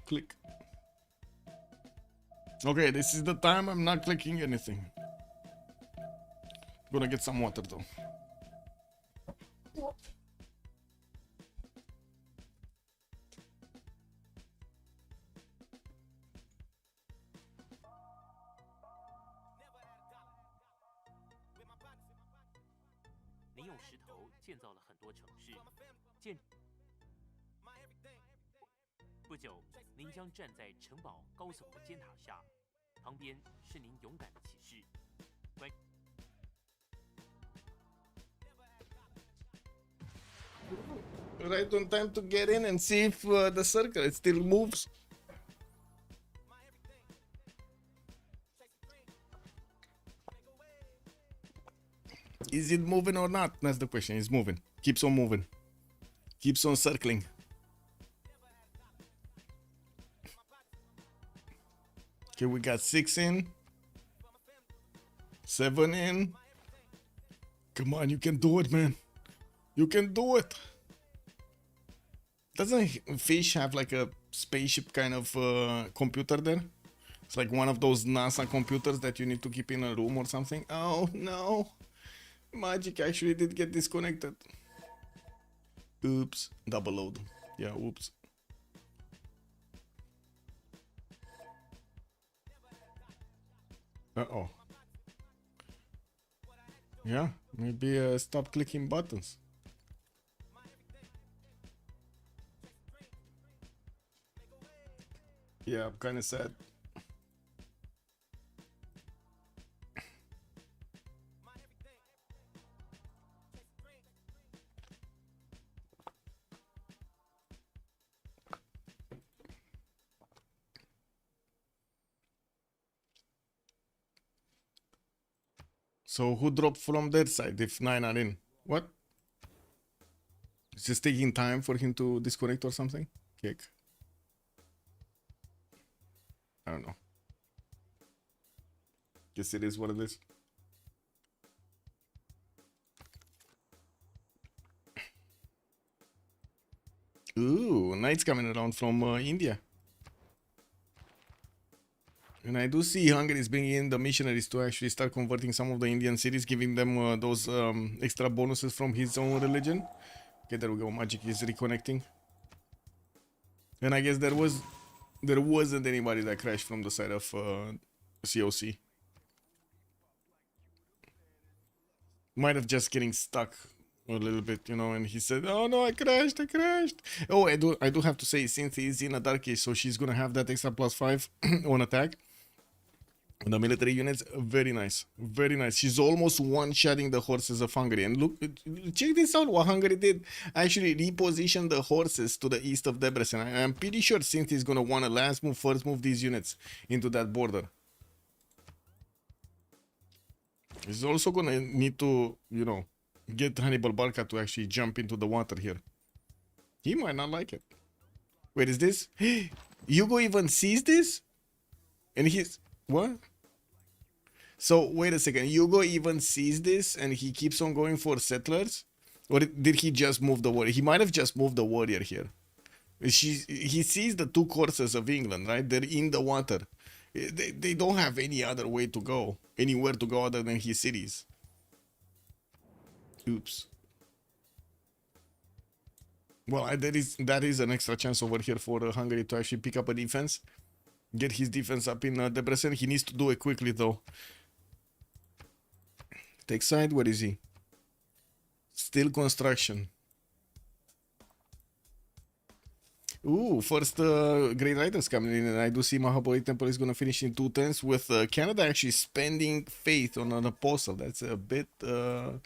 Click. Okay, this is the time I'm not clicking anything. Gonna get some water though. 用石头建造了很多城市。不久，您将站在城堡高耸的尖塔下，旁边是您勇敢的骑士。Right on time to get in and see if the circle it still moves. Is it moving or not? That's the question. It's moving. Keeps on moving. Keeps on circling. Okay, we got 6 in. 7 in. Come on, you can do it, man. You can do it. Doesn't Fish have like a spaceship kind of computer there? It's like one of those NASA computers that you need to keep in a room or something. Oh no. Magic actually did get disconnected. Oops. Double load. Yeah, oops. Uh-oh. Yeah, maybe stop clicking buttons. Yeah, I'm kind of sad. So who dropped from their side if 9 are in? What? It's just taking time for him to disconnect or something? Kick. I don't know. Guess it is what it is. Ooh, knights coming around from India. And I do see Hungary is bringing in the missionaries to actually start converting some of the Indian cities, giving them those extra bonuses from his own religion. Okay, there we go. Magic is reconnecting. And I guess there wasn't anybody that crashed from the side of COC. Might have just getting stuck a little bit, you know, and he said, oh no, I crashed. Oh, I do have to say, Cynthia is in a dark age, so she's gonna have that extra +5 on attack. And the military units, very nice. She's almost one-shotting the horses of Hungary. And look, check this out, what Hungary did. Actually repositioned the horses to the east of Debrecen. I'm pretty sure Cynthia is gonna want to first move these units into that border. He's also gonna need to, you know, get Hannibal Barca to actually jump into the water here. He might not like it. Wait, is this? Hugo even sees this? And he's... What? So, wait a second. Hugo even sees this and he keeps on going for settlers? Or did he just move the warrior? He might have just moved the warrior here. He sees the 2 courses of England, right? They're in the water. They don't have any other way to go. Anywhere to go other than his cities. Oops. Well, that is an extra chance over here for Hungary to actually pick up a defense. Get his defense up in Debrecen. He needs to do it quickly, though. Take side. Where is he? Still construction. Ooh, first Great Riders coming in, and I do see Mahabali Temple is going to finish in 2 turns with Canada actually spending faith on an apostle. That's a bit of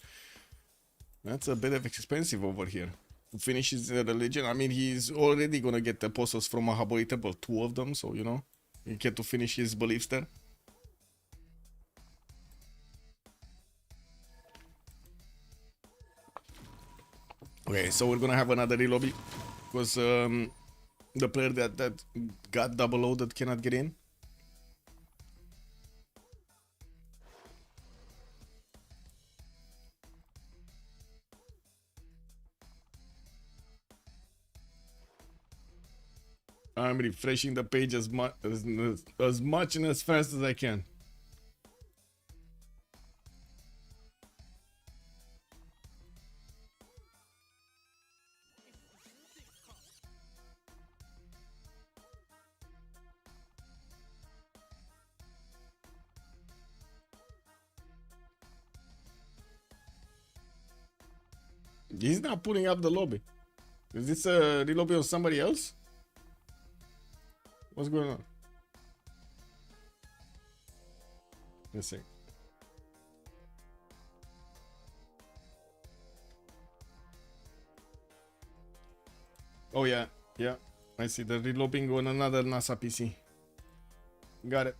expensive over here. To finish his religion, I mean, he's already going to get the apostles from Mahabali Temple, 2 of them, so, you know, he get to finish his beliefs there. Okay, so we're going to have another relobby because the player that got double loaded cannot get in. I'm refreshing the page as much and as fast as I can. He's not putting up the lobby. Is this a relobby on somebody else? What's going on? Let's see. Oh yeah, yeah. I see the reloading on another NASA PC. Got it.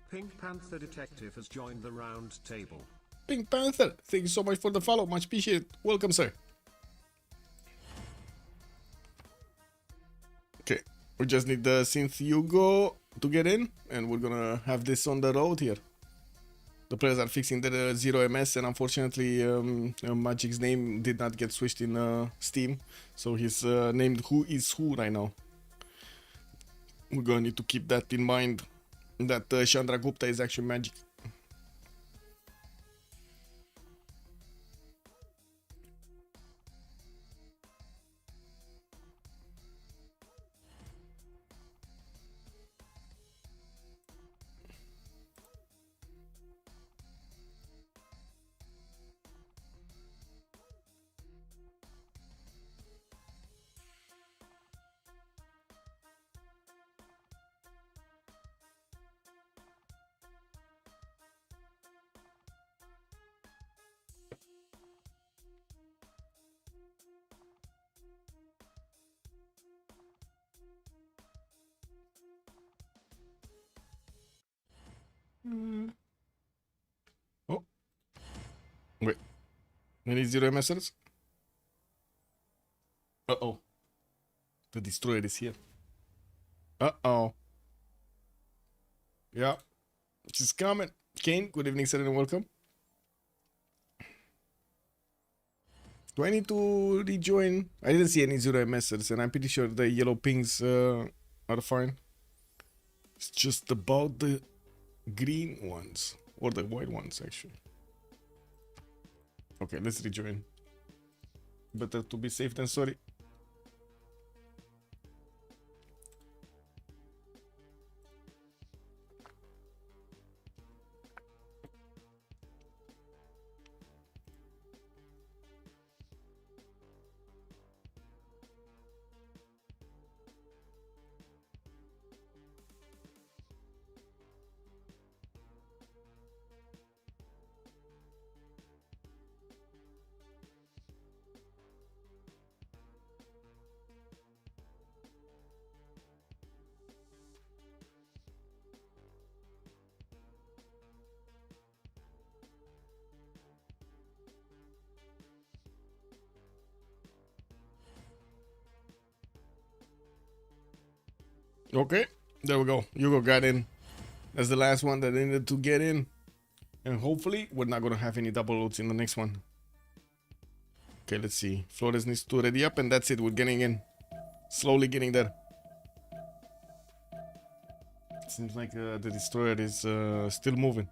Pink Panther Detective has joined the round table. Pink Panther, thank you so much for the follow. Much appreciated. Welcome, sir. Okay, we just need the synth Hugo to get in, and we're gonna have this on the road here. The players are fixing the 0ms, and unfortunately, Magic's name did not get switched in Steam, so he's named Who Is Who right now. We're gonna need to keep that in mind, that Chandra Gupta is actually Magic. Oh, wait. Any 0msers? Uh-oh. The destroyer is here. Uh-oh. Yeah. She's coming. Kane, good evening, sir, and welcome. Do I need to rejoin? I didn't see any 0msers, and I'm pretty sure the yellow pings are fine. It's just about the green ones. Or the white ones, actually. Okay, let's rejoin. Better to be safe than sorry. Okay, there we go. Hugo got in. That's the last one that needed to get in. And hopefully, we're not going to have any double loads in the next one. Okay, let's see. Flores needs to ready up, and that's it. We're getting in. Slowly getting there. Seems like the destroyer is still moving.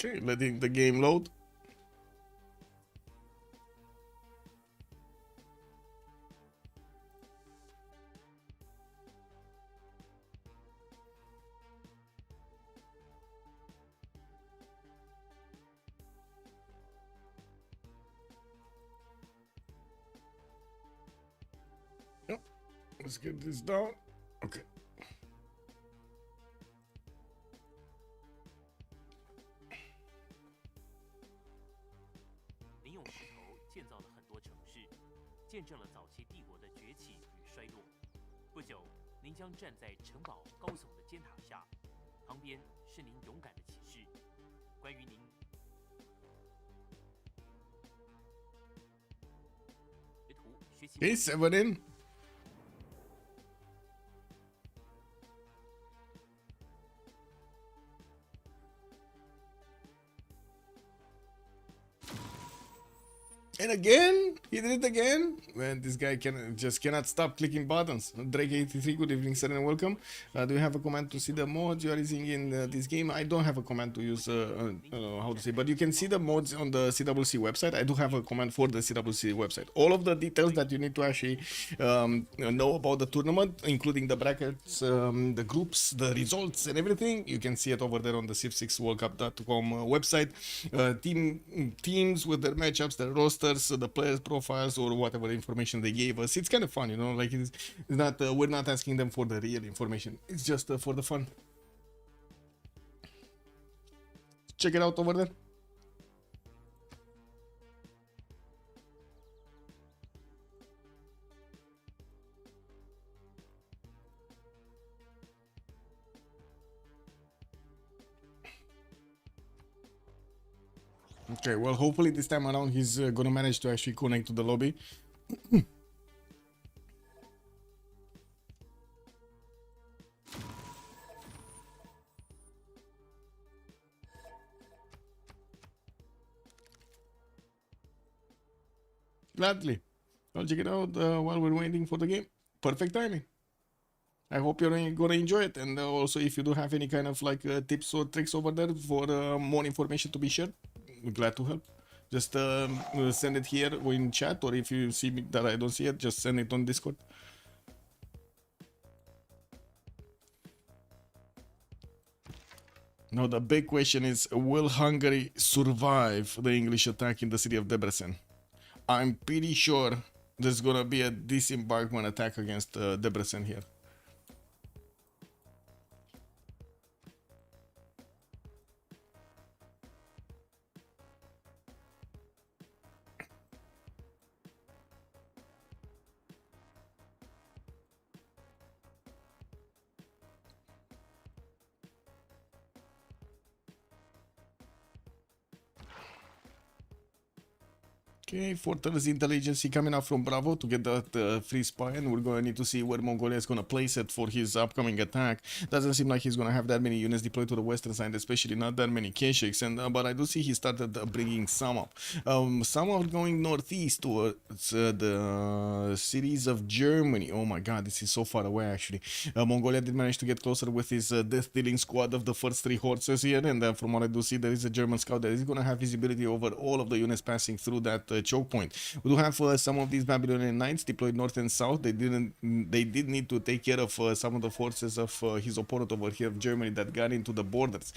Okay, letting the game load. Yep. Let's get this down. Okay. 旁边是您勇敢的启示。关于您。图学习。Hey, Severin. And again, he did it again. Man, this guy cannot stop clicking buttons. Drake83, good evening, sir, and welcome. Do you have a command to see the mods you are using in this game? I don't have a command to use, how to say, but you can see the mods on the CWC website. I do have a command for the CWC website. All of the details that you need to actually know about the tournament, including the brackets, the groups, the results, and everything, you can see it over there on the Civ6worldcup.com website. Teams with their matchups, their rosters, the players' profiles, or whatever information they gave us. It's kind of fun, you know, like it's not, we're not asking them for the real information. It's just for the fun. Check it out over there. Okay, well, hopefully this time around he's gonna manage to actually connect to the lobby. Gladly. I'll check it out while we're waiting for the game. Perfect timing. I hope you're gonna enjoy it, and also if you do have any kind of like tips or tricks over there for more information to be shared, we're glad to help. Just send it here or in chat, or if you see that I don't see it, just send it on Discord. Now the big question is, will Hungary survive the English attack in the city of Debrecen? I'm pretty sure there's gonna be a disembarkment attack against Debrecen here. Okay, Fortress Intelligence coming out from Bravo to get that free spy, and we're going to need to see where Mongolia is going to place it for his upcoming attack. Doesn't seem like he's going to have that many units deployed to the western side, especially not that many Keshiks, and but I do see he started bringing some up. Some are going northeast towards the cities of Germany. Oh my god, this is so far away actually. Mongolia did manage to get closer with his death-dealing squad of the first 3 horses here, and from what I do see, there is a German scout that is going to have visibility over all of the units passing through that choke point. We do have some of these Babylonian knights deployed north and south. They did need to take care of some of the forces of his opponent over here of Germany that got into the borders.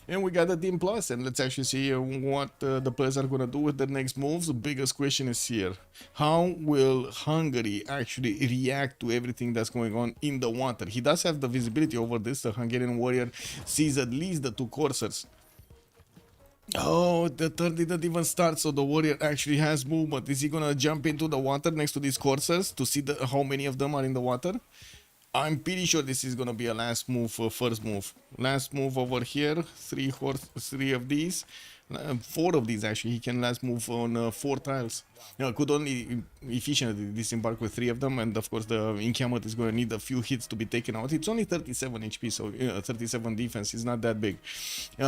And we got a team plus, and let's actually see what the players are going to do with their next moves. The biggest question is here: how will Hungary actually react to everything that's going on in the water? He does have the visibility over this. The Hungarian warrior sees at least the 2 coursers. Oh, the turn didn't even start, so the warrior actually has movement. Is he gonna jump into the water next to these coursers to see how many of them are in the water? I'm pretty sure this is gonna be a last move, first move. Last move over here, 3 of these. 4 of these actually. He can last move on 4 tiles. Could only efficiently disembark with 3 of them, and of course the encampment is going to need a few hits to be taken out. It's only 37 HP, so 37 defense is not that big.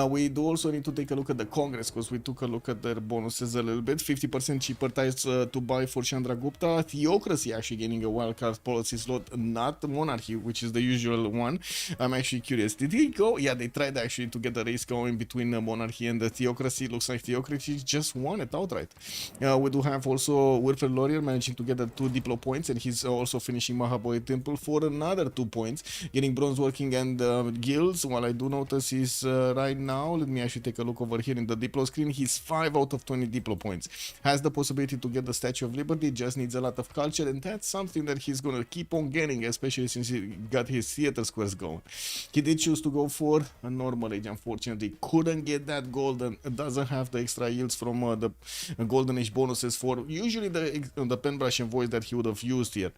We do also need to take a look at the Congress, because we took a look at their bonuses a little bit. 50% cheaper tiles to buy for Chandragupta. Theocracy actually gaining a wildcard policy slot, not Monarchy, which is the usual one. I'm actually curious. Did he go? Yeah, they tried actually to get the race going between Monarchy and the Theocracy. Looks like Theocracy just won it outright. We do have also Wilfred Laurier managing to get the 2 Diplo points, and he's also finishing Mahaboy Temple for another 2 points, getting Bronze Working and Guilds. While I do notice he's right now, let me actually take a look over here in the Diplo screen, he's 5 out of 20 Diplo points. Has the possibility to get the Statue of Liberty, just needs a lot of culture, and that's something that he's gonna keep on getting, especially since he got his theater squares going. He did choose to go for a normal age, unfortunately. Couldn't get that golden, doesn't have the extra yields from the golden age bonuses for usually the pen brush and voice that he would have used here.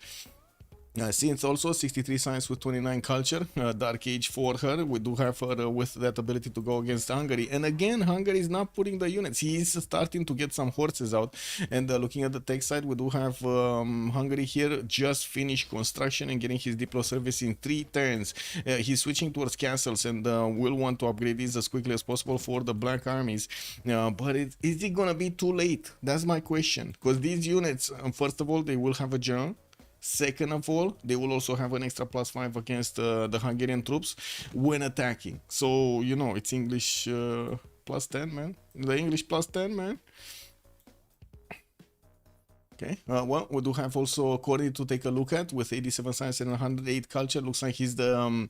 Since also 63 science with 29 culture, dark age for her. We do have her with that ability to go against Hungary. And again, Hungary is not putting the units. He is starting to get some horses out. And looking at the tech side, we do have Hungary here just finished construction and getting his Diplo service in 3 turns. He's switching towards castles and will want to upgrade these as quickly as possible for the black armies. But is it gonna be too late? That's my question. Because these units, first of all, they will have a general. Second of all, they will also have an extra +5 against the Hungarian troops when attacking. So, you know, it's English +10, man. The English +10, man. Okay, well, we do have also Corey to take a look at with 87 science and 108 culture. Looks like he's the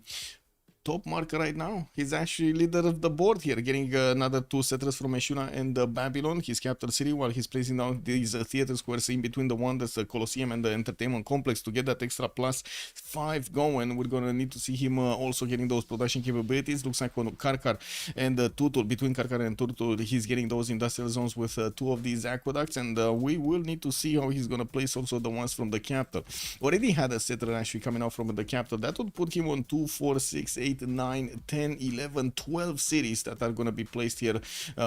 top marker right now. He's actually leader of the board here, getting another 2 settlers from Eshuna and Babylon, his capital city, while he's placing down these theater squares in between the one that's the Colosseum and the entertainment complex to get that extra +5 going. We're gonna need to see him also getting those production capabilities. Looks like on Karkar and Tutul, between Karkar and Tutul, he's getting those industrial zones with 2 of these aqueducts, and we will need to see how he's gonna place also the ones from the capital. Already had a settler actually coming out from the capital. That would put him on 2, 4, 6, 8, 9, 10, 11, 12 cities that are going to be placed here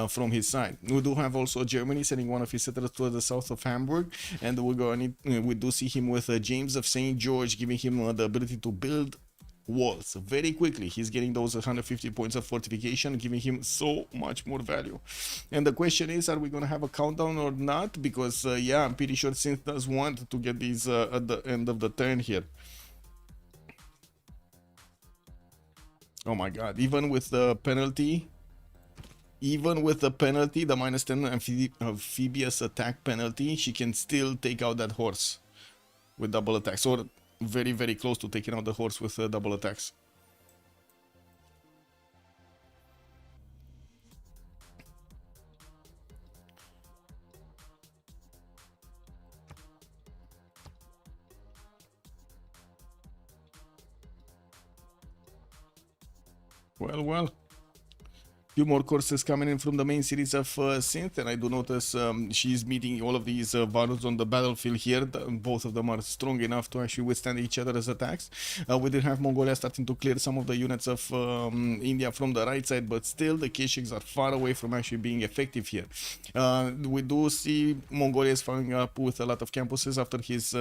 from his side. We do have also Germany sending one of his settlers to the south of Hamburg, and we do see him with James of St. George, giving him the ability to build walls very quickly. He's getting those 150 points of fortification, giving him so much more value. And the question is, are we going to have a countdown or not? Because yeah, I'm pretty sure Synth does want to get these at the end of the turn here. Oh my god, even with the penalty, the -10 amphibious attack penalty, she can still take out that horse with double attacks, or very, very close to taking out the horse with double attacks. Well. Few more courses coming in from the main series of Synth, and I do notice she's meeting all of these Varus on the battlefield here. Both of them are strong enough to actually withstand each other's attacks. We did have Mongolia starting to clear some of the units of India from the right side, but still the Keshiks are far away from actually being effective here. We do see Mongolia is following up with a lot of campuses after his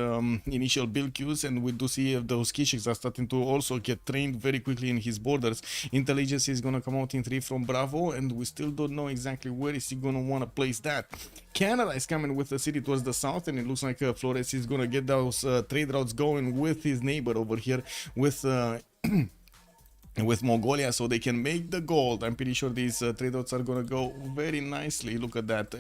initial build queues, and we do see those Keshiks are starting to also get trained very quickly in his borders. Intelligence is going to come out in 3 from Bravo, and we still don't know exactly where is he going to want to place that. Canada is coming with the city towards the south, and it looks like Flores is going to get those trade routes going with his neighbor over here with Mongolia, so they can make the gold. I'm pretty sure these trade routes are going to go very nicely. Look at that.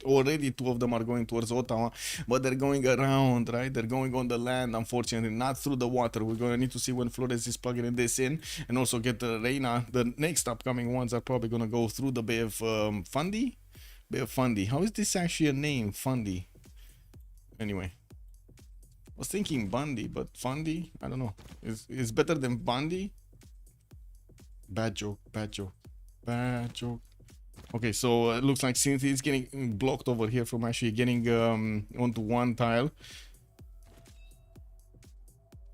Already 2 of them are going towards Ottawa, but they're going around, right? They're going on the land, unfortunately, not through the water. We're going to need to see when Flores is plugging this in, and also get Reina. The next upcoming ones are probably going to go through the Bay of Fundy? Bay of Fundy. How is this actually a name? Fundy. Anyway. I was thinking Bundy, but Fundy? I don't know. It's better than Bundy? Bad joke. Okay, so it looks like Synth is getting blocked over here from actually getting onto one tile.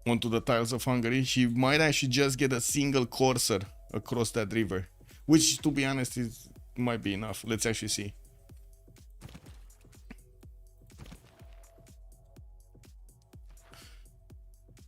Onto the tiles of Hungary. She might actually just get a single courser across that river. Which, to be honest, might be enough. Let's actually see.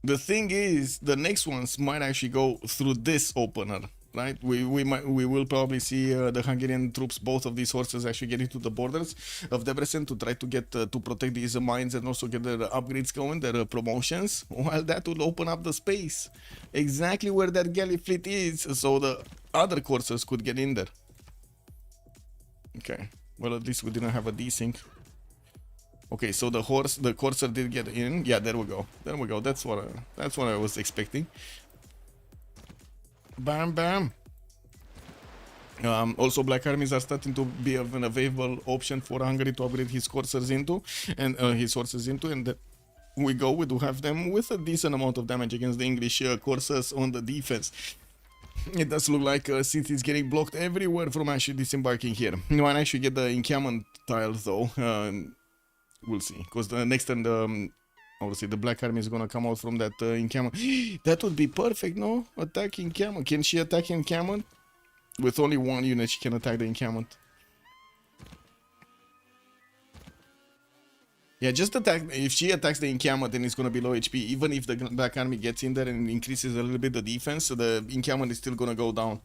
The thing is, the next ones might actually go through this opener. Right, we will probably see the Hungarian troops, both of these horses, actually getting to the borders of Debrecen to try to get to protect these mines and also get their upgrades going, their promotions. While that will open up the space exactly where that galley fleet is, so the other coursers could get in there. Okay, well, at least we didn't have a desync. Okay, so the courser did get in. Yeah, there we go. That's what I was expecting. Bam, bam. Also, black armies are starting to be an available option for Hungary to upgrade his coursers into, and his horses into, and we do have them with a decent amount of damage against the English coursers on the defense. It does look like Synth is getting blocked everywhere from actually disembarking here. You might actually get the encampment tiles though. We'll see, because the next turn Obviously, the Black Army is gonna come out from that encampment. That would be perfect, no? Attack encampment. Can she attack encampment? With only one unit, she can attack the encampment. Yeah, just attack. If she attacks the encampment, then it's gonna be low HP. Even if the Black Army gets in there and increases a little bit the defense, so the encampment is still gonna go down.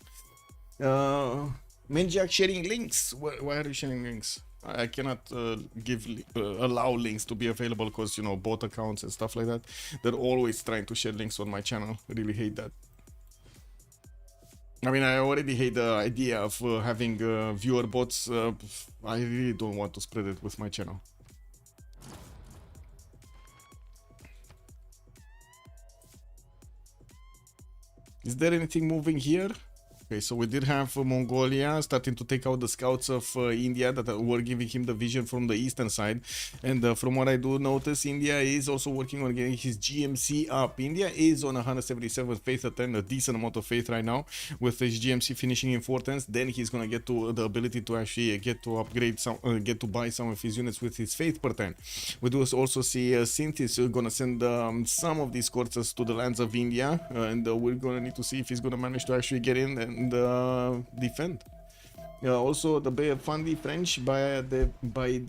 Menjak sharing links. Why are you sharing links? I cannot allow links to be available because, you know, bot accounts and stuff like that. They're always trying to share links on my channel. I really hate that. I mean, I already hate the idea of having viewer bots. I really don't want to spread it with my channel. Is there anything moving here? Okay, so we did have Mongolia starting to take out the scouts of India that were giving him the vision from the eastern side. And from what I do notice, India is also working on getting his GMC up. India is on 177 faith at 10, a decent amount of faith right now, with his GMC finishing in 410s. Then he's gonna get to the ability to actually get to upgrade some, get to buy some of his units with his faith per 10. We do also see Sindh is gonna send some of these courses to the lands of India, and we're gonna need to see if he's gonna manage to actually get in and defend. Also, the Bay of Fundy, French by the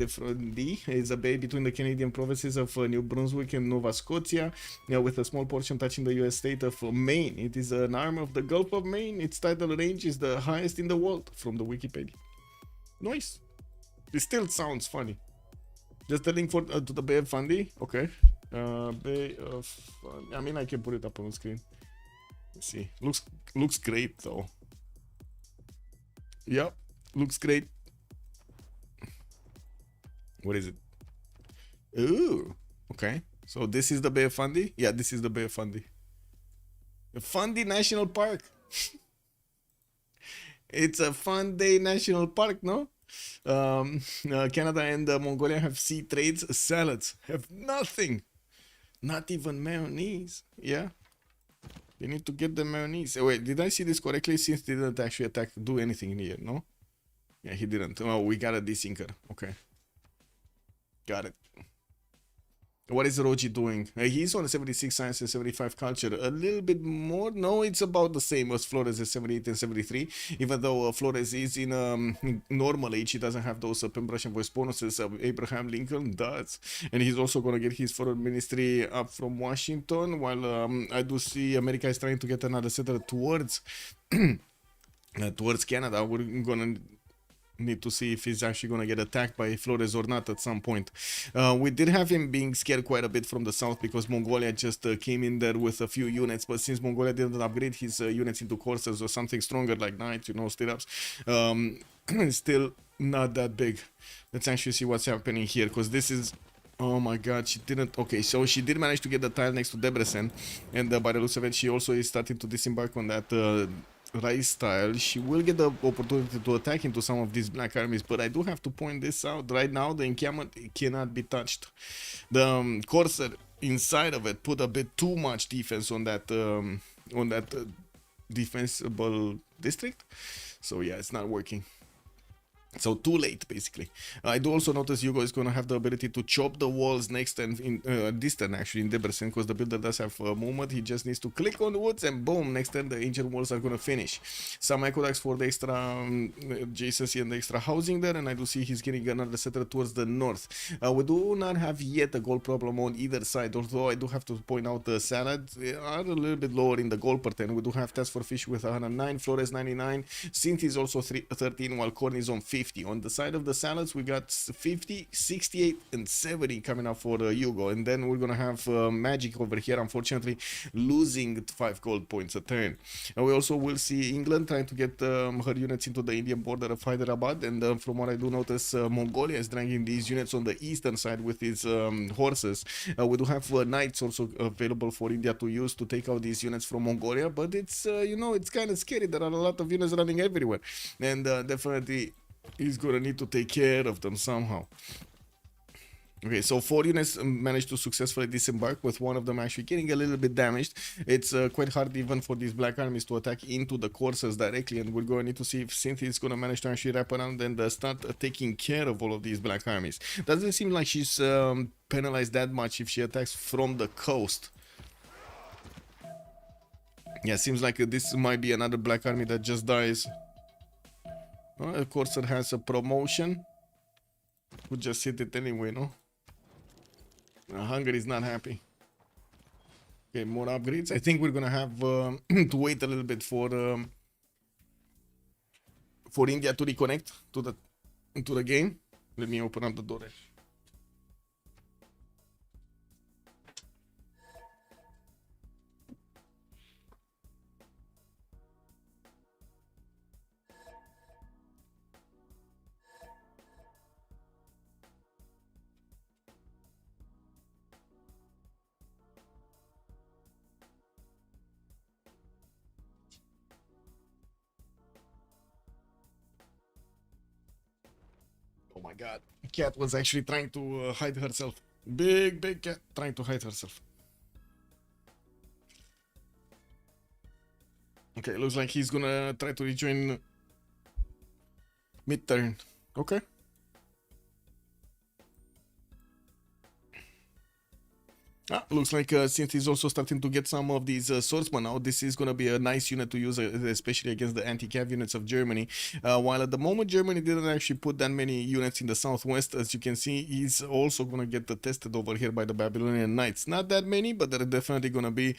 Fundy, is a bay between the Canadian provinces of New Brunswick and Nova Scotia, with a small portion touching the US state of Maine. It is an arm of the Gulf of Maine. Its tidal range is the highest in the world, from the Wikipedia. Nice. It still sounds funny. Just a link for to the Bay of Fundy. Okay. Bay of Fundy. I mean, I can put it up on the screen. Let's see. Looks great though. Yep, looks great. What is it? Ooh, okay. So this is the Bay of Fundy? Yeah, this is the Bay of Fundy. The Fundy National Park. It's a Fundy National Park, no? Canada and Mongolia have sea trades. Salads have nothing. Not even mayonnaise. Yeah. They need to get the mayonnaise. Wait, did I see this correctly? Since they didn't actually do anything in here, no? Yeah, he didn't. Oh, we got a desinker. Okay. Got it. What is Roji doing? He's on 76 science and 75 culture. A little bit more. No, it's about the same as Flores at 78 and 73. Even though Flores is in normal age, he doesn't have those Pembratian voice bonuses Abraham Lincoln does. And he's also going to get his foreign ministry up from Washington. While I do see America is trying to get another settler towards towards Canada. We're going to need to see if he's actually going to get attacked by Flores or not at some point. We did have him being scared quite a bit from the south because Mongolia just came in there with a few units, but since Mongolia didn't upgrade his units into coursers or something stronger like knights, you know, stirrups, still not that big. Let's actually see what's happening here, because this is... Oh my god, she didn't... Okay, so she did manage to get the tile next to Debrecen, and by the looks of it, she also is starting to disembark on that rice tile. She will get the opportunity to attack into some of these black armies, but I do have to point this out. Right now, the encampment cannot be touched. The Corsair inside of it put a bit too much defense on that defensible district. So yeah, it's not working. So too late, basically. I do also notice Hugo is going to have the ability to chop the walls next and in this turn, actually, in Debrecen, because the builder does have movement. He just needs to click on the woods and boom, next turn the ancient walls are going to finish. Some aqueducts for the extra adjacency and the extra housing there, and I do see he's getting another settler towards the north. We do not have yet a gold problem on either side, although I do have to point out the salads are a little bit lower in the gold per 10. We do have Test for Fish with 109, Flores 99, Synth is also 13, while Corn is on 50. On the side of the salads, we got 50, 68, and 70 coming up for Hugo. And then we're going to have Magic over here, unfortunately, losing 5 gold points a turn. We also will see England trying to get her units into the Indian border of Hyderabad. And from what I do notice, Mongolia is dragging these units on the eastern side with its horses. We do have knights also available for India to use to take out these units from Mongolia. But it's, you know, it's kind of scary. There are a lot of units running everywhere. And definitely... he's gonna need to take care of them somehow. Okay, so 4 units managed to successfully disembark, with one of them actually getting a little bit damaged. It's quite hard even for these black armies to attack into the coursers directly, and we're going to need to see if Synth is going to manage to actually wrap around and start taking care of all of these black armies. Doesn't seem like she's penalized that much if she attacks from the coast. Yeah, seems like this might be another black army that just dies. The courser has a promotion. We'll just hit it anyway, no? Hungary is not happy. Okay, more upgrades. I think we're gonna have to wait a little bit for India to reconnect to the game. Let me open up the door. Oh my god. Cat was actually trying to hide herself. Big cat trying to hide herself. Okay, looks like he's gonna try to rejoin mid-turn. Okay. Looks like Synth is also starting to get some of these swordsmen now. This is going to be a nice unit to use, especially against the anti-cav units of Germany. While at the moment Germany didn't actually put that many units in the southwest, as you can see, he's also going to get tested over here by the Babylonian Knights. Not that many, but they're definitely going to be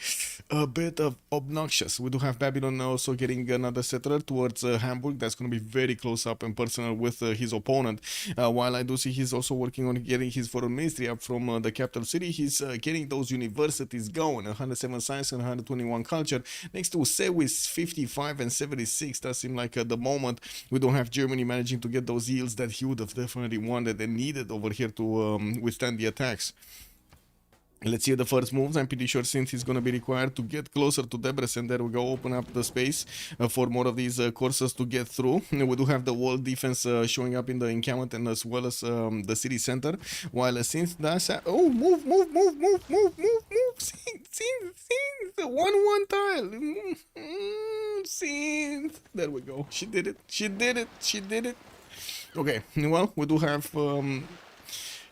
a bit of obnoxious. We do have Babylon also getting another settler towards Hamburg. That's going to be very close up and personal with his opponent. While I do see he's also working on getting his foreign ministry up from the capital city. He's getting those universities going, 107 science and 121 culture, next to CWC 55 and 76. That seemed like at the moment we don't have Germany managing to get those yields that he would have definitely wanted and needed over here to withstand the attacks. Let's see the first moves. I'm pretty sure Synth is going to be required to get closer to Debrecen. There we go, open up the space for more of these courses to get through. We do have the wall defense showing up in the encampment and as well as the city center. While Synth does have... Oh, move. Synth. 1-1 tile. Synth. There we go. She did it. Okay, well, we do have...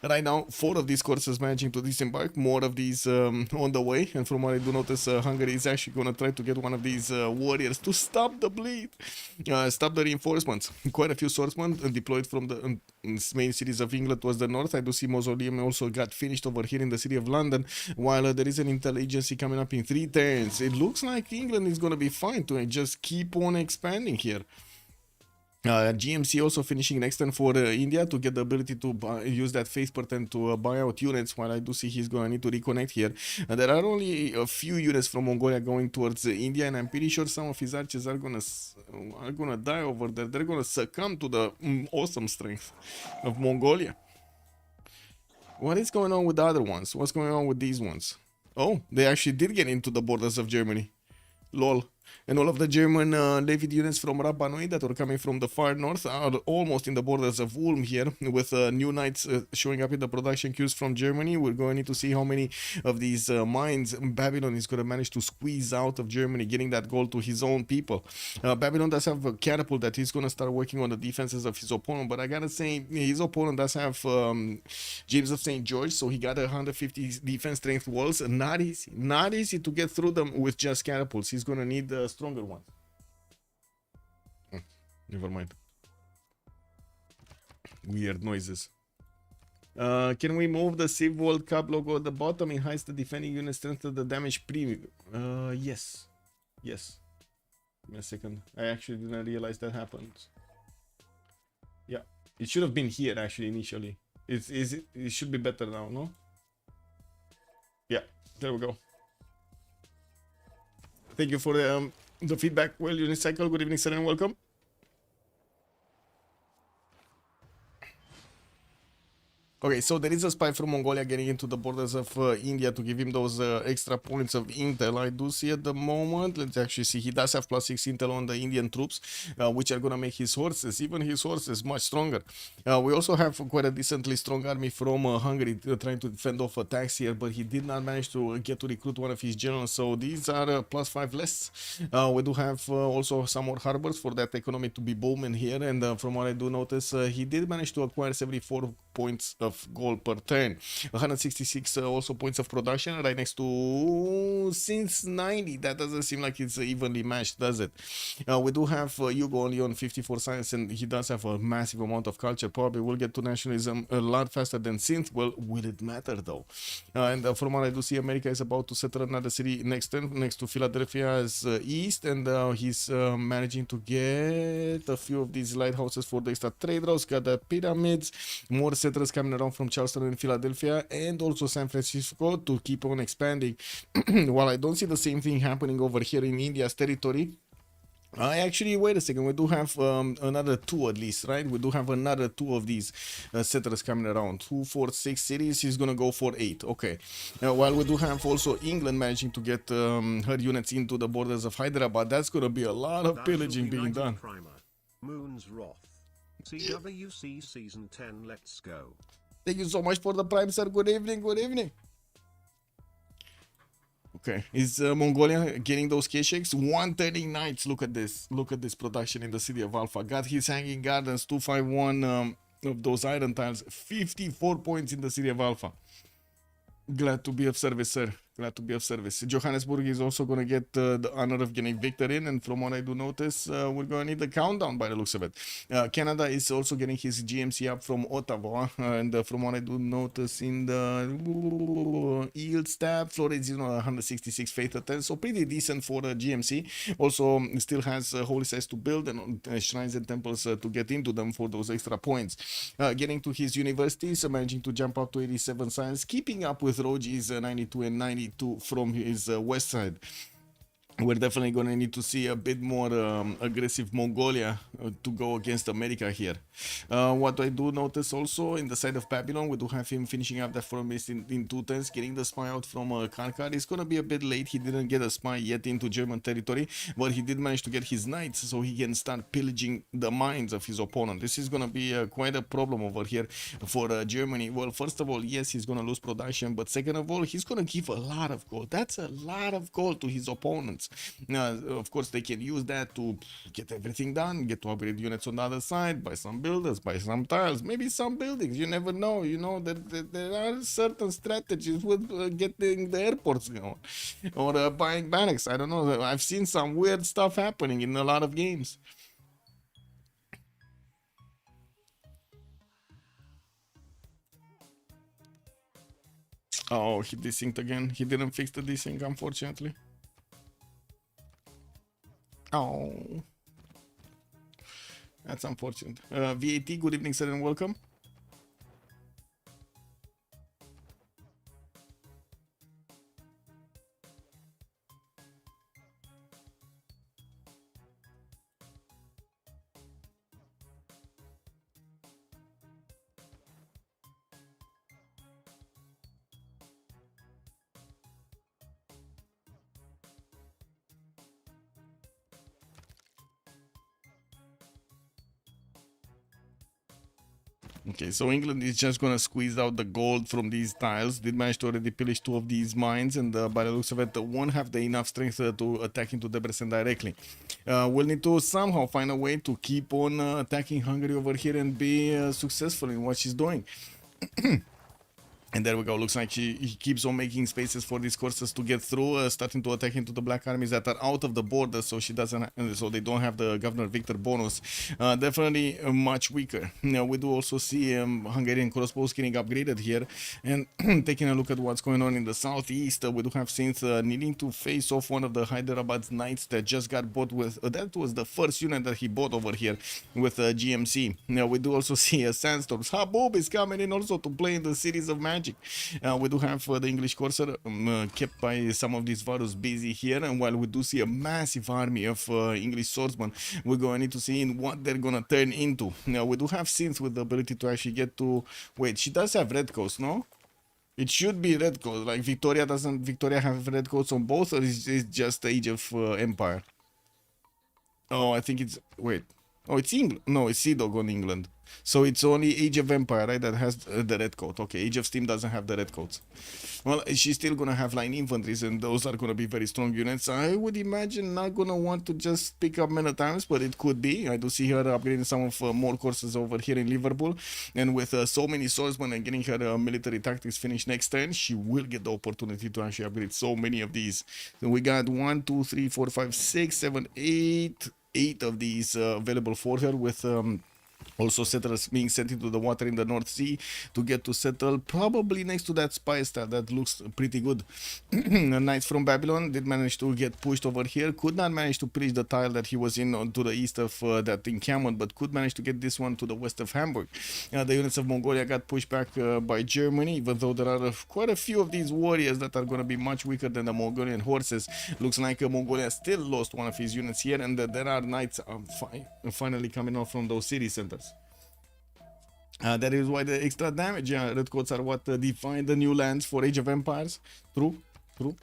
right now, 4 of these courses managing to disembark, more of these on the way, and from what I do notice, Hungary is actually going to try to get one of these warriors to stop the bleed, stop the reinforcements. Quite a few swordsmen deployed from the main cities of England towards the north. I do see Mausoleum also got finished over here in the city of London, while there is an intel agency coming up in 3 turns. It looks like England is going to be fine to just keep on expanding here. GMC also finishing next turn for India to get the ability to use that face pattern to buy out units, while I do see he's going to need to reconnect here. There are only a few units from Mongolia going towards India, and I'm pretty sure some of his archers are gonna die over there. They're gonna succumb to the awesome strength of Mongolia. What is going on with the other ones? What's going on with these ones? Oh, they actually did get into the borders of Germany. Lol. And all of the German David units from Rapa Nui that were coming from the far north are almost in the borders of Ulm here, with new knights showing up in the production queues from Germany. We're going to need to see how many of these mines Babylon is going to manage to squeeze out of Germany, getting that gold to his own people. Babylon does have a catapult that he's going to start working on the defenses of his opponent, but I gotta say, his opponent does have James of St. George, so he got 150 defense strength walls. Not easy to get through them with just catapults. He's going to need stronger ones. Never mind. Weird noises. Can we move the Civ World Cup logo at the bottom? It hides the defending unit strength of the damage premium. Yes. Give me a second. I actually didn't realize that happened. Yeah, it should have been here actually initially. It should be better now, no? Yeah, there we go. Thank you for the feedback. Well, Unicycle, good evening, sir, and welcome. Okay, so there is a spy from Mongolia getting into the borders of India to give him those extra points of intel. I do see at the moment. Let's actually see. He does have +6 intel on the Indian troops, which are gonna make his horses, even his horses, much stronger. We also have quite a decently strong army from Hungary trying to defend off attacks here, but he did not manage to get to recruit one of his generals. So these are +5 less. We do have also some more harbors for that economy to be booming here, and from what I do notice, he did manage to acquire 74 points of gold per turn, 166 also points of production right next to since 90. That doesn't seem like it's evenly matched, does it? We do have Hugo only on 54 science, and he does have a massive amount of culture. Probably will get to nationalism a lot faster than synth. Well, will it matter though? And from what I do see, America is about to settle another city next to Philadelphia as east, and he's managing to get a few of these lighthouses for the extra trade routes. Got the pyramids, more settlers coming around from Charleston and Philadelphia, and also San Francisco to keep on expanding. While I don't see the same thing happening over here in India's territory, actually, wait a second, we do have another 2 at least, right? We do have another 2 of these settlers coming around. 2, 4, 6 cities, he's gonna go for 8, okay. While we do have also England managing to get her units into the borders of Hyderabad, that's gonna be a lot of pillaging being done. Primer. Moon's Wrath. CWC Season 10, let's go. Thank you so much for the prime, sir. Good evening, good evening. Okay, is Mongolia getting those K-shakes? 130 knights. Look at this. Look at this production in the city of Alpha. Got his hanging gardens, 251 of those iron tiles. 54 points in the city of Alpha. Glad to be of service, sir. Glad to be of service. Johannesburg is also going to get the honor of getting Victor in, and from what I do notice, we're going to need the countdown by the looks of it. Canada is also getting his GMC up from Ottawa, and from what I do notice in the yield stab, Florida is 166 faith attempts, so pretty decent for the GMC. Also, still has holy sites to build and shrines and temples to get into them for those extra points. Getting to his universities, managing to jump up to 87 science, keeping up with Roji's 92 and 92 from his west side. We're definitely going to need to see a bit more aggressive Mongolia to go against America here. What I do notice also in the side of Babylon, we do have him finishing up that formation in 2 turns, getting the spy out from Karkar. It's going to be a bit late. He didn't get a spy yet into German territory, but he did manage to get his knights so he can start pillaging the mines of his opponent. This is going to be quite a problem over here for Germany. Well, first of all, yes, he's going to lose production, but second of all, he's going to give a lot of gold. That's a lot of gold to his opponents. Now, of course, they can use that to get everything done, get to upgrade units on the other side, buy some builders, buy some tiles, maybe some buildings. You never know. You know that there are certain strategies with getting the airports going or buying barracks. I don't know. I've seen some weird stuff happening in a lot of games. Oh, he desynced again. He didn't fix the desync, unfortunately. Oh, that's unfortunate. VAT, good evening, sir, and welcome. Okay, so England is just gonna squeeze out the gold from these tiles. Did manage to already pillage 2 of these mines, and by the looks of it, won't have the enough strength to attack into Debrecen directly. We'll need to somehow find a way to keep on attacking Hungary over here and be successful in what she's doing. And there we go. Looks like he keeps on making spaces for these courses to get through, starting to attack into the black armies that are out of the border, so she doesn't, so they don't have the Governor Victor bonus. Definitely much weaker. Now we do also see Hungarian crossbows getting upgraded here, and taking a look at what's going on in the southeast, we do have Synth needing to face off one of the Hyderabad's knights that just got bought with. That was the first unit that he bought over here with GMC. Now we do also see Sandstorms. Haboob is coming in also to play in the series of matches. magic. We do have the English Corsair kept by some of these Varus busy here, and while we do see a massive army of English swordsmen, we're going to need to see in what they're going to turn into. Now, we do have Synth with the ability to actually get to... Wait, she does have red coats, no? It should be red coats. Like, doesn't Victoria have red coats on both, or is it just Age of Empire? Oh, I think it's... Wait. Oh, it's England. No, it's Sea Dog on England. So it's only Age of Empire, right, that has the red coat. Okay, Age of Steam doesn't have the red coats. Well, she's still gonna have line infantries, and those are gonna be very strong units. I would imagine not gonna want to just pick up men at arms, but it could be. I do see her upgrading some of more courses over here in Liverpool, and with so many swordsmen and getting her military tactics finished next turn, she will get the opportunity to actually upgrade so many of these. So we got 1, 2, 3, 4, 5, 6, 7, 8 of these available for her, with also settlers being sent into the water in the North Sea to get to settle probably next to that spy star. That looks pretty good. Knights from Babylon did manage to get pushed over here, could not manage to reach the tile that he was in to the east of that encampment, but could manage to get this one to the west of Hamburg. The units of Mongolia got pushed back by Germany, even though there are quite a few of these warriors that are going to be much weaker than the Mongolian horses. Looks like Mongolia still lost one of his units here, and there are knights finally coming off from those city centers. That is why the extra damage. Red coats are what define the new lands for Age of Empires. True, true.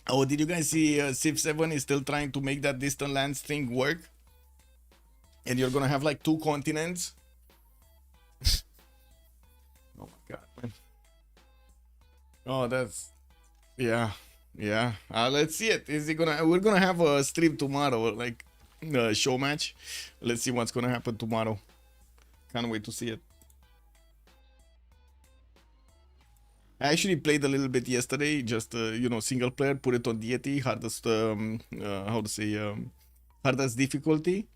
Oh, did you guys see Civ7 is still trying to make that distant lands thing work? And you're gonna have like 2 continents? Oh my god, man. Oh, that's... Yeah. Yeah, let's see it. Is it gonna? We're gonna have a stream tomorrow, like a show match. Let's see what's gonna happen tomorrow. Can't wait to see it. I actually played a little bit yesterday, just you know, single player. Put it on deity, hardest how to say hardest difficulty.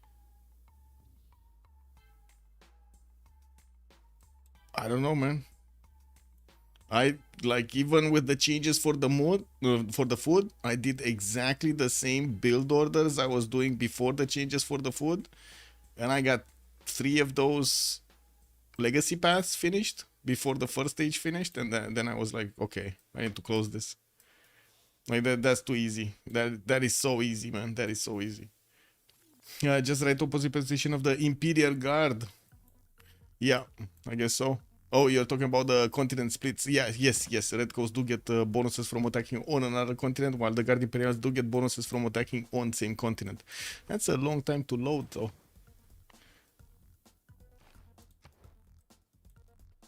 I don't know, man. I like, even with the changes for the mood, for the food, I did exactly the same build orders I was doing before the changes for the food, and I got 3 of those legacy paths finished before the first stage finished, and then I was like, okay, I need to close this. Like that's too easy. That is so easy, man. That is so easy. Just right opposite position of the Imperial Guard. Yeah, I guess so. Oh, you're talking about the continent splits. Yeah, yes. Red coats do get bonuses from attacking on another continent, while the Guard Imperials do get bonuses from attacking on same continent. That's a long time to load, though.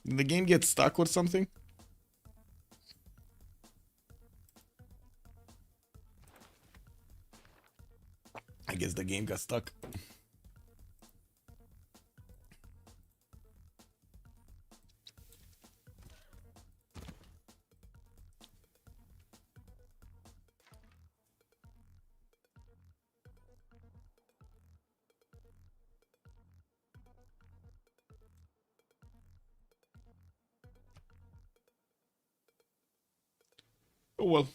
Did the game get stuck or something? I guess the game got stuck. Oh well.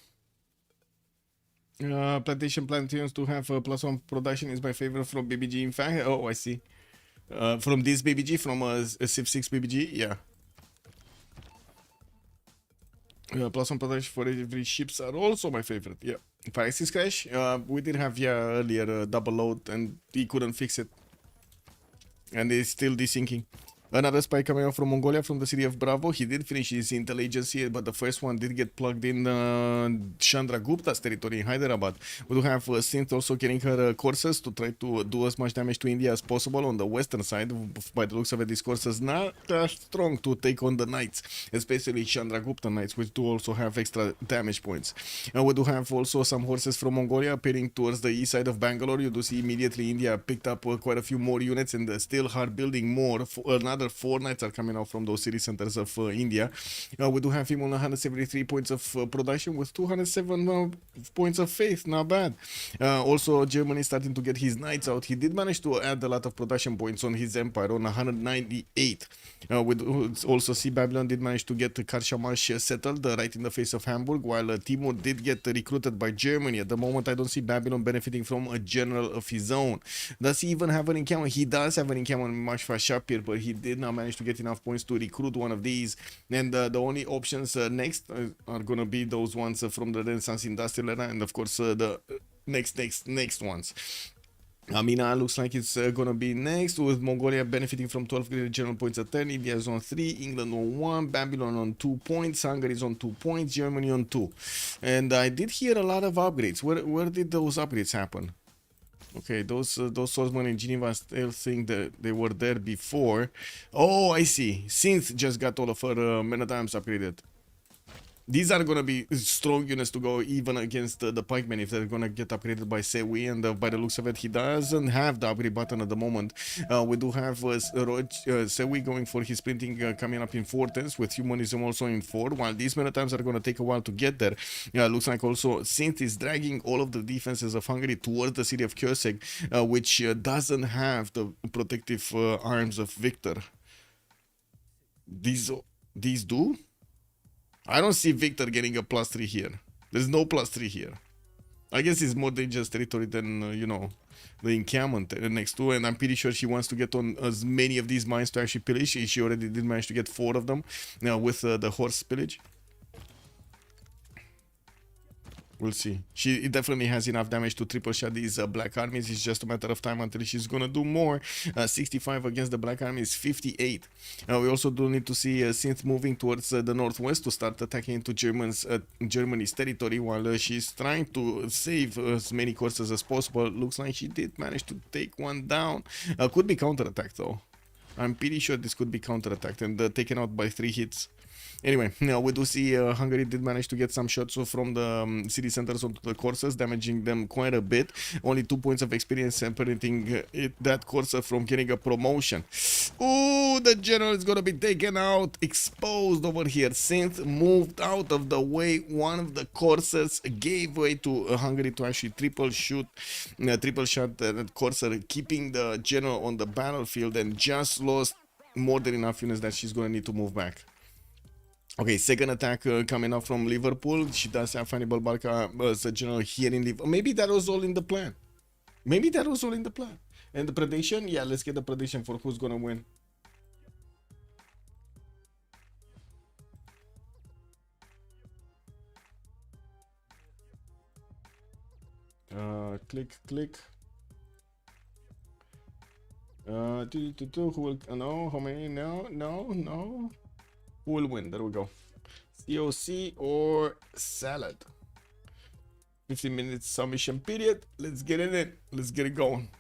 Plantation plantations to have +1 production is my favorite from BBG. In fact, oh, I see. From this BBG, from a Civ6 BBG, yeah. +1 production for every ships are also my favorite. Yeah. Prices crash. We did have earlier double load, and he couldn't fix it, and it's still desyncing. Another spy coming out from Mongolia, from the city of Bravo. He did finish his intel agency, but the first one did get plugged in Chandragupta's territory in Hyderabad. We do have Synth also getting her courses to try to do as much damage to India as possible on the western side. By the looks of it, these courses not strong to take on the knights, especially Chandragupta knights, which do also have extra damage points. And we do have also some horses from Mongolia appearing towards the east side of Bangalore. You do see immediately India picked up quite a few more units and still hard building more for another another 4 knights are coming out from those city centers of India. We do have him on 173 points of production with 207 points of faith. Not bad. Also, Germany starting to get his knights out. He did manage to add a lot of production points on his empire on 198. We also see Babylon did manage to get Karshamash settled right in the face of Hamburg, while Timur did get recruited by Germany. At the moment, I don't see Babylon benefiting from a general of his own. Does he even have an encampment? He does have an encampment in Mashfa Shapir, but he did not manage to get enough points to recruit one of these. And the only options next are going to be those ones from the Renaissance Industrial Era, and of course the next ones. Amina looks like it's gonna be next, with Mongolia benefiting from 12 greater general points at 10, India is on 3, England on 1, Babylon on 2 points, Hungary is on 2 points, Germany on 2. And I did hear a lot of upgrades. Where did those upgrades happen? Okay, those swordsmen in Geneva still think that they were there before. Oh, I see. Synth just got all of her men at arms upgraded. These are going to be strong units to go even against the pikemen if they're going to get upgraded by Sewi, and by the looks of it, he doesn't have the upgrade button at the moment. We do have Sewi going for his printing coming up in 4 turns, with humanism also in 4, while these men at times are going to take a while to get there. Looks like also Synth is dragging all of the defenses of Hungary towards the city of Kőszeg, which doesn't have the protective arms of Victor. These do? I don't see Victor getting a +3 here. There's no +3 here. I guess it's more dangerous territory than, you know, the encampment next to, and I'm pretty sure she wants to get on as many of these mines to actually pillage. She already did manage to get 4 of them now with the horse pillage. We'll see. She definitely has enough damage to triple shot these black armies. It's just a matter of time until she's gonna do more. 65 against the black armies, 58. We also do need to see Synth moving towards the northwest to start attacking into Germany's territory, while she's trying to save as many courses as possible. Looks like she did manage to take one down. Could be counterattacked though. I'm pretty sure this could be counterattacked and taken out by 3 hits. Anyway, now we do see Hungary did manage to get some shots from the city centers onto the courses, damaging them quite a bit. Only 2 points of experience separating that course from getting a promotion. Ooh, the general is gonna be taken out, exposed over here. Synth moved out of the way. One of the courses gave way to Hungary to actually triple shot that courser, keeping the general on the battlefield, and just lost more than enough units that she's gonna need to move back. Okay, second attack coming up from Liverpool. She does have Hannibal Barca as a general here in Liverpool. Maybe that was all in the plan. Maybe that was all in the plan. And the prediction? Yeah, let's get the prediction for who's gonna win. Click. Who will? No, how many? No. Who will win? There we go. COC or salad? 15 minutes submission period. Let's get in it. Let's get it going.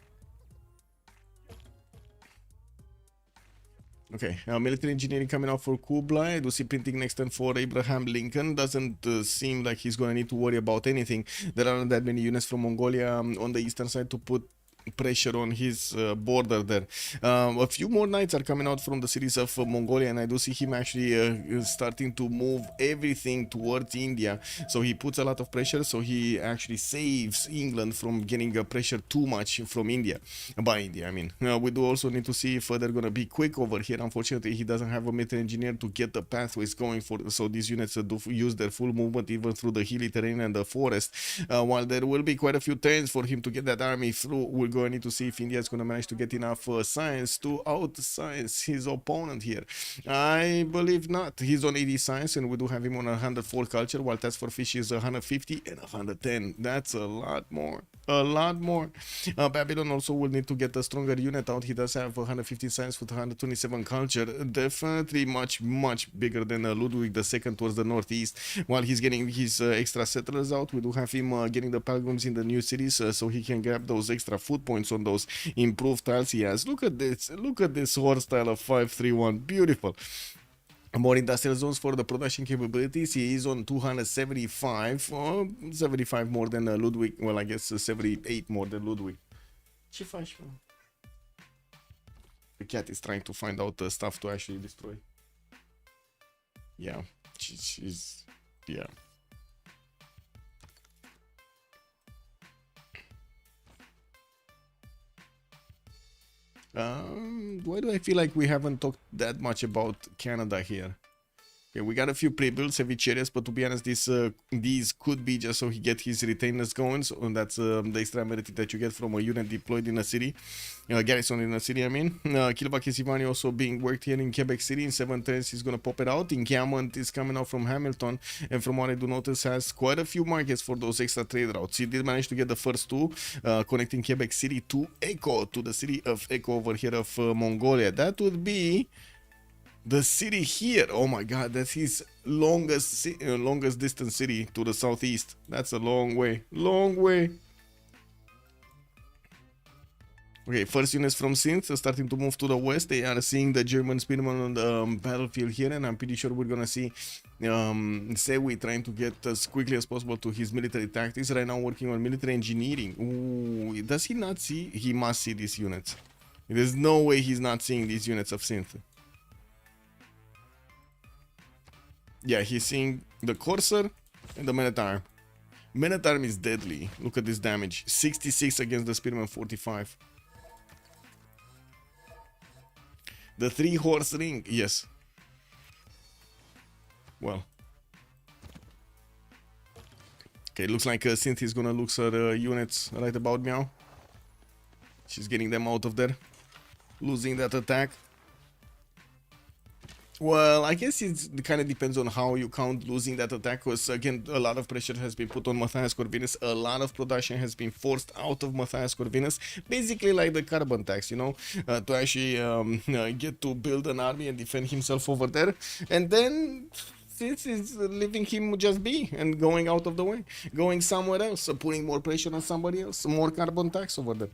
Okay, military engineering coming out for Kublai. I do see printing next turn for Abraham Lincoln. Doesn't seem like he's gonna need to worry about anything. There aren't that many units from Mongolia on the eastern side to put pressure on his border there. A few more knights are coming out from the cities of Mongolia, and I do see him actually starting to move everything towards India. So he puts a lot of pressure, so he actually saves England from getting pressure too much from India, by India I mean. We do also need to see if they're gonna be quick over here. Unfortunately, he doesn't have a military engineer to get the pathways going for, so these units do use their full movement even through the hilly terrain and the forest. While there will be quite a few turns for him to get that army through, we're going to need to see if India is going to manage to get enough science to out-science his opponent here. I believe not. He's on 80 science, and we do have him on 104 culture, while Test for Fish is 150 and 110. That's a lot more. Babylon also will need to get a stronger unit out. He does have 150 science with 127 culture. Definitely much bigger than Ludwig II towards the northeast. While he's getting his extra settlers out, we do have him getting the pilgrims in the new cities, so he can grab those extra food points on those improved tiles he has. Look at this horse style of 531. Beautiful. More industrial zones for the production capabilities. He is on 275, 75 more than Ludwig. Well, I guess 78 more than Ludwig. Ce faci, mă? cat is trying to find out the stuff to actually destroy. Yeah, she's yeah. Why do I feel like we haven't talked that much about Canada here? Okay, we got a few pre-builds, heavy chariots, but to be honest, these could be just so he get his retainers going. So that's the extra amenity that you get from a unit deployed in a city, garrison in a city. I mean, Kilva Kisivani also being worked here in Quebec City. In 7 turns, he's gonna pop it out. Encampment is coming out from Hamilton, and from what I do notice, has quite a few markets for those extra trade routes. He did manage to get the first two, connecting Quebec City to Echo, to the city of Echo over here of Mongolia. That would be the city here. Oh my god, that's his longest distance city to the southeast. That's a long way. Okay, first units from Synth are starting to move to the west. They are seeing the German spearmen on the battlefield here, and I'm pretty sure we're gonna see Sewi trying to get as quickly as possible to his military tactics. Right now working on military engineering. Ooh, does he not see? He must see these units. There's no way he's not seeing these units of Synth. Yeah, he's seeing the Corsair and the Men-at-Arm. Men-at-Arm is deadly. Look at this damage. 66 against the Spearman, 45. The 3-horse ring, yes. Well. Okay, looks like Synth is gonna look her units right about now. She's getting them out of there. Losing that attack. Well, I guess it kind of depends on how you count losing that attack, because again, a lot of pressure has been put on Matthias Corvinus, a lot of production has been forced out of Matthias Corvinus, basically like the carbon tax, you know, to actually get to build an army and defend himself over there, and then since it's leaving him just be and going out of the way, going somewhere else, putting more pressure on somebody else, more carbon tax over there.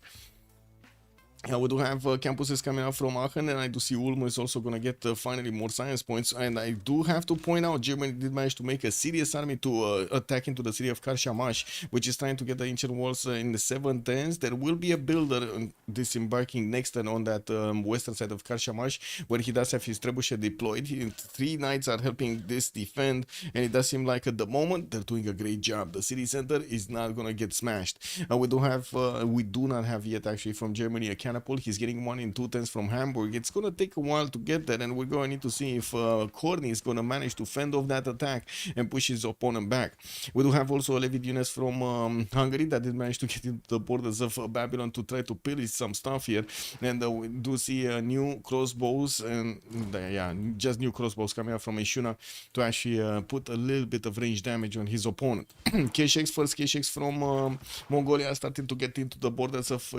We do have campuses coming out from Aachen, and I do see Ulm is also going to get finally more science points. And I do have to point out, Germany did manage to make a serious army to attack into the city of Karshamash, which is trying to get the ancient walls in the 710s. There will be a builder disembarking next turn on that western side of Karshamash, where he does have his trebuchet deployed. 3 knights are helping this defend, and it does seem like at the moment they're doing a great job. The city center is not going to get smashed. We do not have yet actually from Germany a catapult. He's getting one in 2 turns from Hamburg. It's gonna take a while to get there, and we're going to need to see if Korny is gonna manage to fend off that attack and push his opponent back. We do have also levied units from Hungary that did manage to get into the borders of Babylon to try to pillage some stuff here, and we do see new crossbows, and yeah, just new crossbows coming out from Ishuna to actually put a little bit of range damage on his opponent. First K-Shakes from Mongolia are starting to get into the borders of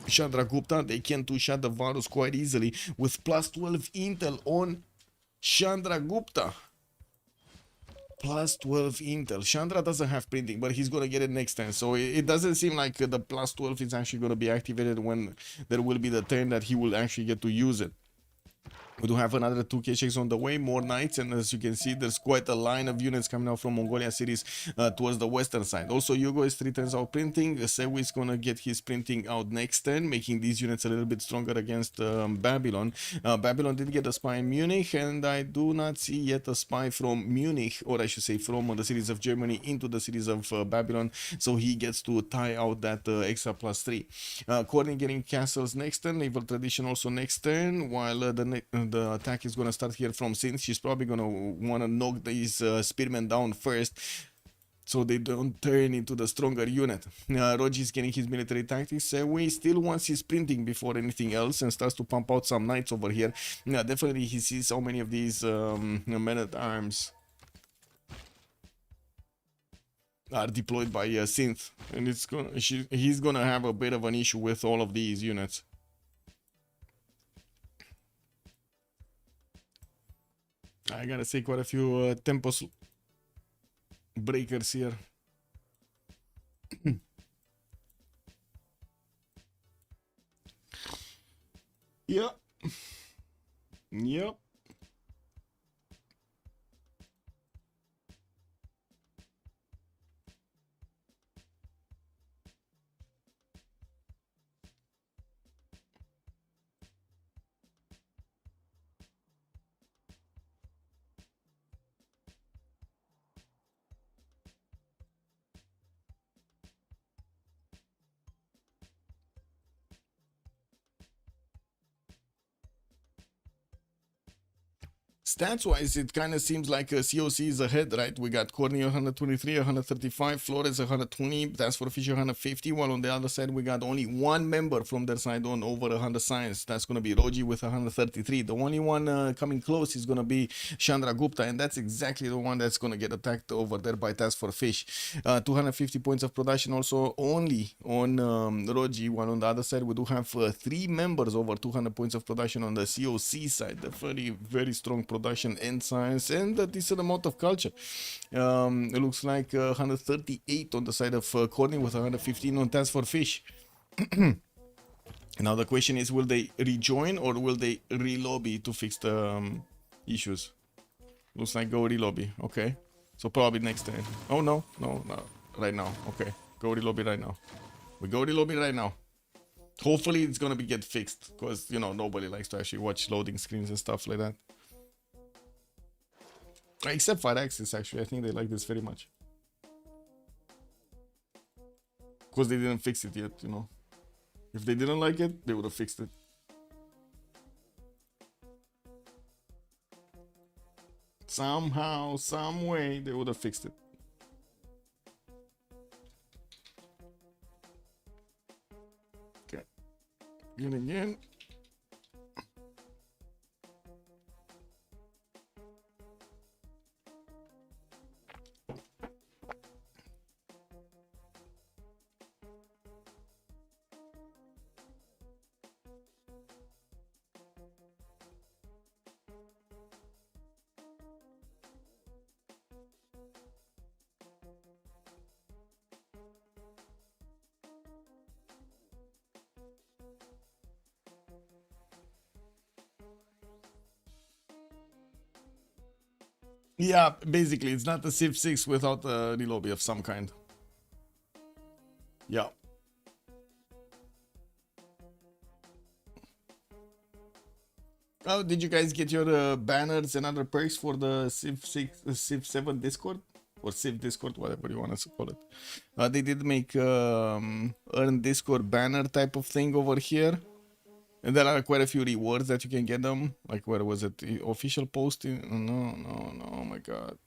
Chandragupta. They can two-shot the Varus quite easily with plus 12 intel on Chandragupta. Plus 12 intel. Chandra doesn't have printing, but he's gonna get it next turn. So it doesn't seem like the plus 12 is actually gonna be activated when there will be the turn that he will actually get to use it. We do have another 2 K-Shakes on the way, more knights, and as you can see, there's quite a line of units coming out from Mongolia cities towards the western side. Also, Yugo is 3 turns out printing. Sewi is gonna get his printing out next turn, making these units a little bit stronger against Babylon. Babylon did get a spy in Munich, and I do not see yet a spy from Munich, or I should say from the cities of Germany into the cities of Babylon, so he gets to tie out that extra plus 3. Korny getting castles next turn, naval tradition also next turn, while the attack is gonna start here from Synth. She's probably gonna wanna knock these spearmen down first, so they don't turn into the stronger unit. Roji is getting his military tactics. We still wants his printing before anything else, and starts to pump out some knights over here. Definitely he sees how many of these men-at-arms are deployed by Synth, and he's gonna have a bit of an issue with all of these units. I gotta say quite a few tempos breakers here. Yep. Stats wise, it kind of seems like COC is ahead, right? We got Courtney 123, 135, Flores 120, that's for Fisher 150, while on the other side we got only one member from their side on over 100 science. That's going to be Roji with 133. The only one coming close is going to be Chandra Gupta, and that's exactly the one that's going to get attacked over there by Task for Fish. 250 points of production also only on Roji, while on the other side we do have 3 members over 200 points of production on the COC side. The very, very strong production and science and a decent amount of culture. It looks like 138 on the side of Courtney with 115 on Task for Fish. Now the question is, will they rejoin or will they relobby to fix the issues? Looks like go relobby. Okay, so probably next time. Oh no, right now. Okay, go relobby right now. We go relobby right now. Hopefully it's gonna be get fixed, because you know nobody likes to actually watch loading screens and stuff like that. Except 5Axis, actually, I think they like this very much. Because they didn't fix it yet, you know. If they didn't like it, they would have fixed it. Somehow, some way, they would have fixed it. Okay. Again. Yeah, basically, it's not a Civ6 without a relobby of some kind. Yeah. Oh, did you guys get your banners and other perks for the Civ6, Civ7 Discord? Or Civ Discord, whatever you want to call it. They did make earn Discord banner type of thing over here. And there are quite a few rewards that you can get them. Like, where was it? The official posting? No, oh my god.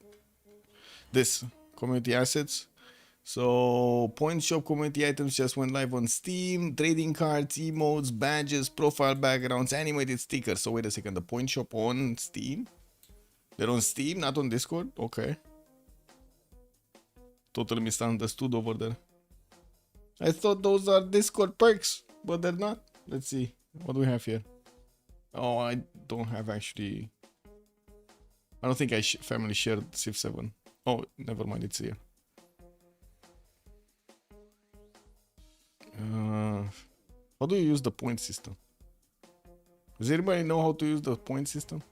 This, community assets. So, point shop community items just went live on Steam. Trading cards, emotes, badges, profile backgrounds, animated stickers. So, wait a second. The point shop on Steam? They're on Steam, not on Discord? Okay. Totally misunderstood over there. I thought those are Discord perks, but they're not. Let's see. What do we have here? Oh, I don't have actually. I don't think I family shared Civ7. Oh, never mind, it's here. How do you use the point system? Does anybody know how to use the point system?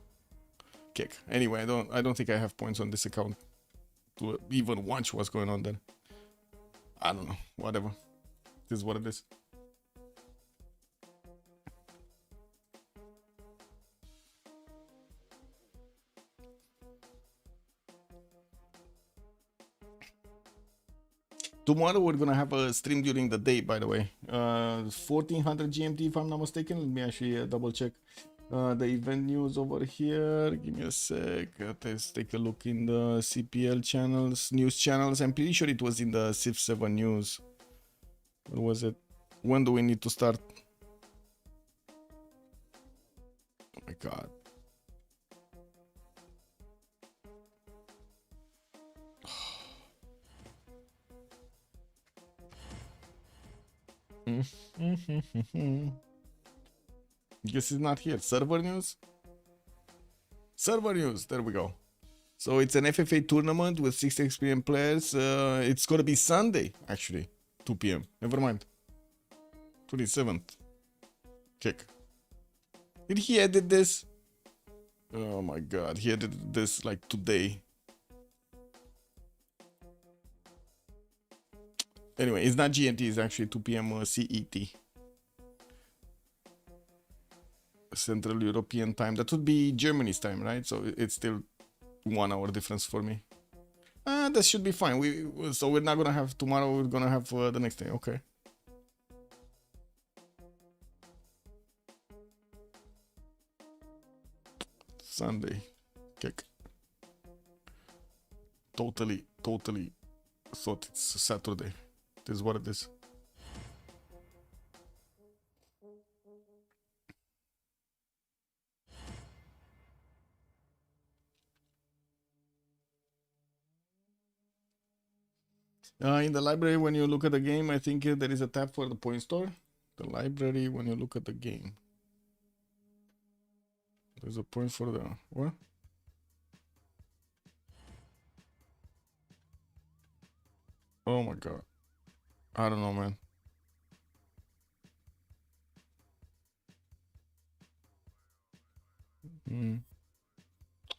Kick. Anyway, I don't think I have points on this account to even watch what's going on there. I don't know. Whatever. This is what it is. Tomorrow we're gonna have a stream during the day, by the way. 1400 GMT if I'm not mistaken. Let me actually double check the event news over here. Give me a sec. Let's take a look in the CPL channels, news channels. I'm pretty sure it was in the Civ7 news. Or was it? When do we need to start? Oh my god. Guess it's not here. Server news? Server news. There we go. So it's an FFA tournament with 6 experienced players. It's gonna be Sunday, actually. 2 p.m. Never mind. 27th. Check. Did he edit this? Oh my god. He edited this like today. Anyway, it's not GMT, it's actually 2 p.m. CET. Central European time. That would be Germany's time, right? So it's still 1 hour difference for me. That should be fine. So we're not gonna have tomorrow, we're gonna have the next day. Okay. Sunday. Kick. Totally thought it's Saturday. This is what it is. In the library, when you look at the game, I think there is a tab for the point store. The library, when you look at the game, there's a point for the what? Oh my god, I don't know, man.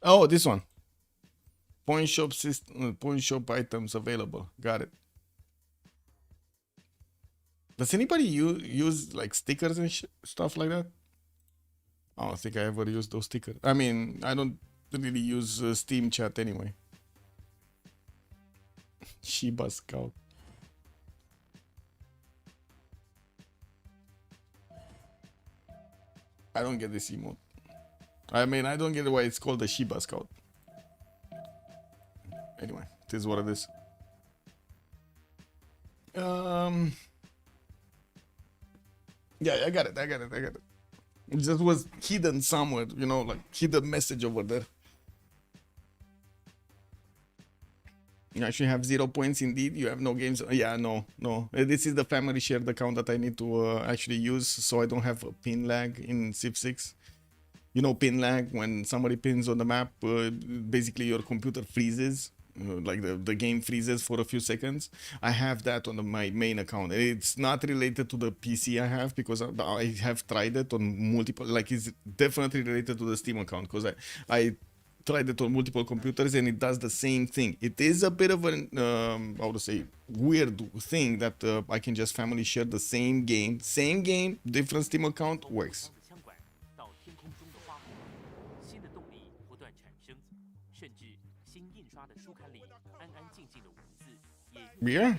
Oh, this one. Point shop system, point shop items available. Got it. Does anybody use like stickers and stuff like that? I don't think I ever used those stickers. I mean, I don't really use Steam chat anyway. Shiba Scout. I don't get this emote. I mean, I don't get why it's called the Shiba Scout. Anyway, it is what it is. Yeah, I got it. It just was hidden somewhere, you know, like hidden message over there. You actually have 0 points indeed. You have no games. Yeah, no. This is the family shared account that I need to actually use, so I don't have a pin lag in Civ6. You know, pin lag, when somebody pins on the map, basically your computer freezes. Like the game freezes for a few seconds. I have that on my main account. It's not related to the PC I have, because I have tried it on multiple, like it's definitely related to the Steam account, because I tried it on multiple computers and it does the same thing. It is a bit of an how to say, weird thing that I can just family share the same game, different Steam account, works. Yeah.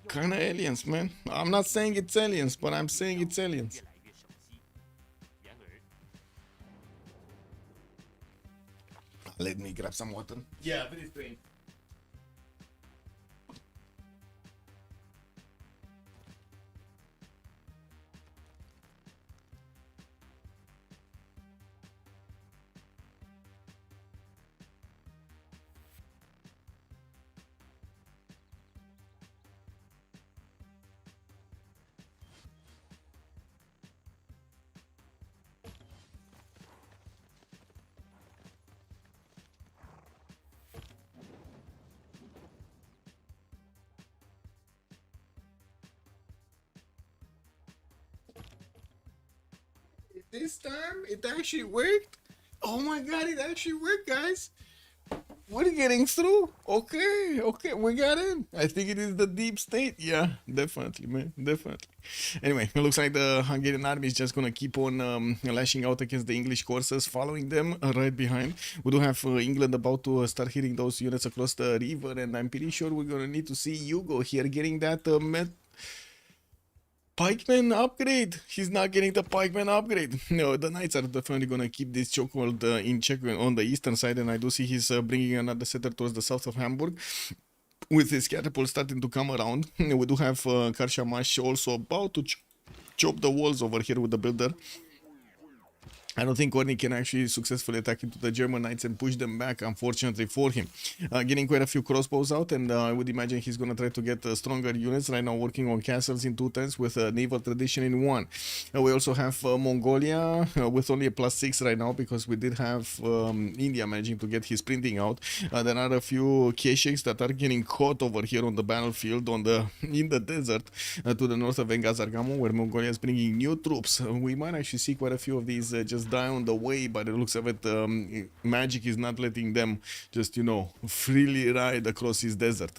Kinda aliens, man. I'm not saying it's aliens, but I'm saying it's aliens. Let me grab some water. Yeah, very strange. This time it actually worked. Oh my god, it actually worked, guys. We're getting through. Okay, we got in. I think it is the deep state. Yeah, definitely, man, definitely. Anyway, it looks like the Hungarian army is just gonna keep on lashing out against the English courses, following them right behind. We do have England about to start hitting those units across the river, and I'm pretty sure we're gonna need to see Hugo here getting that Pikeman upgrade. He's not getting the Pikeman upgrade. No, the Knights are definitely gonna keep this chokehold in check on the eastern side, and I do see he's bringing another setter towards the south of Hamburg, with his catapult starting to come around. We do have Karshamash also about to chop the walls over here with the builder. I don't think Korny can actually successfully attack into the German Knights and push them back, unfortunately for him. Getting quite a few crossbows out, and I would imagine he's going to try to get stronger units right now, working on castles in 2 turns with naval tradition in 1. We also have Mongolia with only a +6 right now, because we did have India managing to get his printing out. There are a few Keshiks that are getting caught over here on the battlefield in the desert to the north of Engazargamo, where Mongolia is bringing new troops. We might actually see quite a few of these just die on the way, but it looks of it, magic is not letting them just, you know, freely ride across his desert.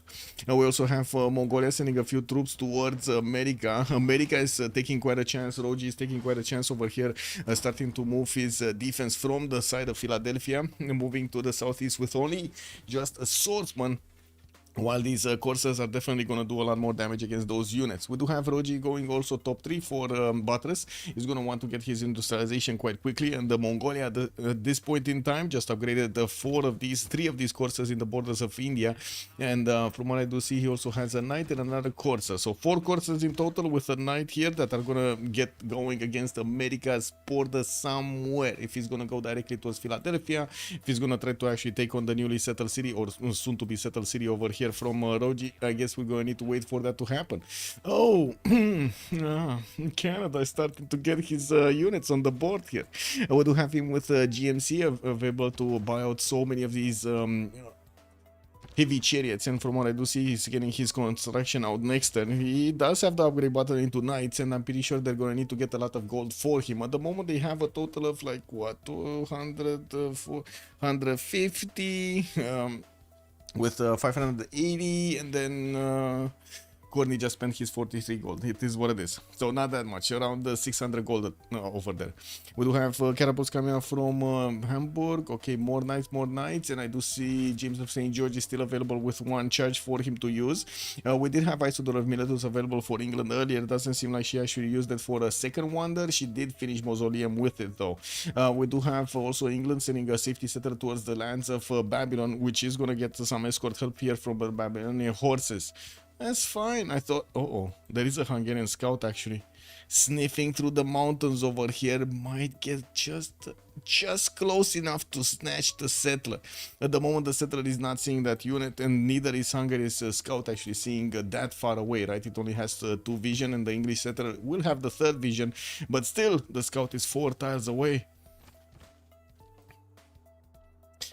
We also have Mongolia sending a few troops towards America. America is taking quite a chance. Roji is taking quite a chance over here, starting to move his defense from the side of Philadelphia, moving to the southeast with only just a swordsman while these coursers are definitely going to do a lot more damage against those units. We do have Roji going also top 3 for Buttress. He's going to want to get his industrialization quite quickly, and the Mongolia at this point in time just upgraded the 3 of these coursers in the borders of India, and from what I do see, he also has a knight and another courser. So 4 coursers in total with a knight here that are going to get going against America's border somewhere. If he's going to go directly towards Philadelphia, if he's going to try to actually take on the newly settled city, or soon to be settled city over here from Roji, I guess we're going to need to wait for that to happen. Oh, Canada is starting to get his units on the board here. We do have him with GMC available to buy out so many of these heavy chariots, and from what I do see, he's getting his construction out next turn. He does have the upgrade button into knights, and I'm pretty sure they're going to need to get a lot of gold for him. At the moment, they have a total of like, what, 200, 450, with 580, and then Courtney just spent his 43 gold. It is what it is. So not that much, around 600 gold over there. We do have catapults coming up from Hamburg. Okay, more knights, and I do see James of St. George is still available with 1 charge for him to use. We did have Isidore of Miletus available for England earlier. It doesn't seem like she actually used it for a second wonder. She did finish Mausoleum with it though. We do have also England sending a safety setter towards the lands of Babylon, which is going to get some escort help here from the Babylonian horses. That's fine. I thought, there is a Hungarian scout actually sniffing through the mountains over here. Might get just close enough to snatch the settler. At the moment, the settler is not seeing that unit, and neither is Hungary's scout actually seeing that far away, right? It only has 2 vision, and the English settler will have the 3rd vision, but still, the scout is 4 tiles away.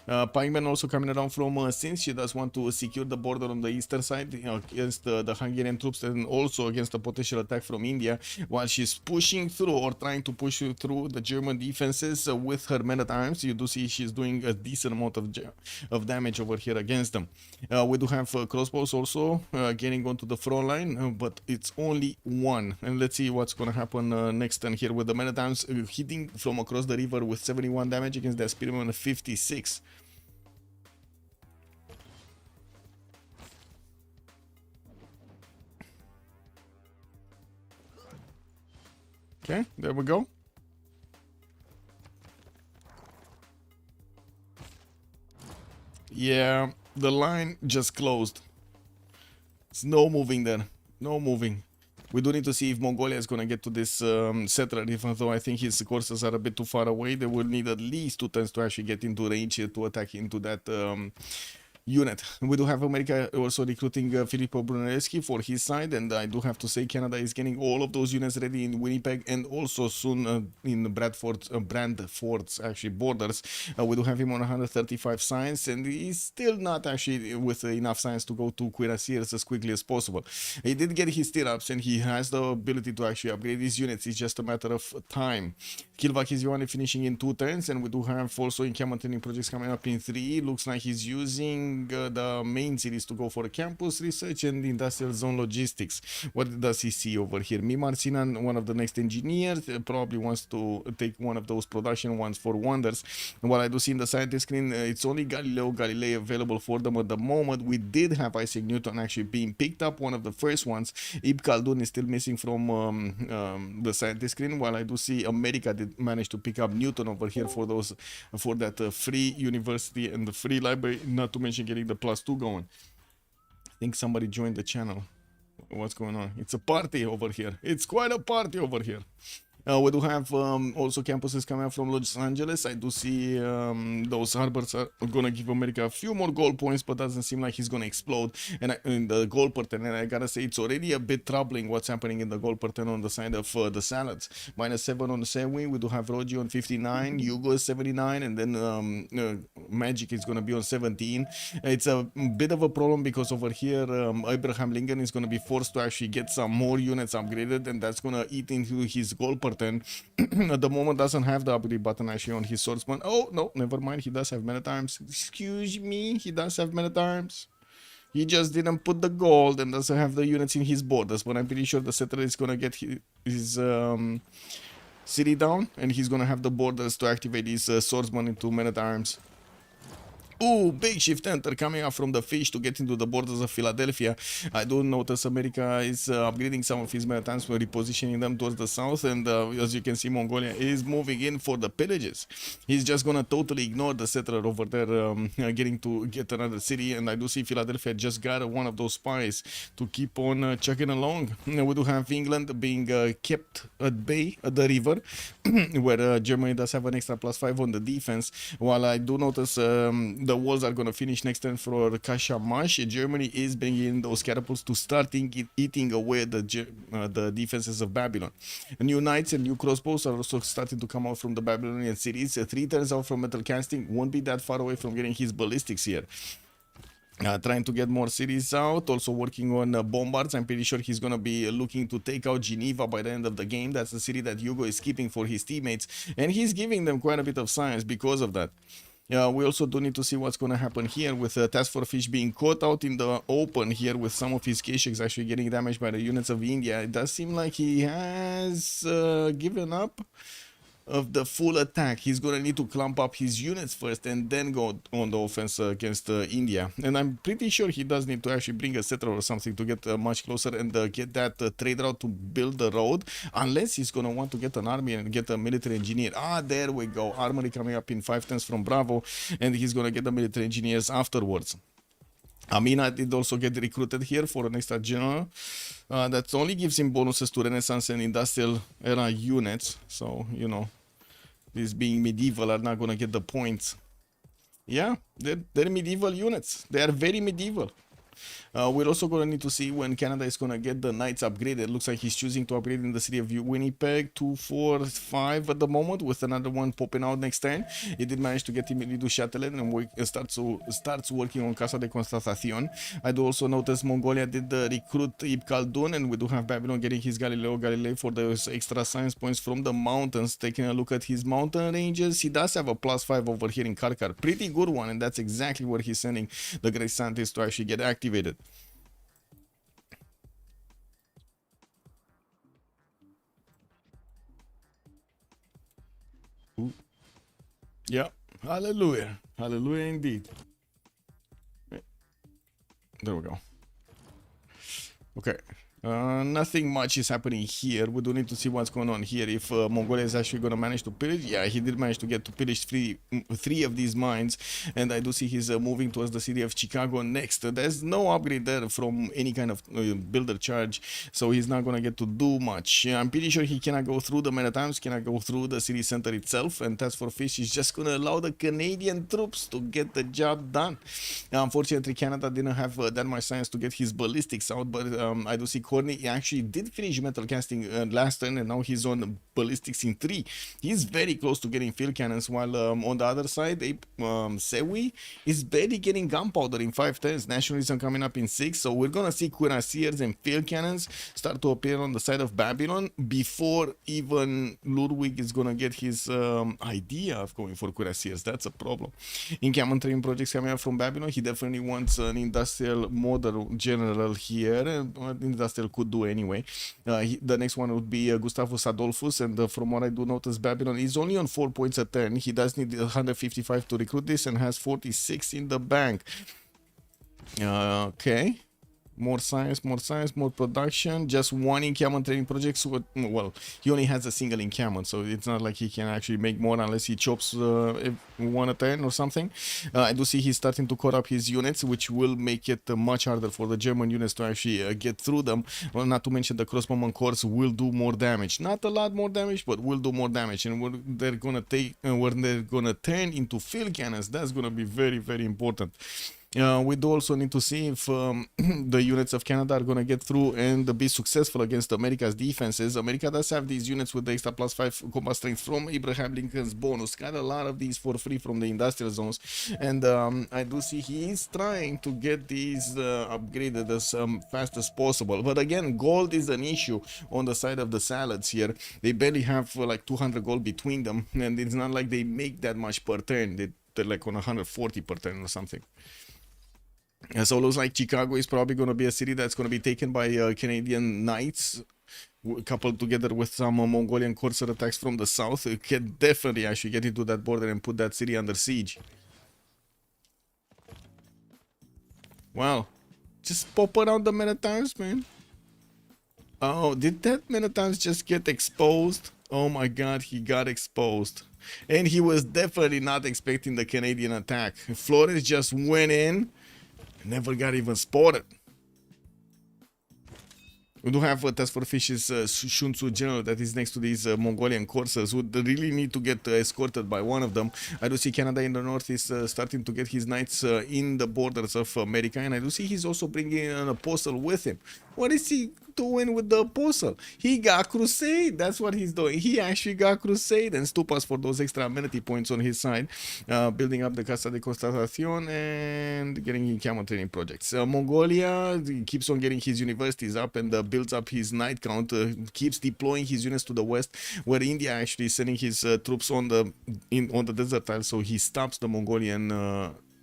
Pikeman also coming around from since she does want to secure the border on the eastern side against the Hungarian troops, and also against a potential attack from India, while she's pushing through, or trying to push through, the German defenses with her men-at-arms. You do see she's doing a decent amount of damage over here against them. We do have crossbows also getting onto the front line, but it's only 1. And let's see what's going to happen next turn here with the men-at-arms hitting from across the river with 71 damage against the spearmen of 56. Okay, there we go. Yeah, the line just closed. It's no moving there. No moving. We do need to see if Mongolia is going to get to this settler, even though I think his courses are a bit too far away. They will need at least 2 turns to actually get into range to attack into that unit. We do have America also recruiting Filippo Brunelleschi for his side, and I do have to say Canada is getting all of those units ready in Winnipeg, and also soon in Brantford's actually borders. We do have him on 135 science, and he's still not actually with enough science to go to Cuirassiers as quickly as possible. He did get his stirrups, and he has the ability to actually upgrade his units. It's just a matter of time. Kilvak is only finishing in 2 turns, and we do have also encampment training projects coming up in 3. Looks like he's using the main cities to go for campus research and industrial zone logistics. What does he see over here? Mimar Sinan, one of the next engineers, probably wants to take one of those production ones for wonders. And what I do see in the scientist screen, it's only Galilei available for them at the moment. We did have Isaac Newton actually being picked up, one of the first ones. Ibn Khaldun is still missing from the scientist screen, while I do see America did manage to pick up Newton over here for that free university and the free library, not to mention getting the +2 going. I think somebody joined the channel. What's going on? It's a party over here. It's quite a party over here. We do have also campuses coming out from Los Angeles. I do see those harbors are going to give America a few more gold points, but doesn't seem like he's going to explode. And in the gold per turn, and I gotta say, it's already a bit troubling what's happening in the gold per turn on the side of the salads. -7 on the Segway. We do have Rogi on 59, Hugo is 79, and then Magic is going to be on 17. It's a bit of a problem because over here, Abraham Lincoln is going to be forced to actually get some more units upgraded, and that's going to eat into his gold per turn. At the moment doesn't have the upgrade button actually on his swordsman. Oh no, never mind, he does have men-at-arms. Excuse me, he does have men-at-arms. He just didn't put the gold and doesn't have the units in his borders, but I'm pretty sure the settler is gonna get his city down, and he's gonna have the borders to activate his swordsman into men-at-arms. Ooh, big shift enter coming up from the fish to get into the borders of Philadelphia. I do notice America is upgrading some of his maritimes, repositioning them towards the south, and as you can see, Mongolia is moving in for the pillages. He's just gonna totally ignore the settler over there getting to get another city, and I do see Philadelphia just got one of those spies to keep on chugging along. We do have England being kept at bay at the river, where Germany does have an extra +5 on the defense, while I do notice the walls are going to finish next turn for Kashamash. Germany is bringing in those catapults to start eating away the defenses of Babylon. New knights and new crossbows are also starting to come out from the Babylonian cities. 3 turns out from metal casting, won't be that far away from getting his ballistics here. Trying to get more cities out, also working on bombards. I'm pretty sure he's going to be looking to take out Geneva by the end of the game. That's the city that Hugo is keeping for his teammates, and he's giving them quite a bit of science because of that. We also do need to see what's going to happen here with Task for Fish being caught out in the open here with some of his Keshaks actually getting damaged by the units of India. It does seem like he has given up of the full attack. He's going to need to clump up his units first and then go on the offense against India. And I'm pretty sure he does need to actually bring a settler or something to get much closer and get that trader out to build the road, unless he's going to want to get an army and get a military engineer. There we go. Armory coming up in 5 turns from Bravo, and he's going to get the military engineers afterwards. Amina did also get recruited here for an extra general. That only gives him bonuses to Renaissance and Industrial Era units. So, you know, these being medieval are not going to get the points. Yeah, they're medieval units. They are very medieval. We're also going to need to see when Canada is going to get the knights upgraded. Looks like he's choosing to upgrade in the city of Winnipeg. 2, 4, 5 at the moment, with another one popping out next turn. He did manage to get immediately to Châtelet and starts working on Casa de Constatación. I do also notice Mongolia did recruit Ibn Khaldun, and we do have Babylon getting his Galileo Galilei for those extra science points from the mountains. Taking a look at his mountain ranges, he does have a +5 over here in Karkar. Pretty good one, and that's exactly where he's sending the great scientists to actually get activated. Ooh. Yeah, hallelujah, hallelujah indeed. There we go. Okay. Nothing much is happening here. We do need to see what's going on here. If Mongolia is actually going to manage to pillage. Yeah, he did manage to get to pillage three of these mines. And I do see he's moving towards the city of Chicago next. There's no upgrade there from any kind of builder charge. So he's not going to get to do much. I'm pretty sure he cannot go through the Maritimes, cannot go through the city center itself. And Task for Fish is just going to allow the Canadian troops to get the job done. Unfortunately, Canada didn't have that much science to get his ballistics out. But I do see Corny actually did finish metal casting last turn, and now he's on ballistics in 3. He's very close to getting field cannons, while on the other side, Sewi is barely getting gunpowder in 5 turns. Nationalism coming up in 6, so we're gonna see cuirassiers and field cannons start to appear on the side of Babylon before even Ludwig is gonna get his idea of going for cuirassiers. That's a problem. Encampment training projects coming up from Babylon. He definitely wants an industrial model general here, and industrial could do anyway. The next one would be Gustavus Adolphus, and from what I do notice, Babylon is only on 4 points a turn. He does need 155 to recruit this and has 46 in the bank. Okay. More science, more production. Just one encampment training project. So, well, he only has a single encampment, so it's not like he can actually make more unless he chops one a turn or something. I do see he's starting to cut up his units, which will make it much harder for the German units to actually get through them. Well, not to mention the crossbowman corps will do more damage. Not a lot more damage, but will do more damage. And when they're gonna turn into field cannons, that's gonna be very, very important. We do also need to see if the units of Canada are going to get through and be successful against America's defenses. America does have these units with the extra +5 combat strength from Abraham Lincoln's bonus. Got a lot of these for free from the industrial zones. And I do see he is trying to get these upgraded as fast as possible. But again, gold is an issue on the side of the salads here. They barely have like 200 gold between them. And it's not like they make that much per turn. They're like on 140 per turn or something. So it looks like Chicago is probably going to be a city that's going to be taken by Canadian knights, coupled together with some Mongolian courser attacks from the south. It can definitely actually get into that border and put that city under siege. Well, just pop around the meta times, man. Oh, did that meta times just get exposed? Oh my god, he got exposed. And he was definitely not expecting the Canadian attack. Flores just went in, never got even spotted. We do have a task for Fish's Shunsu General that is next to these Mongolian coursers who really need to get escorted by one of them. I do see Canada in the north is starting to get his knights in the borders of America, and I do see he's also bringing an apostle with him. What is he doing with the apostle? He got crusade. That's what he's doing. He actually got crusade and stupas for those extra amenity points on his side, building up the Casa de Constatacion and getting in camel training projects. Mongolia keeps on getting his universities up and builds up his knight count, keeps deploying his units to the west, where India actually is sending his troops on the desert tile, so he stops the Mongolian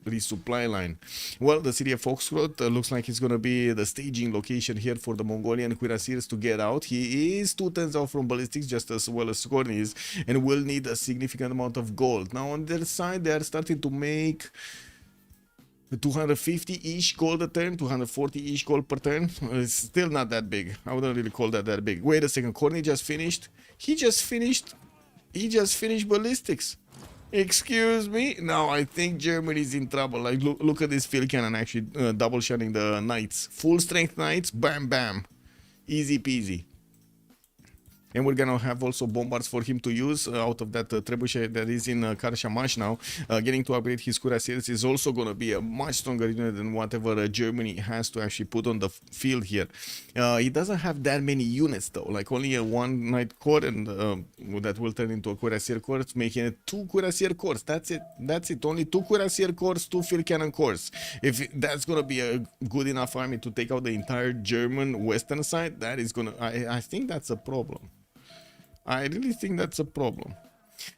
resupply line. Well, the city of Foxtrot looks like it's going to be the staging location here for the Mongolian cuirassiers to get out. He is 2 turns out from ballistics, just as well as Skorny is, and will need a significant amount of gold. Now, on their side, they are starting to make 250-ish gold a turn, 240-ish gold per turn. It's still not that big. I wouldn't really call that big. Wait a second, Corny just finished? He just finished ballistics. Excuse me? Now I think Germany's in trouble. Like, look at this field cannon actually double shotting the knights. Full strength knights, bam bam. Easy peasy. And we're gonna have also bombards for him to use out of that trebuchet that is in Karshamash now. Getting to upgrade his cuirassiers is also gonna be a much stronger unit than whatever Germany has to actually put on the field here. He doesn't have that many units though, like only a 1 knight corps, and that will turn into a cuirassier corps, making it 2 cuirassier corps. That's it. Only 2 cuirassier corps, 2 field cannon corps. If that's gonna be a good enough army to take out the entire German western side, that is gonna. I think that's a problem. I really think that's a problem.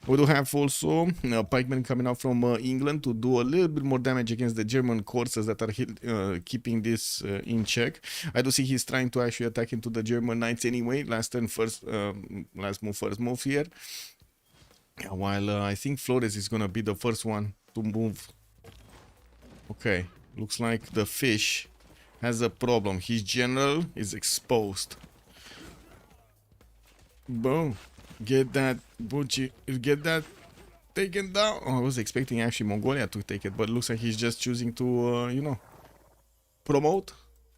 We do have also pikemen coming out from England to do a little bit more damage against the German courses that are keeping this in check. I do see he's trying to actually attack into the German knights anyway. Last move here. While I think Flores is gonna be the first one to move. Okay, looks like the fish has a problem. His general is exposed. Boom. Get that Bucci. Get that taken down. Oh, I was expecting actually Mongolia to take it, but it looks like he's just choosing to, you know, promote.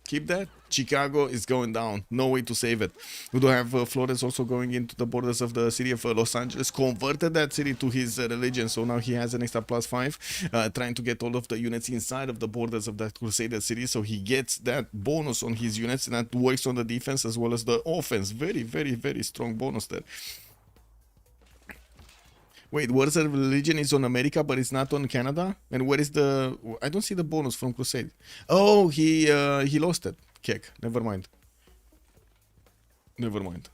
Keep that. Chicago is going down. No way to save it. We do have Flores also going into the borders of the city of Los Angeles. Converted that city to his religion, so now he has an extra +5. Trying to get all of the units inside of the borders of that Crusader city, so he gets that bonus on his units, and that works on the defense as well as the offense. Very, very, very strong bonus there. Wait, Wars of Religion is on America, but it's not on Canada? And where is the... I don't see the bonus from Crusade. Oh, he lost it. Kek. Never mind. Never mind.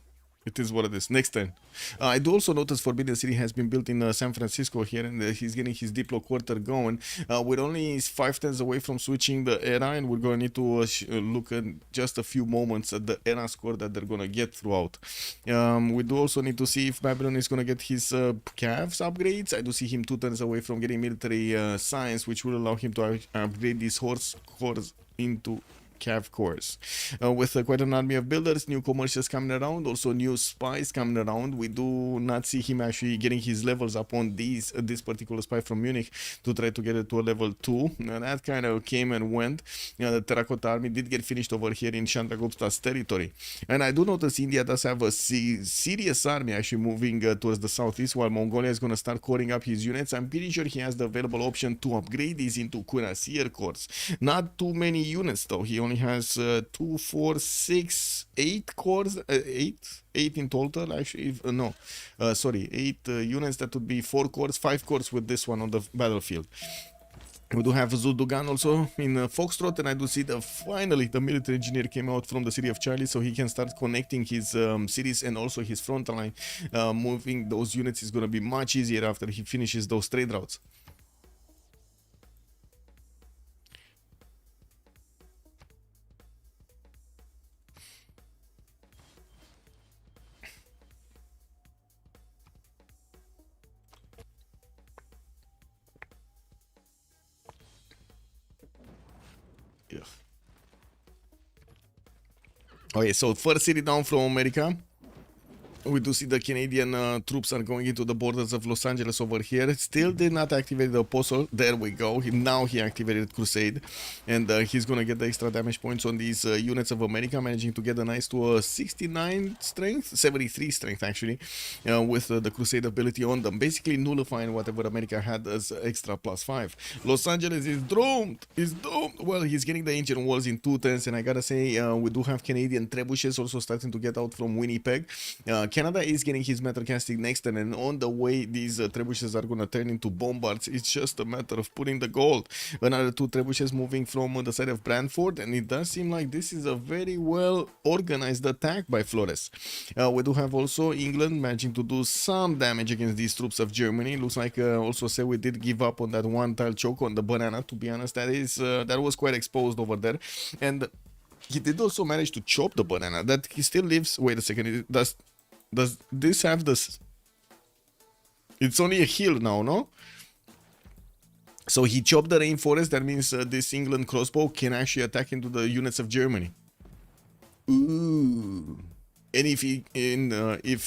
It is what it is. Next turn. I do also notice Forbidden City has been built in San Francisco here, and he's getting his Diplo quarter going. We're only 5 turns away from switching the era, and we're going to need to look at just a few moments at the era score that they're going to get throughout. We do also need to see if Babylon is going to get his calves upgrades. I do see him 2 turns away from getting military science, which will allow him to upgrade these horse cores into Cav cores. With quite an army of builders, new commercials coming around, also new spies coming around. We do not see him actually getting his levels up on this particular spy from Munich to try to get it to a level 2. That kind of came and went. The Terracotta army did get finished over here in Chandragupta's territory. And I do notice India does have a serious army actually moving towards the southeast, while Mongolia is going to start coring up his units. I'm pretty sure he has the available option to upgrade these into cuirassier corps. Not too many units though. He only has 2, 4, 6, 8 cores, 8 in total actually. No, sorry, 8 units. That would be 4 cores, 5 cores with this one on the battlefield. We do have Zuldugan also in Foxtrot, and I do see that finally the military engineer came out from the city of Charlie, so he can start connecting his cities and also his front line. Moving those units is going to be much easier after he finishes those trade routes. Ugh. Okay, so first city down from America. We do see the Canadian troops are going into the borders of Los Angeles over here. Still did not activate the Apostle. There we go. Now he activated Crusade. And he's going to get the extra damage points on these units of America, managing to get a nice to 69 strength, 73 strength actually, with the Crusade ability on them. Basically nullifying whatever America had as extra +5. Los Angeles is doomed. Is doomed. Well, he's getting the ancient walls in 2 turns. And I gotta say, we do have Canadian trebuchets also starting to get out from Winnipeg. Canada is getting his metal casting next turn, and on the way these trebuchets are going to turn into bombards. It's just a matter of putting the gold. Another 2 trebuchets moving from the side of Brantford, and it does seem like this is a very well organized attack by Flores. We do have also England managing to do some damage against these troops of Germany. Looks like also say we did give up on that 1 tile choke on the banana. To be honest, that was quite exposed over there, and he did also manage to chop the banana. That he still lives. Wait a second. Does this have this? It's only a hill now, no? So he chopped the rainforest. That means this England crossbow can actually attack into the units of Germany. Ooh. And if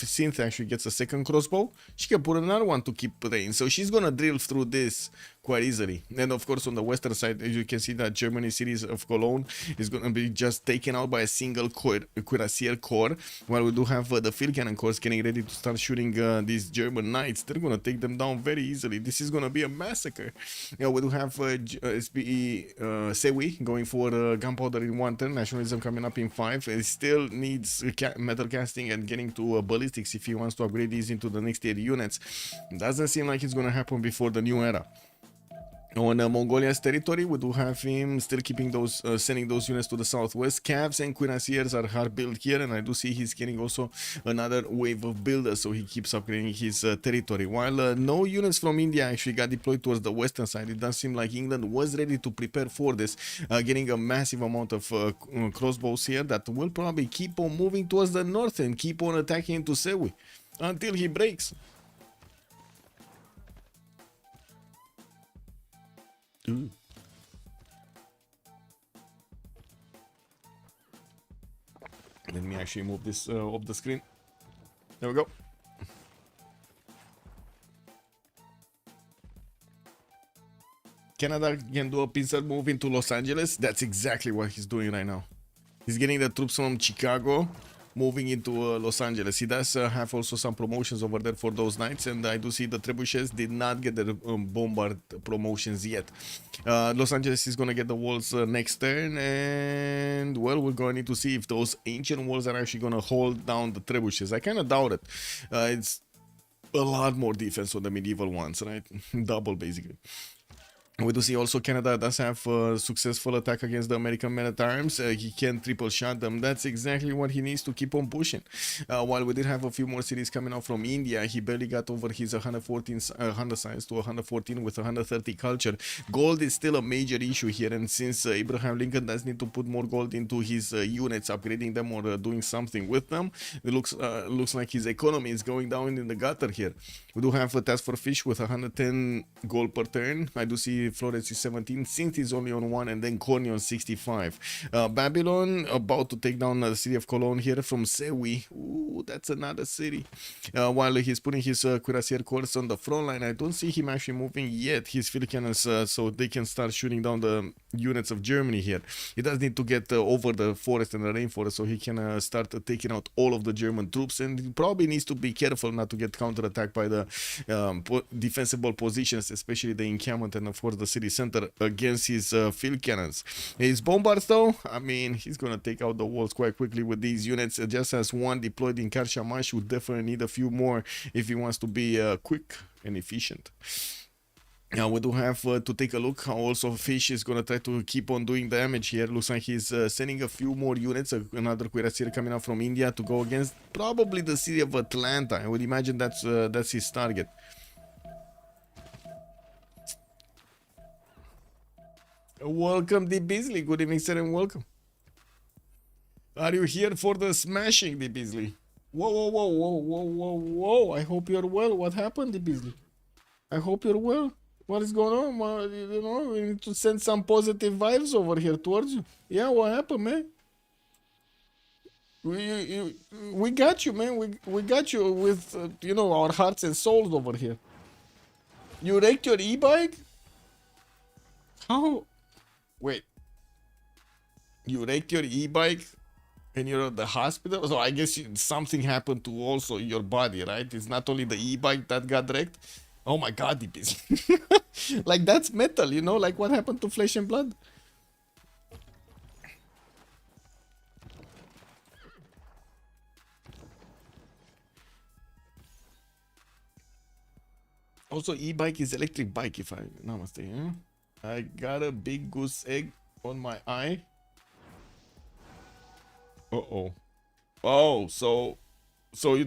Synth actually gets a second crossbow, she can put another one to keep rain. So she's gonna drill through this quite easily. And of course on the western side, as you can see, that Germany cities of Cologne is gonna be just taken out by a single cuirassier corps, while we do have the field cannon corps getting ready to start shooting these German knights. They're gonna take them down very easily. This is gonna be a massacre. We do have SBE Sewi going for gunpowder in 1 turn, nationalism coming up in 5. It still needs metal casting and getting to ballistics if he wants to upgrade these into the next tier units. Doesn't seem like it's gonna happen before the new era. On Mongolia's territory, we do have him still keeping those, sending those units to the southwest. Cavs and cuirassiers are hard built here, and I do see he's getting also another wave of builders, so he keeps upgrading his territory. While no units from India actually got deployed towards the western side, it does seem like England was ready to prepare for this, getting a massive amount of crossbows here that will probably keep on moving towards the north and keep on attacking into Sewi until he breaks. Ooh. Let me actually move this off the screen. There we go. Canada can do a pincer move into Los Angeles. That's exactly what he's doing right now. He's getting the troops from Chicago moving into Los Angeles. He does have also some promotions over there for those knights, and I do see the trebuchets did not get the bombard promotions yet. Los Angeles is going to get the walls next turn, and well, we're going to need to see if those ancient walls are actually going to hold down the trebuchets. I kind of doubt it. It's a lot more defense on the medieval ones, right? Double basically. We do see also Canada does have a successful attack against the American men-at-arms. He can triple shot them. That's exactly what he needs to keep on pushing. While we did have a few more cities coming out from India, he barely got over his 114 Honda size to 114 with 130 culture. Gold is still a major issue here, and since Abraham Lincoln does need to put more gold into his units, upgrading them or doing something with them, it looks like his economy is going down in the gutter here. We do have a task for fish with 110 gold per turn. I do see Florence is 17, Synth is only on 1, and then Corny on 65. Babylon about to take down the city of Cologne here from Sewi. Ooh, that's another city. While he's putting his cuirassier corps on the front line, I don't see him actually moving yet. His field cannons, so they can start shooting down the units of Germany here. He does need to get over the forest and the rainforest, so he can start taking out all of the German troops, and he probably needs to be careful not to get counterattacked by the defensible positions, especially the encampment and of course the city center against his field cannons. His bombards though, I mean, he's gonna take out the walls quite quickly with these units. Just as one deployed in Karshamash, would definitely need a few more if he wants to be quick and efficient. Now we do have to take a look how also Fish is going to try to keep on doing damage here. Looks like he's sending a few more units, another cuirassier coming out from India to go against probably the city of Atlanta. I would imagine that's his target. Welcome, D. Beasley. Good evening, sir, and welcome. Are you here for the smashing, D. Beasley? Whoa, whoa, whoa, whoa, whoa, whoa, whoa. I hope you're well. What happened, D. Beasley? I hope you're well. What is going on? You know, we need to send some positive vibes over here towards you. Yeah, what happened, man? We got you, man. We got you with, you know, our hearts and souls over here. You wrecked your e-bike? How? Wait. You wrecked your e-bike and you're at the hospital? So I guess something happened to also your body, right? It's not only the e-bike that got wrecked. Oh my god, it is. Like, that's metal, you know? Like, what happened to Flesh and Blood? Also, e-bike is electric bike, if I'm not mistaken. I got a big goose egg on my eye. Uh-oh. Oh, so you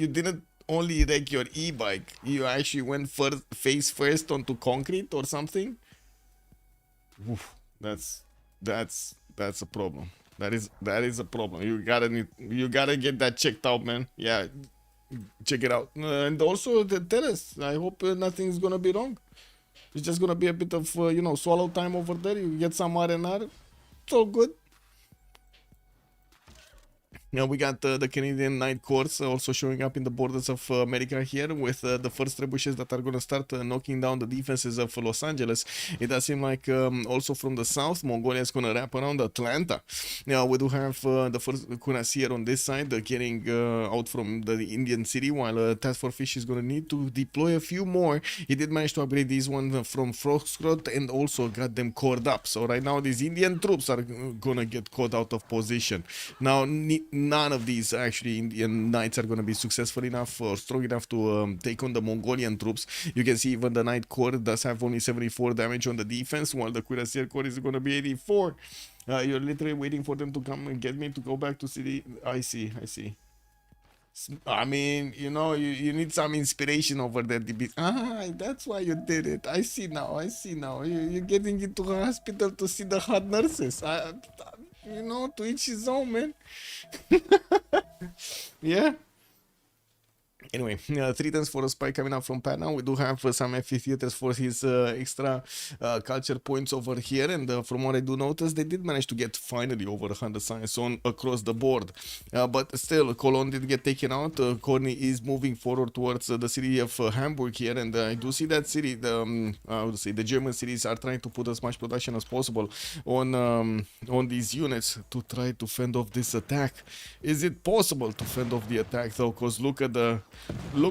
didn't only wreck your e-bike, you actually went face first onto concrete or something? Oof, that's a problem. That is a problem. You gotta get that checked out, man. Yeah, check it out. And also tell us. I hope nothing's gonna be wrong. It's just gonna be a bit of you know, swallow time over there. You get some R&R. It's all good. Now we got the Canadian Night Courts also showing up in the borders of America here with the first trebuchets that are going to start knocking down the defenses of Los Angeles. It does seem like also from the south, Mongolia is going to wrap around Atlanta. Now we do have the first cuirassier on this side getting out from the Indian city, while Task Force Fish is going to need to deploy a few more. He did manage to upgrade this one from Foxtrot and also got them caught up. So right now these Indian troops are going to get caught out of position. Now none of these actually Indian knights are going to be successful enough or strong enough to take on the Mongolian troops. You can see even the Knight Corps does have only 74 damage on the defense, while the Cuirassier Corps is going to be 84. You're literally waiting for them to come and get me to go back to city. I see. I mean, you know, you need some inspiration over there. That's why you did it. I see now. You're getting into a hospital to see the hot nurses. You know, to each his own, man. Yeah. Anyway, 3 tens for a spy coming out from Pat now. We do have some amphitheaters for his extra culture points over here, and from what I do notice, they did manage to get finally over 100 science on across the board. But still, Cologne did get taken out. Corny is moving forward towards the city of Hamburg here, and I do see that city. I would say the German cities are trying to put as much production as possible on these units to try to fend off this attack. Is it possible to fend off the attack though? Because look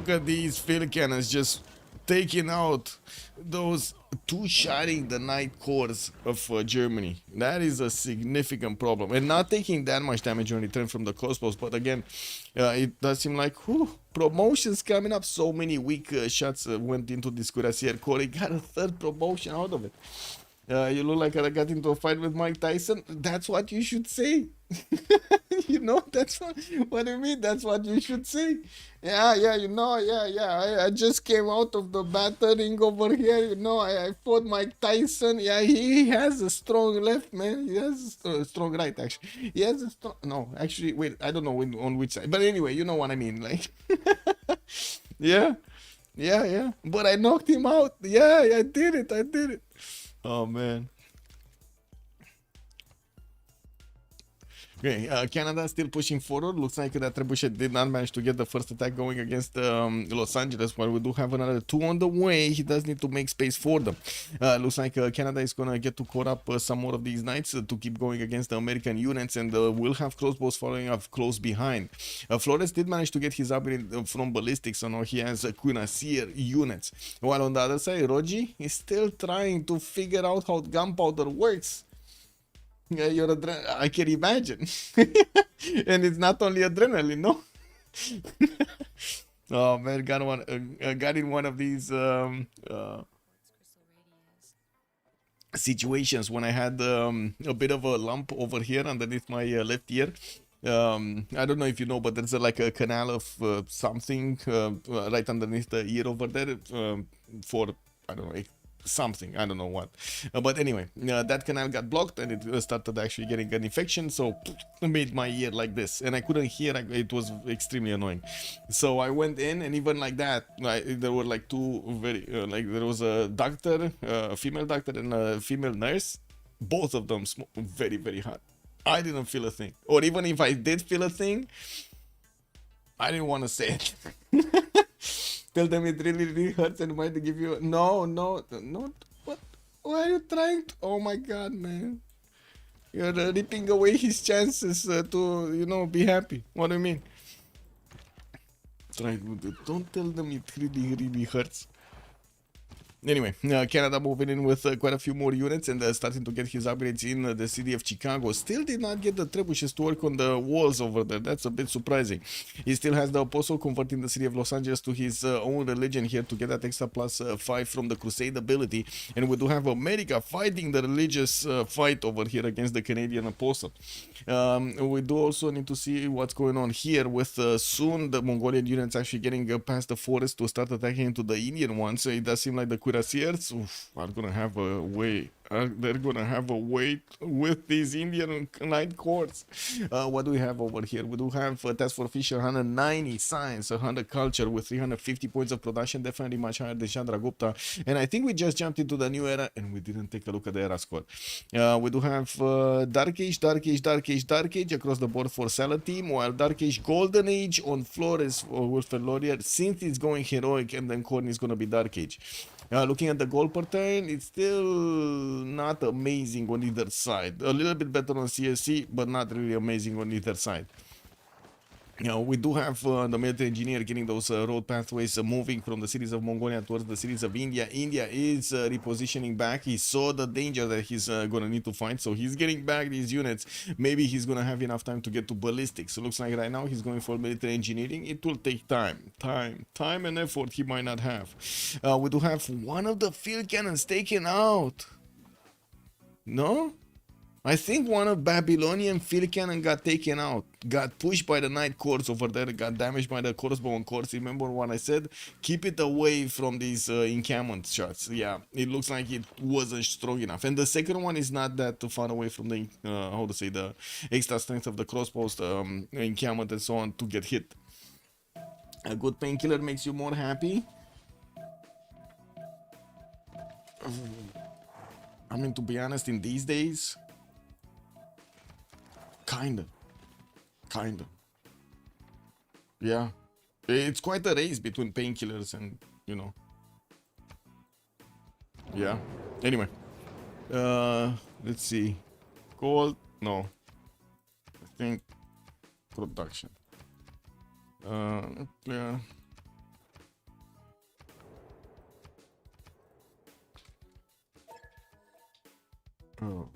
at these field cannons just taking out those two-shotting the Night Corps of Germany. That is a significant problem, and not taking that much damage on return from the crossbows. But again, it does seem like promotions coming up. So many weak shots went into this Cuirassier Corps. He got a 3rd promotion out of it. You look like I got into a fight with Mike Tyson. That's what you should say. You know, that's what do you mean? That's what you should say. Yeah, you know, I just came out of the battering over here. You know, I fought Mike Tyson. Yeah, he has a strong left, man. He has a strong right, actually. He has a strong... No, actually, wait, I don't know on which side. But anyway, you know what I mean. Like, yeah. But I knocked him out. Yeah, I did it. Oh, man. Okay, Canada still pushing forward. Looks like that Trebuchet did not manage to get the first attack going against Los Angeles, while we do have another 2 on the way. He does need to make space for them. Looks like Canada is going to get to caught up some more of these knights to keep going against the American units, and will have crossbows following up close behind. Flores did manage to get his upgrade from ballistics, so now he has cuirassier units. While on the other side, Roji is still trying to figure out how gunpowder works. Yeah, I can imagine. And it's not only adrenaline, no? Oh man, got in one of these situations when I had a bit of a lump over here underneath my left ear. I don't know if you know, but there's like a canal of something right underneath the ear over there for, I don't know, something, I don't know what. But anyway, that canal got blocked and it started actually getting an infection, so made my ear like this, and I couldn't hear. It was extremely annoying. So I went in, and even like that, there were like two very like there was a doctor, a female doctor, and a female nurse. Both of them very, very hot. I didn't feel a thing, or even if I did feel a thing, I didn't want to say it. Tell them it really, really hurts and might give you no. What? Why are you trying to? Oh my god, man! You're ripping away his chances to be happy. What do you mean? Don't tell them it really, really hurts. Anyway, Canada moving in with quite a few more units and starting to get his upgrades in the city of Chicago. Still did not get the trebuchets to work on the walls over there. That's a bit surprising. He still has the apostle converting the city of Los Angeles to his own religion here to get that extra +5 from the crusade ability. And we do have America fighting the religious fight over here against the Canadian apostle. We do also need to see what's going on here with soon the Mongolian units actually getting past the forest to start attacking into the Indian ones. So it does seem like the cuirassiers are gonna have a way. They're gonna have a wait with these Indian knight courts. What do we have over here? We do have Task for Fisher 190 science, 100 culture with 350 points of production, definitely much higher than Chandragupta. And I think we just jumped into the new era and we didn't take a look at the era squad. We do have Dark Age, Dark Age, Dark Age, Dark Age across the board for Salad team, while Dark Age Golden Age on Flores or Wilfred Laurier, since it's going heroic, and then Corn is gonna be Dark Age. Looking at the goal per turn, it's still not amazing on either side. A little bit better on CSC, but not really amazing on either side. We do have the military engineer getting those road pathways moving from the cities of Mongolia towards the cities of India. India is repositioning back. He saw the danger that he's going to need to fight, so he's getting back these units. Maybe he's going to have enough time to get to ballistics. So looks like right now he's going for military engineering. It will take time and effort he might not have. We do have one of the field cannons taken out. No? I think one of Babylonian field cannon got taken out, got pushed by the Knight Courts over there, got damaged by the crossbow courts. Remember what I said? Keep it away from these encampment shots. Yeah, it looks like it wasn't strong enough. And the second one is not that far away from the, the extra strength of the crossbows, encampment and so on to get hit. A good painkiller makes you more happy. I mean, to be honest, in these days, Kinda. Yeah. It's quite a race between painkillers and, Yeah. Anyway. Let's see. Gold? No. I think production. Yeah. Oh.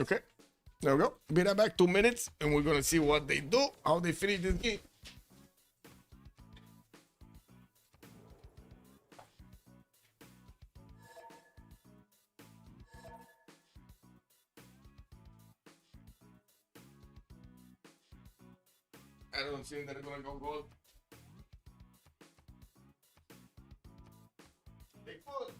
Okay, there we go. Be right back, 2 minutes, and we're gonna see what they do, how they finish this game. I don't think they're gonna go gold. Bigfoot.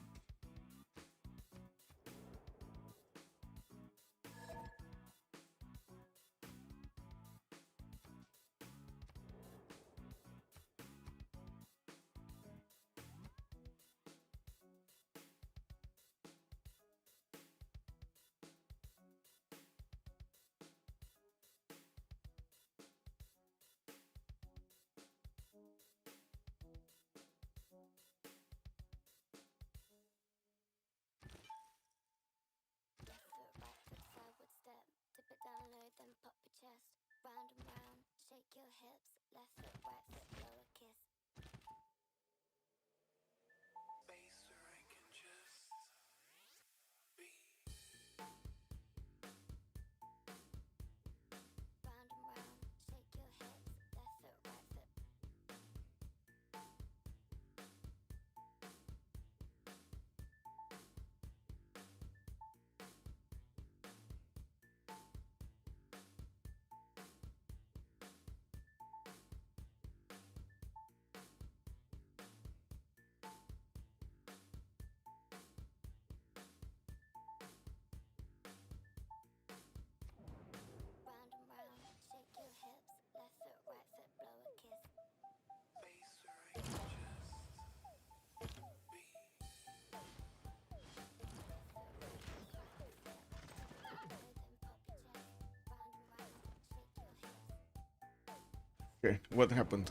Okay, what happened?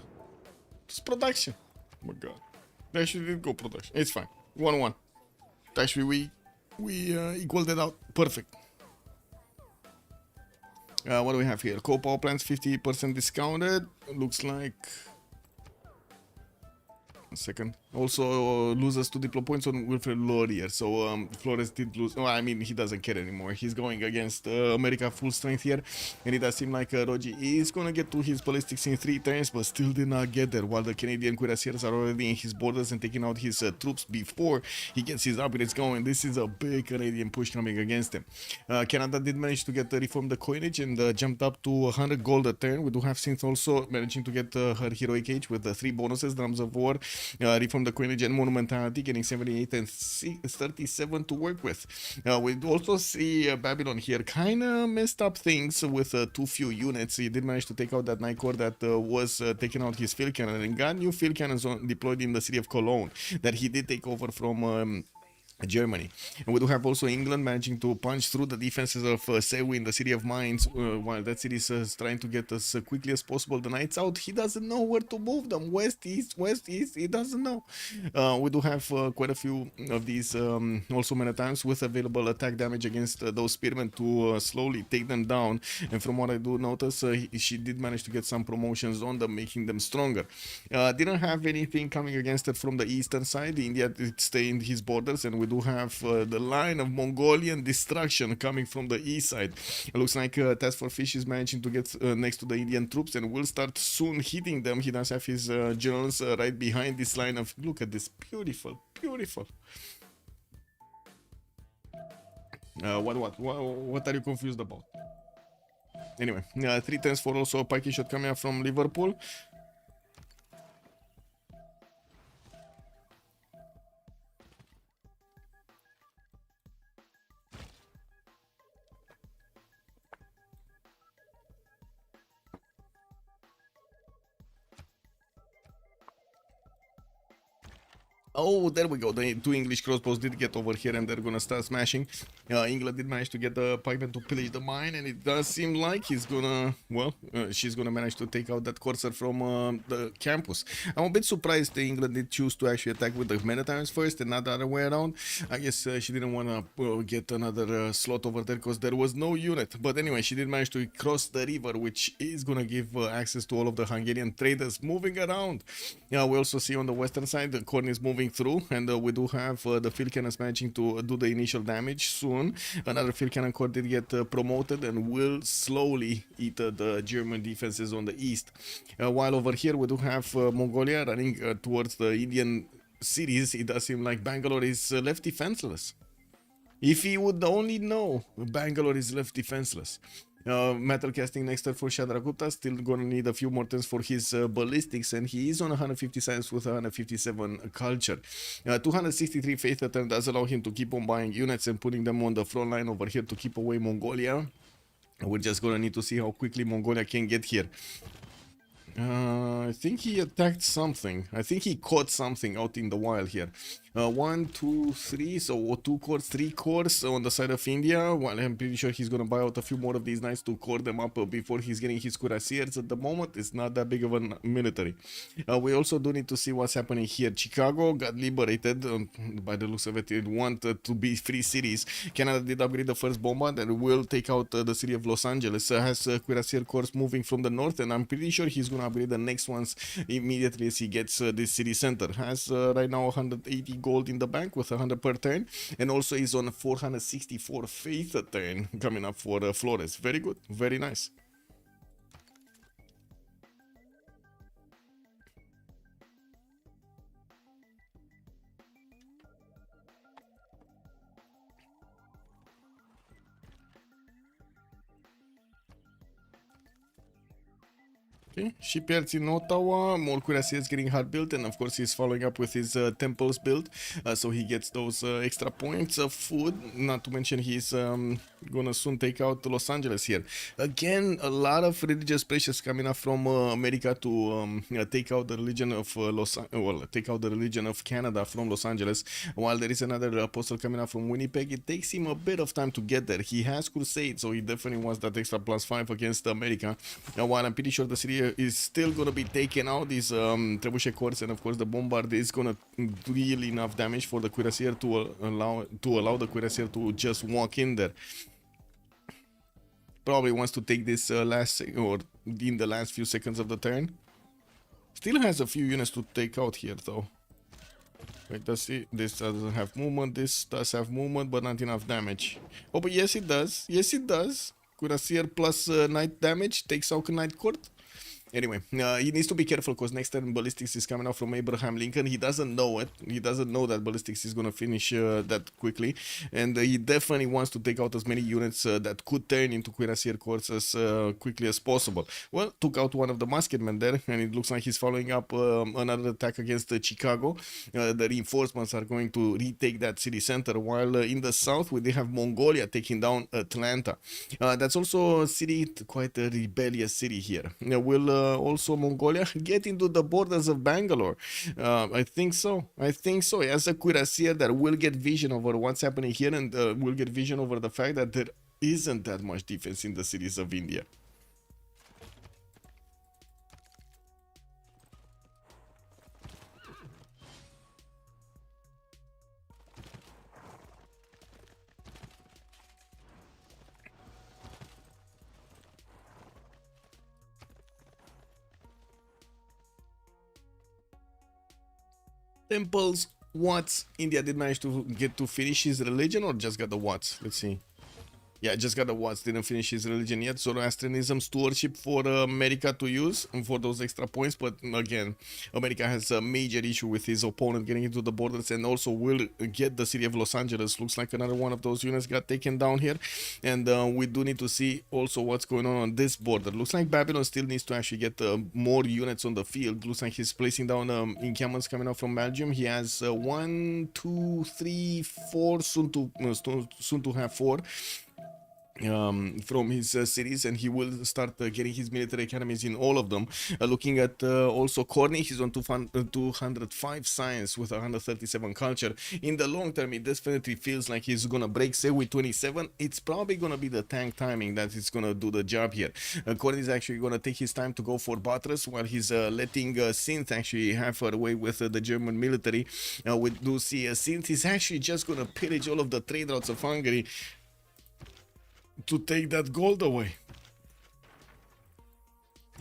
It's production. Oh my god. Actually did go production. It's fine. 1-1. Actually, we equaled it out. Perfect. What do we have here? Coal power plants 50% discounted. Looks like. A second. Also loses 2 diplo points on Wilfred Laurier. So Flores did lose. Well, I mean, he doesn't care anymore. He's going against America full strength here. And it does seem like Rogi is going to get to his ballistics in 3 turns, but still did not get there. While the Canadian cuirassiers are already in his borders and taking out his troops before he gets his upgrades going. This is a big Canadian push coming against him. Canada did manage to get reform the coinage and jumped up to 100 gold a turn. We do have Synth also managing to get her heroic age with 3 bonuses, drums of war, reform the coinage and monumentality, getting 78 and 37 to work with. We also see Babylon here kind of messed up things with too few units. He did manage to take out that Night Corps that was taking out his field cannon and got new field cannons deployed in the city of Cologne that he did take over from Germany. And we do have also England managing to punch through the defenses of Sewi in the city of Mines, while that city is trying to get as quickly as possible the knights out. He doesn't know where to move them. West, east, he doesn't know. We do have quite a few of these also many times with available attack damage against those spearmen to slowly take them down. And from what I do notice, she did manage to get some promotions on them, making them stronger. Didn't have anything coming against it from the eastern side. India did stay in his borders, and we do have the line of Mongolian destruction coming from the east side. It looks like Task for Fish is managing to get next to the Indian troops and will start soon hitting them. He does have his generals right behind this line of. Look at this, beautiful, beautiful. What are you confused about? Anyway, 3 turns for also a pikey shot coming up from Liverpool. Oh, there we go. The 2 English crossbows did get over here and they're gonna start smashing. England did manage to get the pikeman to pillage the mine, and it does seem like he's gonna, well, she's gonna manage to take out that courser from the campus. I'm a bit surprised that England did choose to actually attack with the humanitarians first and not the other way around. I guess she didn't want to get another slot over there because there was no unit. But anyway, she did manage to cross the river, which is gonna give access to all of the Hungarian traders moving around. We also see on the western side the corn is moving through, and we do have the field cannons managing to do the initial damage soon. Another field cannon corps did get promoted and will slowly eat the German defenses on the east. While over here we do have Mongolia running towards the Indian cities. It does seem like Bangalore is left defenseless. If he would only know, Bangalore is left defenseless. Metal casting next turn for Shadragupta, still gonna need a few more turns for his ballistics, and he is on 150 science with 157 culture. 263 faith a turn does allow him to keep on buying units and putting them on the front line over here to keep away Mongolia. We're just gonna need to see how quickly Mongolia can get here. I think he attacked something. I think he caught something out in the wild here. 1, 2, 3, so 2 cores, 3 cores on the side of India. Well, I'm pretty sure he's gonna buy out a few more of these knights to core them up before he's getting his cuirassiers. At the moment, it's not that big of a military. We also do need to see what's happening here. Chicago got liberated. By the looks of it, it wanted to be free cities. Canada did upgrade the first bombard and will take out the city of Los Angeles. Has cuirassier corps moving from the north, and I'm pretty sure he's gonna upgrade the next ones immediately as he gets this city center. Has right now 180 gold in the bank with 100 per turn, and also is on 464 faith a turn coming up for Flores. Very good, very nice. Okay, shipyards in Ottawa, more cuirassiers getting hard built, and of course he's following up with his temples build, so he gets those extra points of food. Not to mention he's gonna soon take out Los Angeles here. Again, a lot of religious pressures coming up from America to take out the religion of take out the religion of Canada from Los Angeles. While there is another apostle coming up from Winnipeg, it takes him a bit of time to get there. He has crusade, so he definitely wants that extra +5 against America. While I'm pretty sure the city is still gonna be taken out, these trebuchet courts, and of course the bombard is gonna deal enough damage for the cuirassier to allow the cuirassier to just walk in there. Probably wants to take this or in the last few seconds of the turn. Still has a few units to take out here though. Wait, does see this doesn't have movement, this does have movement, but not enough damage. Oh, but yes it does. Yes it does. Cuirassier plus knight damage takes out knight court. Anyway, he needs to be careful because next turn ballistics is coming out from Abraham Lincoln. He doesn't know it. He doesn't know that ballistics is going to finish that quickly. And he definitely wants to take out as many units that could turn into cuirassier courts as quickly as possible. Well, took out one of the musketmen there, and it looks like he's following up another attack against Chicago. The reinforcements are going to retake that city center, while in the south we have Mongolia taking down Atlanta. That's also a city, quite a rebellious city here. Will also Mongolia get into the borders of Bangalore? I think so. I think so. He has a cuirassier that will get vision over what's happening here, and will get vision over the fact that there isn't that much defense in the cities of India. Temples, Watts. India did manage to get to finish his religion, or just got the Watts? Let's see. Yeah, just got the Watts, didn't finish his religion yet. Zoroastrianism stewardship for America to use for those extra points. But again, America has a major issue with his opponent getting into the borders, and also will get the city of Los Angeles. Looks like another one of those units got taken down here. And we do need to see also what's going on this border. Looks like Babylon still needs to actually get more units on the field. Looks like he's placing down encampments coming out from Belgium. He has 1, 2, 3, 4, soon to have 4. From his cities, and he will start getting his military academies in all of them. Looking at also Corny, he's on 205 science with 137 culture. In the long term, it definitely feels like he's gonna break say with 27. It's probably gonna be the tank timing that is gonna do the job here. Corny is actually gonna take his time to go for Buttress, while he's letting Sindh actually have her way with the German military. We do see Sindh is actually just gonna pillage all of the trade routes of Hungary to take that gold away.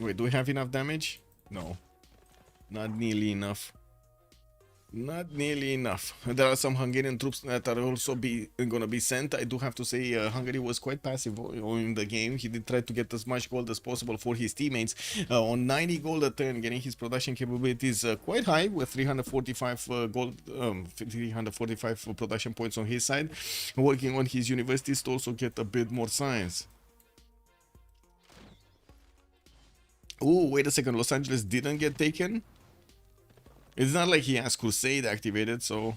Wait, do we have enough damage? No, not nearly enough. Not nearly enough. There are some Hungarian troops that are also gonna be sent. I do have to say Hungary was quite passive in the game. He did try to get as much gold as possible for his teammates. On 90 gold a turn, getting his production capabilities quite high with 345 gold, 345 production points on his side. Working on his universities to also get a bit more science. Oh, wait a second. Los Angeles didn't get taken? It's not like he has Crusade activated, so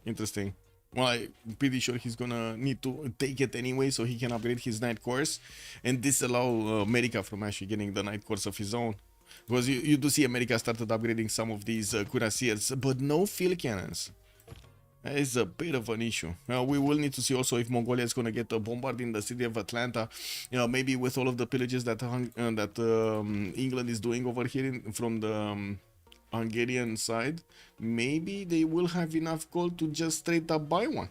interesting. Well, I'm pretty sure he's gonna need to take it anyway, so he can upgrade his Night Course and disallow America from actually getting the Night Course of his own. Because you do see America started upgrading some of these cuirassiers, but no field cannons. That is a bit of an issue. We will need to see also if Mongolia is going to get a bombard in the city of Atlanta. Maybe with all of the pillages that England is doing over here from the Hungarian side, maybe they will have enough gold to just straight up buy one.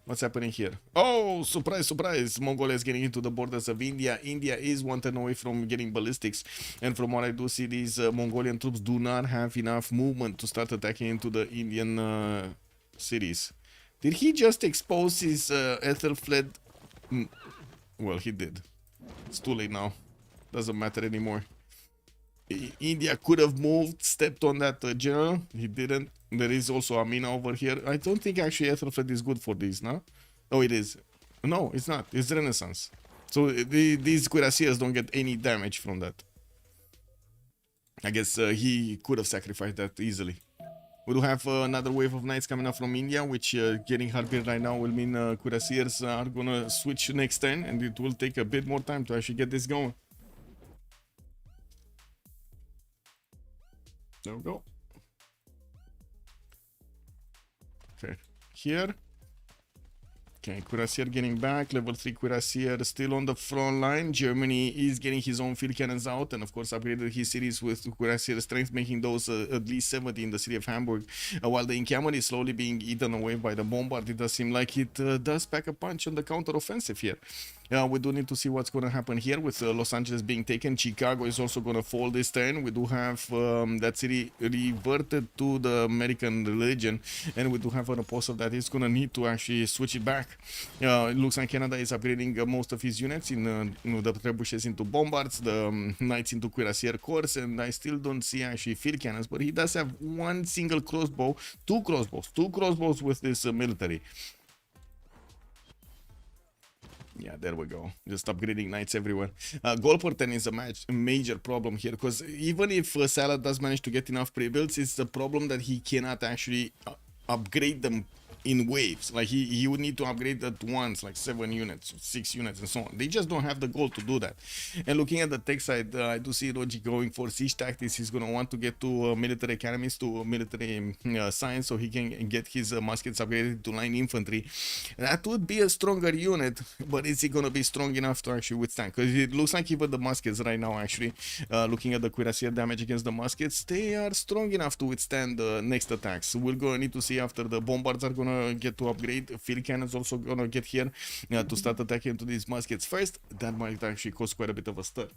What's happening here? Oh, surprise, surprise. Mongolia is getting into the borders of India. India is 1 turn away from getting ballistics. And from what I do see, these Mongolian troops do not have enough movement to start attacking into the Indian cities. Did he just expose his Ethelfled? Well, he did. It's too late now. Doesn't matter anymore. India could have moved, stepped on that general. He didn't. There is also Amina over here. I don't think actually Ethelfled is good for these, no? Oh, it is. No, it's not. It's Renaissance. So these cuirassiers don't get any damage from that. I guess he could have sacrificed that easily. We do have another wave of knights coming up from India, which getting Harpier right now will mean cuirassiers are gonna switch next turn, and it will take a bit more time to actually get this going. There we go. Okay, here. Okay, Cuirassier getting back. Level 3 Cuirassier still on the front line. Germany is getting his own field cannons out, and of course upgraded his cities with Cuirassier strength, making those at least 70 in the city of Hamburg. While the encampment is slowly being eaten away by the bombard, it does seem like it does pack a punch on the counter-offensive here. We do need to see what's going to happen here with Los Angeles being taken. Chicago is also going to fall this turn. We do have that city reverted to the American religion, and we do have an apostle that is going to need to actually switch it back. It looks like Canada is upgrading most of his units in the trebuchets into bombards, the knights into cuirassier corps, and I still don't see actually field cannons, but he does have one single crossbow, two crossbows with this military. Yeah, there we go. Just upgrading knights everywhere. Goal per 10 is a major problem here, because even if Salah does manage to get enough pre-builds, it's the problem that he cannot actually upgrade them in waves. Like he would need to upgrade at once, like 7 units, 6 units, and so on. They just don't have the goal to do that. And looking at the tech side, I do see Rogi going for siege tactics. He's going to want to get to military academies, to military science, so he can get his muskets upgraded to line infantry. That would be a stronger unit, but is he going to be strong enough to actually withstand? Because it looks like even the muskets right now, actually, looking at the cuirassier damage against the muskets, they are strong enough to withstand the next attacks. We're going to need to see after the bombards are going to get to upgrade. Field cannons also going to get here to start attacking into these muskets first. That might actually cause quite a bit of a stir.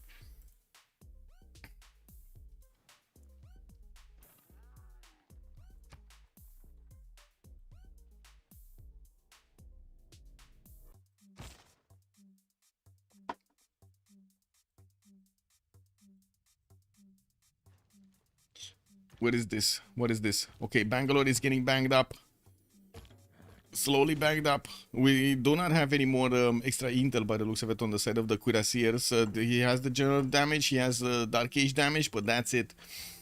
What is this? What is this? Okay, Bangalore is getting banged up. Slowly banged up. We do not have any more extra intel by the looks of it on the side of the cuirassiers. He has the general damage, he has the Dark Age damage, but that's it.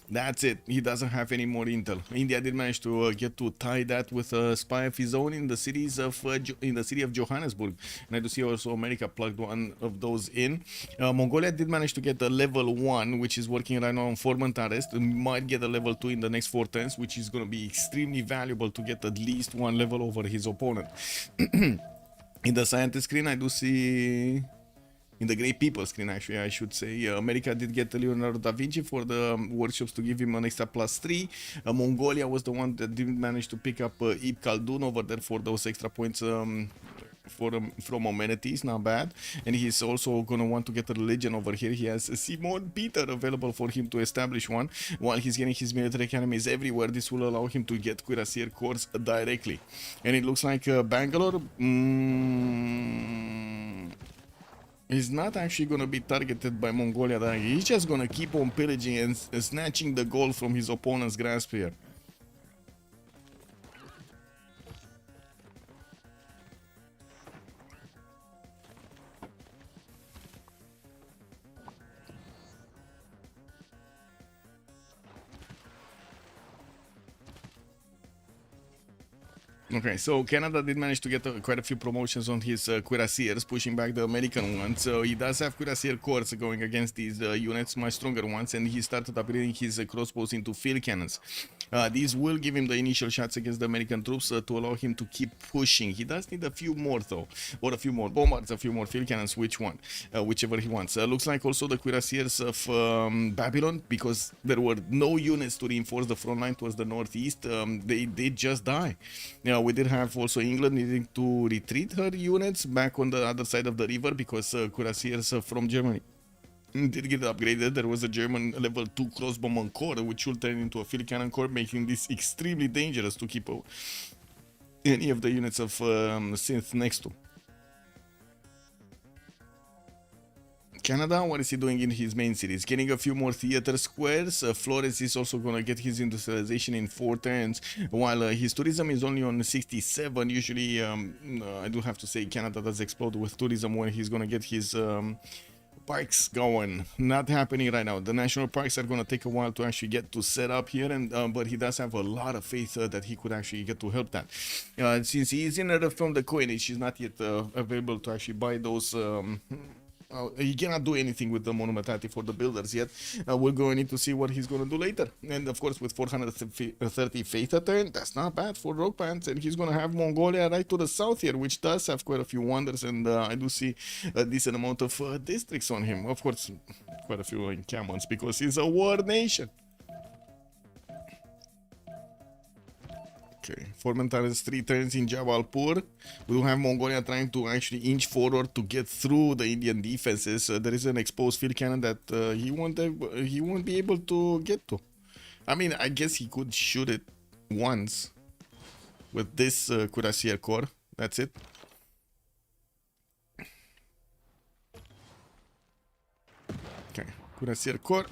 That's it. He doesn't have any more intel. India did manage to get to tie that with a spy of his own in the cities of in the city of Johannesburg, and I do see also America plugged one of those in. Mongolia did manage to get a level 1, which is working right now on formant arrest. Might get a level 2 in the next 4 turns, which is going to be extremely valuable to get at least 1 level over his opponent. In the scientist screen, I do see. In the Great People screen, actually, I should say, America did get Leonardo da Vinci for the workshops to give him an extra +3. Mongolia was the one that didn't manage to pick up Ibn Khaldun over there for those extra points from amenities, not bad. And he's also going to want to get a religion over here. He has Simon Peter available for him to establish one. While he's getting his military academies everywhere, this will allow him to get cuirassier corps directly. And it looks like Bangalore... He's not actually going to be targeted by Mongolia. He's just going to keep on pillaging and snatching the gold from his opponent's grasp here. Okay, so Canada did manage to get quite a few promotions on his cuirassiers, pushing back the American ones. So he does have cuirassier corps going against these units, much stronger ones, and he started upgrading his crossbows into field cannons. These will give him the initial shots against the American troops to allow him to keep pushing. He does need a few more though, or a few more bombards, a few more field cannons, whichever he wants. Looks like also the cuirassiers of Babylon, because there were no units to reinforce the front line towards the northeast, they did just die. We did have also England needing to retreat her units back on the other side of the river, because cuirassiers from Germany did get upgraded. There was a German level 2 crossbowman corps, which will turn into a field cannon corps, making this extremely dangerous to keep any of the units of synth next to. Canada, what is he doing in his main cities? Getting a few more theater squares. Flores is also going to get his industrialization in 4 turns, while his tourism is only on 67. Usually, I do have to say, Canada does explode with tourism when he's going to get his parks going. Not happening right now. The national parks are going to take a while to actually get to set up here, and but he does have a lot of faith that he could actually get to help that. Since he is in from the coinage, he's not yet available to actually buy those he cannot do anything with the Monumentati for the builders yet. We're going to need to see what he's going to do later. And of course, with 430 faith a turn, that's not bad for Rock Pants. And he's going to have Mongolia right to the south here, which does have quite a few wonders. And I do see a decent amount of districts on him. Of course, quite a few encampments because he's a war nation. Okay, Formentar is 3 turns in Jabalpur. We do have Mongolia trying to actually inch forward to get through the Indian defenses. There is an exposed field cannon that he won't be able to get to. I mean, I guess he could shoot it once with this Cuirassier Corps. That's it. Okay, Cuirassier Corps.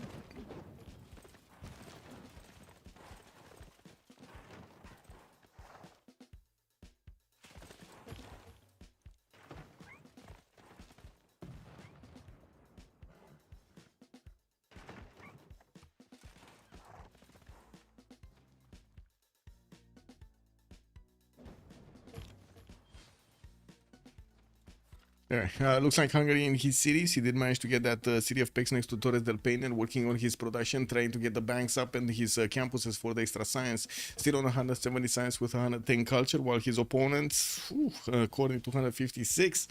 Yeah, looks like Hungary in his cities. He did manage to get that city of Pex next to Torres del Paine and working on his production, trying to get the banks up and his campuses for the extra science. Still on 170 science with 110 culture, while his opponents, according to 156.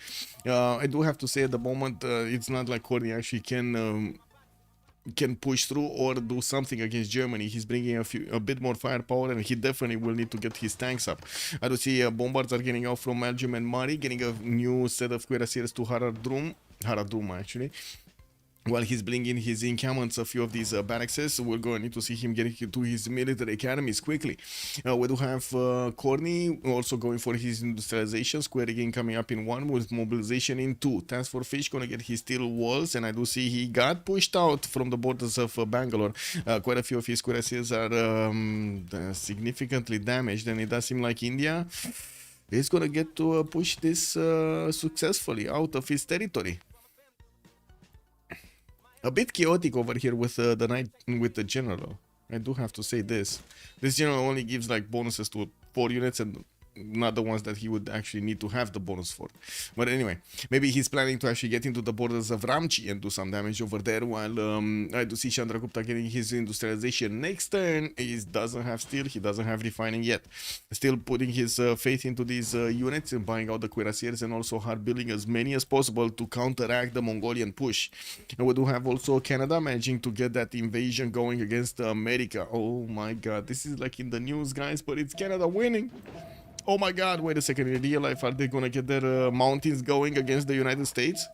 I do have to say at the moment, it's not like Corny actually can push through or do something against Germany. He's bringing a bit more firepower, and he definitely will need to get his tanks up. I do see bombards are getting out from Belgium and Mari, getting a new set of cuirassiers to Haradrum actually. While he's bringing his encampments, a few of these barracks, we're going to need to see him getting to his military academies quickly. We do have Corny also going for his industrialization, Square again coming up in 1 with mobilization in 2. Task for Fish going to get his steel walls, and I do see he got pushed out from the borders of Bangalore. Quite a few of his cuirassiers are significantly damaged, and it does seem like India is going to get to push this successfully out of his territory. A bit chaotic over here with the knight, with the general. I do have to say this. This general only gives like bonuses to 4 units and not the ones that he would actually need to have the bonus for. But anyway, maybe he's planning to actually get into the borders of Ramchi and do some damage over there, while I do see Chandragupta getting his industrialization next turn. He doesn't have steel, he doesn't have refining yet. Still putting his faith into these units and buying out the cuirassiers, and also hard building as many as possible to counteract the Mongolian push. And we do have also Canada managing to get that invasion going against America. Oh my god, this is like in the news, guys, but it's Canada winning. Oh my god, wait a second, in real life, are they gonna get their mountains going against the United States?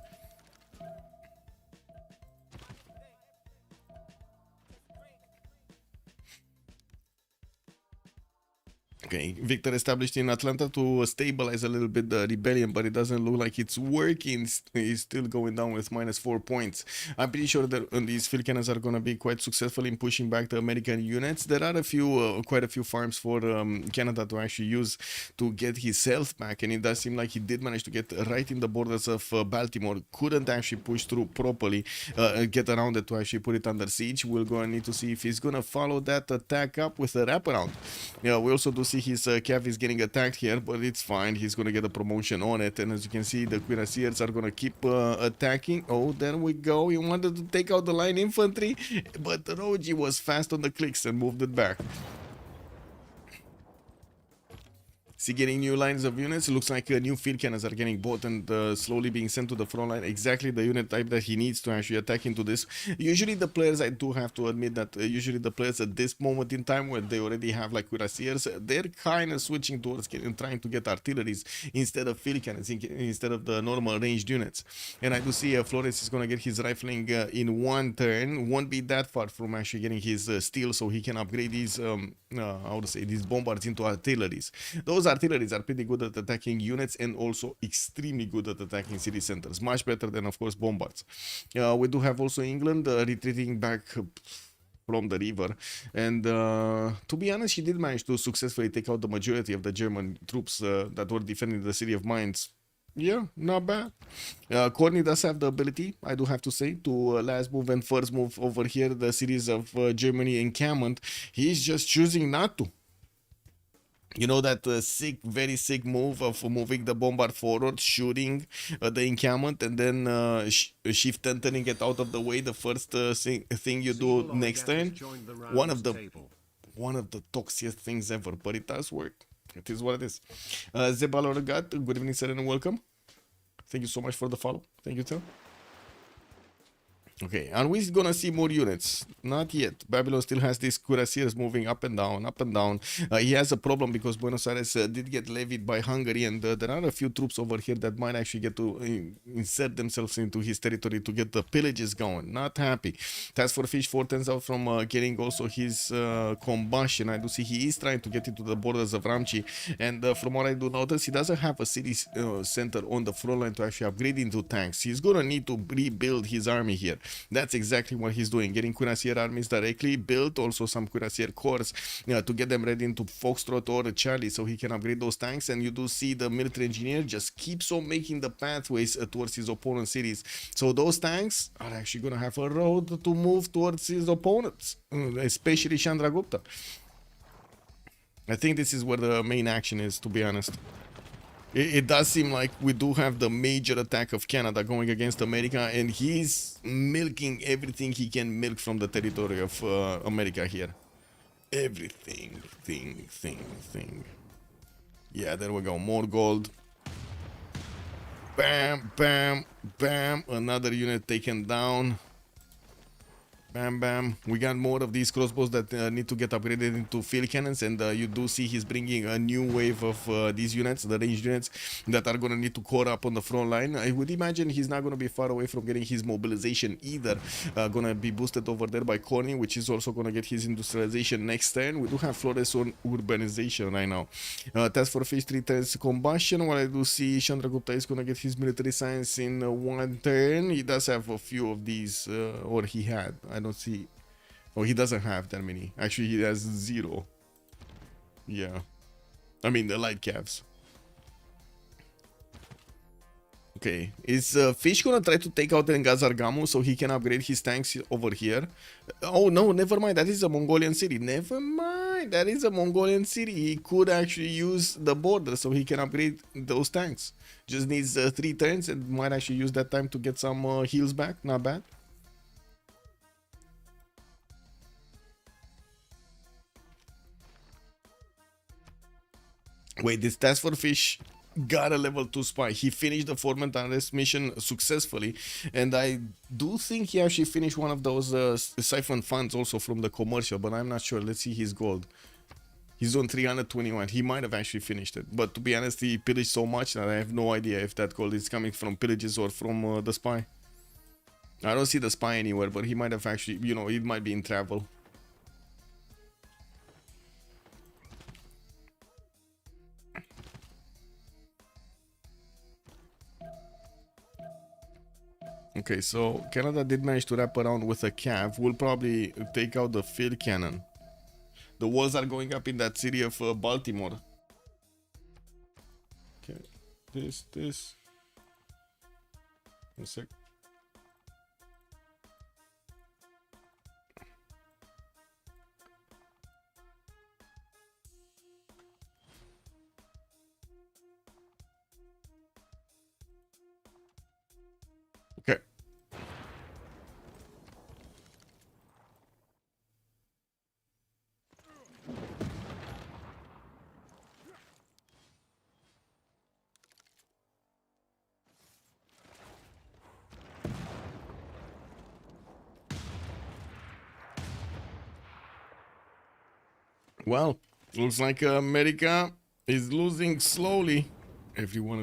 Okay, Victor established in Atlanta to stabilize a little bit the rebellion, but it doesn't look like it's working. He's still going down with -4 points. I'm pretty sure that these field cannons are going to be quite successful in pushing back the American units. There are quite a few farms for Canada to actually use to get his health back, and it does seem like he did manage to get right in the borders of Baltimore. Couldn't actually push through properly, get around it to actually put it under siege. We're going to need to see if he's going to follow that attack up with a wraparound. Yeah, we also do see his cav is getting attacked here, but it's fine. He's going to get a promotion on it, and as you can see, the cuirassiers are going to keep attacking. Oh, there we go. He wanted to take out the line infantry, but Roji was fast on the clicks and moved it back. See, getting new lines of units. It looks like new field cannons are getting bought and slowly being sent to the front line. Exactly the unit type that he needs to actually attack into this. Usually the players, I do have to admit that usually the players at this moment in time where they already have like cuirassiers, they're kind of switching towards trying to get artilleries instead of field cannons, instead of the normal ranged units. And I do see Flores is going to get his rifling in 1 turn. Won't be that far from actually getting his steel, so he can upgrade these, how to say, these bombards into artilleries. Those artilleries are pretty good at attacking units and also extremely good at attacking city centers. Much better than, of course, bombards. We do have also England retreating back from the river, and to be honest, she did manage to successfully take out the majority of the German troops that were defending the city of Mainz. Yeah, not bad. Corny does have the ability, I do have to say, to last move and first move over here, the cities of Germany encampment. He's just choosing not to. You know that very sick move of moving the bombard forward, shooting the encampment, and then shift entering it out of the way. The first thing you do next turn. One of the toxiest things ever, but it does work. It is what it is. Zebalorgat, good evening, sir, and welcome. Thank you so much for the follow. Thank you, sir. Okay, are we gonna see more units? Not yet. Babylon still has these cuirassiers moving up and down, up and down. He has a problem because Buenos Aires did get levied by Hungary, and there are a few troops over here that might actually get to insert themselves into his territory to get the pillages going. Not happy. Task for Fish 4 turns out from getting also his combustion. I do see he is trying to get into the borders of Ramchi, and from what I do notice, he doesn't have a city center on the front line to actually upgrade into tanks. He's gonna need to rebuild his army here. That's exactly what he's doing, getting cuirassier armies directly, built also some cuirassier corps to get them ready into Foxtrot or Charlie so he can upgrade those tanks. And you do see the military engineer just keeps on making the pathways towards his opponent's cities. So those tanks are actually going to have a road to move towards his opponents, especially Chandragupta. I think this is where the main action is, to be honest. It does seem like we do have the major attack of Canada going against America, and he's milking everything he can milk from the territory of America here. Everything, thing. Yeah, there we go. More gold. Bam, bam, bam. Another unit taken down. Bam, bam. We got more of these crossbows that need to get upgraded into field cannons, and you do see he's bringing a new wave of these units, the ranged units, that are going to need to core up on the front line. I would imagine he's not going to be far away from getting his mobilization either. Going to be boosted over there by Corny, which is also going to get his industrialization next turn. We do have Flores on urbanization right now. Task for Fish 3 turns combustion, while I do see Chandragupta is going to get his military science in one turn. He does have a few of these, or he had. I don't see. Oh, he doesn't have that many. Actually, he has 0. Yeah. I mean, the light calves. Okay. Is Fish gonna try to take out Engazargamu so he can upgrade his tanks over here? Oh, no, never mind. That is a Mongolian city. Never mind. That is a Mongolian city. He could actually use the border so he can upgrade those tanks. Just needs 3 turns and might actually use that time to get some heals back. Not bad. Wait, this Task for Fish got a level 2 spy. He finished the Formant Unrest mission successfully, and I do think he actually finished one of those siphon funds also from the commercial, but I'm not sure. Let's see his gold. He's on 321. He might have actually finished it, but to be honest, he pillaged so much that I have no idea if that gold is coming from pillages or from the spy. I don't see the spy anywhere, but he might have actually, you know, it might be in travel. Okay, so Canada did manage to wrap around with a cav. We'll probably take out the field cannon. The walls are going up in that city of Baltimore. Okay, this. One sec. Okay. Well, looks like America is losing slowly every one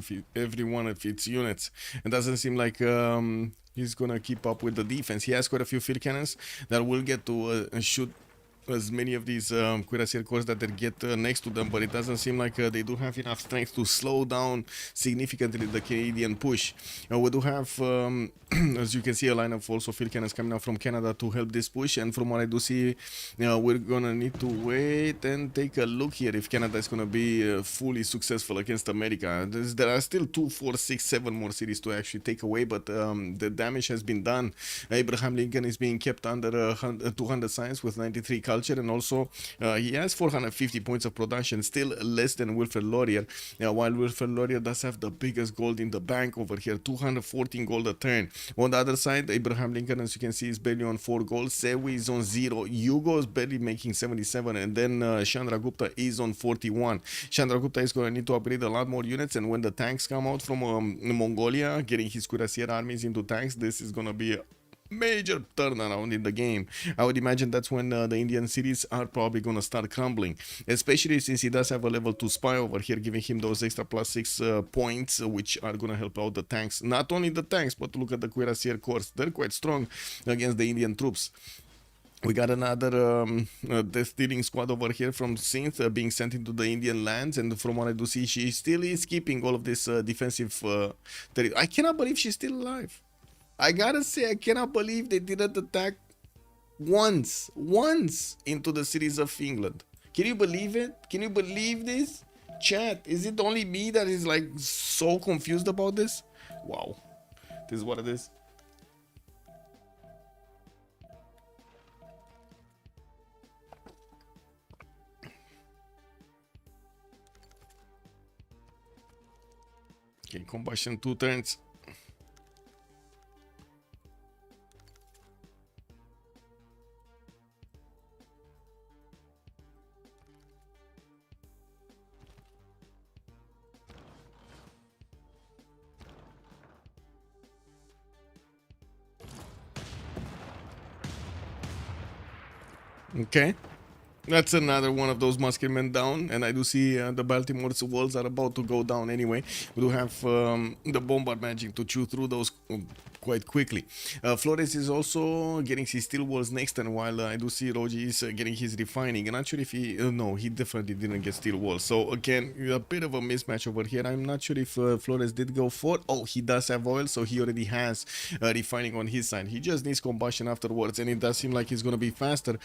of its units. It doesn't seem like he's gonna keep up with the defense. He has quite a few field cannons that will get to shoot as many of these cuirassier corps that they get next to them, but it doesn't seem like they do have enough strength to slow down significantly the Canadian push. We do have, as you can see, a line of also field cannons coming out from Canada to help this push, and from what I do see, we're gonna need to wait and take a look here if Canada is gonna be fully successful against America. There are still 2, 4, 6, 7 more cities to actually take away, but the damage has been done. Abraham Lincoln is being kept under 200 science with 93 casualties. culture, and also he has 450 points of production, still less than Wilfred Laurier, while Wilfred Laurier does have the biggest gold in the bank over here, 214 gold a turn. On the other side, Abraham Lincoln, as you can see, is barely on 4 gold. Sewi is on 0. Hugo is barely making 77, and then Chandra Gupta is on 41. Chandra Gupta is going to need to upgrade a lot more units, and when the tanks come out from Mongolia, getting his cuirassier armies into tanks, this is going to be a major turnaround in the game. I would imagine that's when the Indian cities are probably going to start crumbling, especially since he does have a level 2 spy over here, giving him those extra +6 points, which are going to help out the tanks. Not only the tanks, but look at the cuirassier corps. They're quite strong against the Indian troops. We got another death dealing squad over here from Synth being sent into the Indian lands, and from what I do see, she still is keeping all of this defensive I cannot believe she's still alive. I gotta say, I cannot believe they didn't attack once into the cities of England. Can you believe it? Can you believe this? Chat, is it only me that is like so confused about this? Wow, this is what it is. Okay, combustion 2 turns. Okay, that's another one of those musketmen down, and I do see the Baltimore's walls are about to go down anyway. We do have the bombard managing to chew through those quite quickly. Flores is also getting his steel walls next, and while I do see Roji is getting his refining. And not sure if he no, he definitely didn't get steel walls. So again, a bit of a mismatch over here. I'm not sure if Flores did go for. Oh, he does have oil, so he already has refining on his side. He just needs combustion afterwards, and it does seem like he's gonna be faster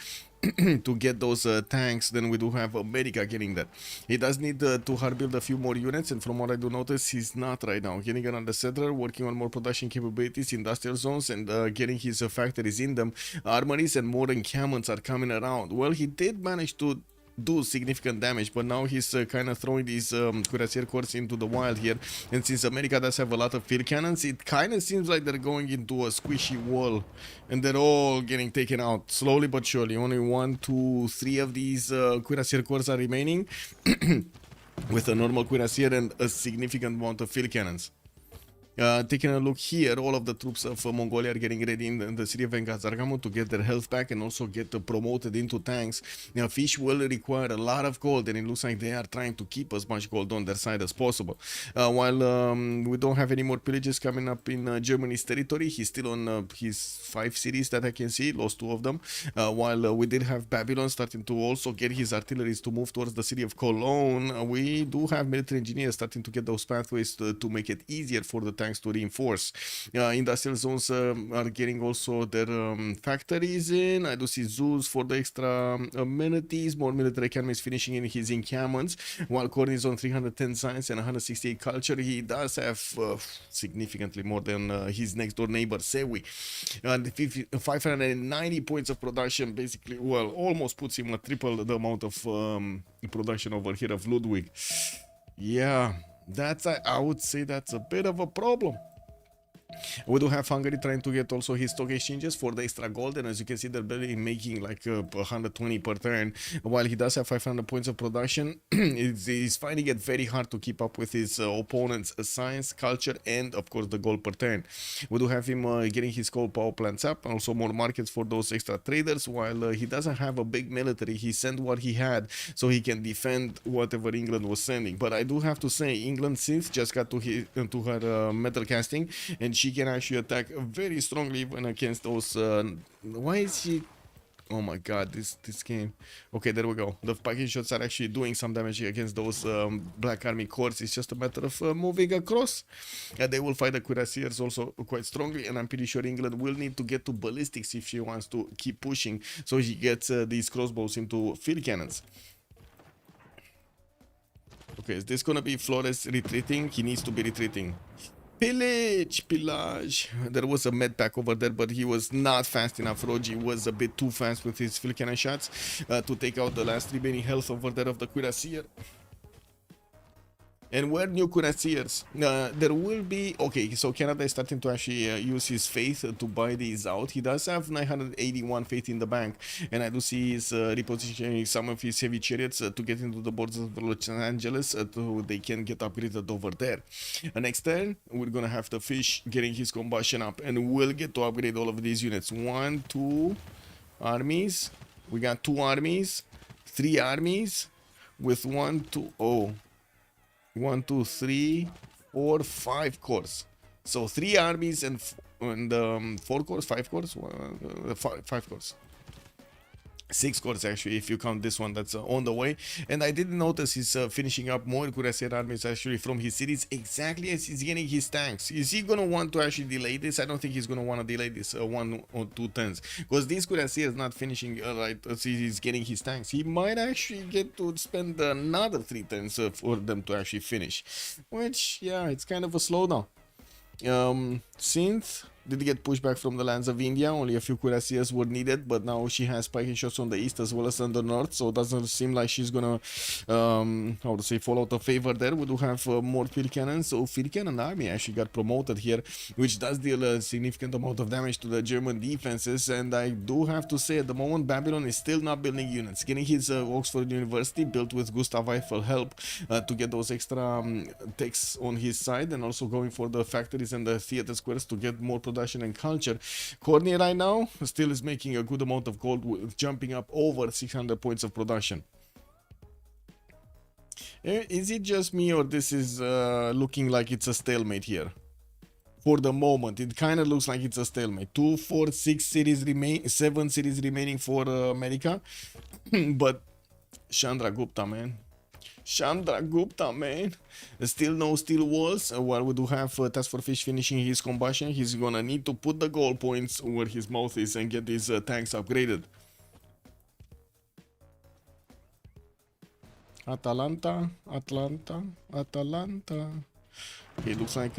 to get those tanks than we do have America getting that. He does need to hard build a few more units, and from what I do notice, he's not right now. Getting it on the settler, working on more production capabilities, industrial zones, and getting his factories in them. Armories and more encampments are coming around. Well, he did manage to do significant damage, but now he's kind of throwing these cuirassier corps into the wild here, and since America does have a lot of field cannons, it kind of seems like they're going into a squishy wall, and they're all getting taken out slowly but surely. Only 1, 2, 3 of these cuirassier corps are remaining with a normal cuirassier and a significant amount of field cannons. Taking a look here, all of the troops of Mongolia are getting ready in the city of Venkazargamu to get their health back and also get promoted into tanks. Now, fish will require a lot of gold, and it looks like they are trying to keep as much gold on their side as possible. While we don't have any more pillages coming up in Germany's territory, he's still on his 5 cities that I can see, lost 2 of them. While we did have Babylon starting to also get his artilleries to move towards the city of Cologne, we do have military engineers starting to get those pathways to make it easier for the tanks to reinforce. Industrial zones are getting also their factories in. I do see zoos for the extra amenities. More military academies finishing in his encampments. While Corn is on 310 science and 168 culture, he does have significantly more than his next door neighbor Sewi. 590 points of production, basically, well, almost puts him at triple the amount of production over here of Ludwig. Yeah, that's I would say that's a bit of a problem. We do have Hungary trying to get also his stock exchanges for the extra gold, and as you can see, they're barely making like 120 per turn. While he does have 500 points of production, he's finding it very hard to keep up with his opponent's science, culture, and of course the gold per turn. We do have him getting his coal power plants up, and also more markets for those extra traders. While he doesn't have a big military, he sent what he had so he can defend whatever England was sending. But I do have to say, England since just got to her metal casting, and she can actually attack very strongly even against those why is she, oh my god, this game. Okay, there we go. The package shots are actually doing some damage against those Black Army corps. It's just a matter of moving across. They will fight the cuirassiers also quite strongly, and I'm pretty sure England will need to get to ballistics if she wants to keep pushing, so she gets these crossbows into field cannons. Okay, is this gonna be Flores retreating? He needs to be retreating. Pillage. There was a med pack over there, but he was not fast enough. Roji was a bit too fast with his field cannon shots to take out the last remaining health over there of the cuirassier. And where new cuirassiers? There will be... Okay, so Canada is starting to actually use his faith to buy these out. He does have 981 faith in the bank. And I do see he's repositioning some of his heavy chariots to get into the borders of Los Angeles so they can get upgraded over there. Next turn, we're gonna have the fish getting his combustion up. And we'll get to upgrade all of these units. 1, 2 armies. We got 2 armies. 3 armies. With 1, 2... Oh... 1, 2, 3, 4, 5 cores. So 3 armies and 4 cores, 5 cores, 5 cores. 6 cores actually, if you count this one that's on the way. And I didn't notice he's finishing up more cuirassier armies actually from his cities exactly as he's getting his tanks. Is he gonna want to actually delay this? I don't think he's gonna want to delay this 1 or 2 turns, because this cuirassier is not finishing right as he's getting his tanks. He might actually get to spend another 3 turns for them to actually finish, which, yeah, it's kind of a slowdown. Synth did get pushed back from the lands of India. Only a few cuirassiers were needed, but now she has spiking shots on the east as well as on the north, so it doesn't seem like she's gonna how to say, fall out of favor there. We do have more field cannons, so field cannon army actually got promoted here, which does deal a significant amount of damage to the German defenses. And I do have to say, at the moment Babylon is still not building units, getting his Oxford University built with Gustav Eiffel help to get those extra techs on his side, and also going for the factories and the theater squares to get more production and culture. Courtney right now still is making a good amount of gold, jumping up over 600 points of production. Is it just me, or this is looking like it's a stalemate here? For the moment, it kind of looks like it's a stalemate. 2, 4, 6 cities remain, 7 cities remaining for America. But Chandra Gupta, man. Chandra Gupta, man. Still no steel walls. While we do have Task for Fish finishing his combustion, he's gonna need to put the goal points where his mouth is and get these tanks upgraded. Atalanta. It looks like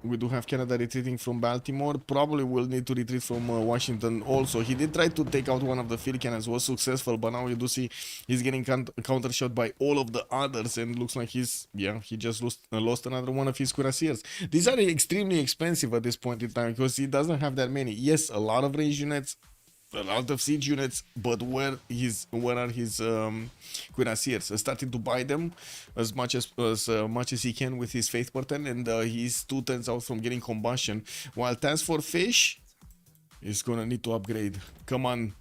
we do have Canada retreating from Baltimore. Probably will need to retreat from Washington also. He did try to take out one of the field cannons, was successful, but now you do see he's getting counter shot by all of the others, and looks like he just lost another one of his cuirassiers. These are extremely expensive at this point in time because he doesn't have that many. Yes, a lot of range units, a lot of siege units, but where are his cuirassiers? Starting to buy them as much as he can with his faith portent, and he's 2 turns out from getting combustion. While Task for Fish is gonna need to upgrade. Come on,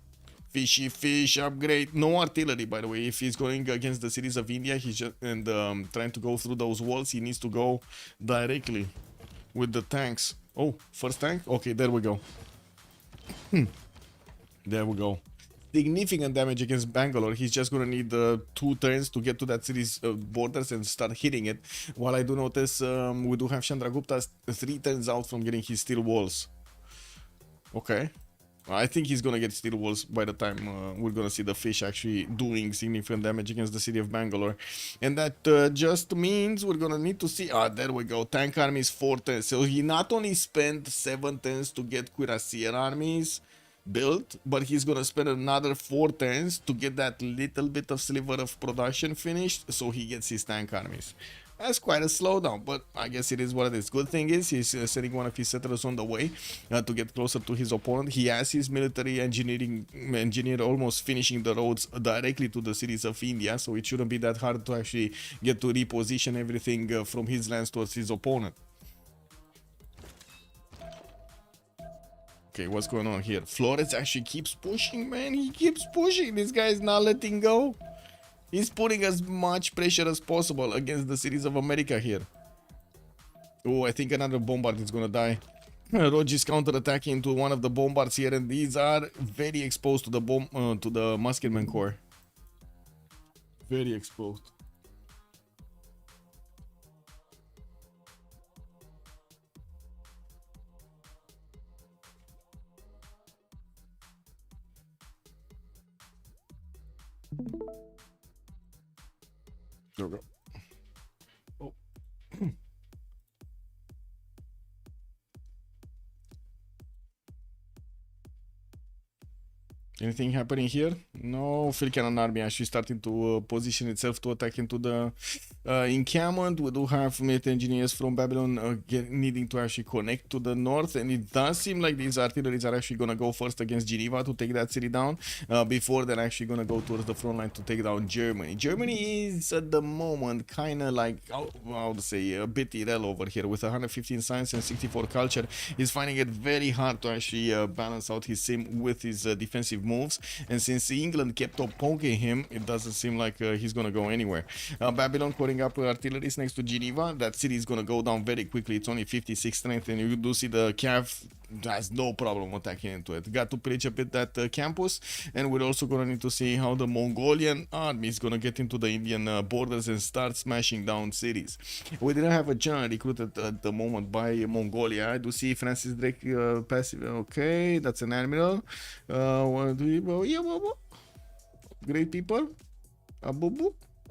fishy fish, upgrade. No artillery, by the way. If he's going against the cities of India, he's just trying to go through those walls. He needs to go directly with the tanks. Oh, first tank. Okay, there we go. There we go. Significant damage against Bangalore. He's just gonna need 2 turns to get to that city's borders and start hitting it. While I do notice we do have Chandragupta 3 turns out from getting his steel walls. Okay. I think he's gonna get steel walls by the time we're gonna see the fish actually doing significant damage against the city of Bangalore. And that just means we're gonna need to see... there we go. Tank armies 4 turns. So he not only spent 7 turns to get cuirassier armies built, but he's gonna spend another 4 turns to get that little bit of sliver of production finished, so he gets his tank armies. That's quite a slowdown, but I guess it is what it is. Good thing is he's sending one of his settlers on the way to get closer to his opponent. He has his military engineer almost finishing the roads directly to the cities of India, so it shouldn't be that hard to actually get to reposition everything from his lands towards his opponent. Okay, what's going on here? Flores actually keeps pushing, man. He keeps pushing. This guy is not letting go. He's putting as much pressure as possible against the cities of America here. Oh, I think another bombard is gonna die. Roger is counter-attacking into one of the bombards here, and these are very exposed to the musketman corps. Very exposed. There we go. Oh. Anything happening here? No, field cannon army actually starting to position itself to attack into the encampment. We do have military engineers from Babylon needing to actually connect to the north, and it does seem like these artilleries are actually going to go first against Geneva to take that city down before they're actually going to go towards the front line to take down Germany. Germany is at the moment kind of like, how to say, a bit irrelevant over here with 115 science and 64 culture. He's finding it very hard to actually balance out his sim with his defensive moves, and since England kept on poking him, it doesn't seem like he's gonna go anywhere. Babylon putting up artilleries next to Geneva. That city is gonna go down very quickly. It's only 56 strength, and you do see the Cav has no problem attacking into it. Got to pillage a bit that campus, and we're also gonna need to see how the Mongolian army is gonna get into the Indian borders and start smashing down cities. We didn't have a general recruited at the moment by Mongolia. I do see Francis Drake passive. Okay, that's an admiral. Great people.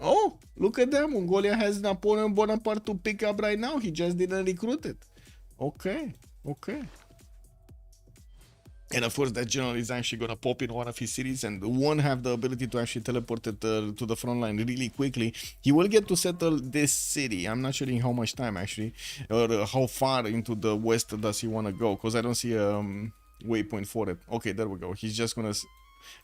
Oh, look at them. Mongolia has Napoleon Bonaparte to pick up right now. He just didn't recruit it. Okay. And of course, that general is actually going to pop in one of his cities and won't have the ability to actually teleport it to the front line really quickly. He will get to settle this city. I'm not sure in how much time actually, or how far into the west does he want to go, because I don't see a waypoint for it. Okay, there we go. He's just going to...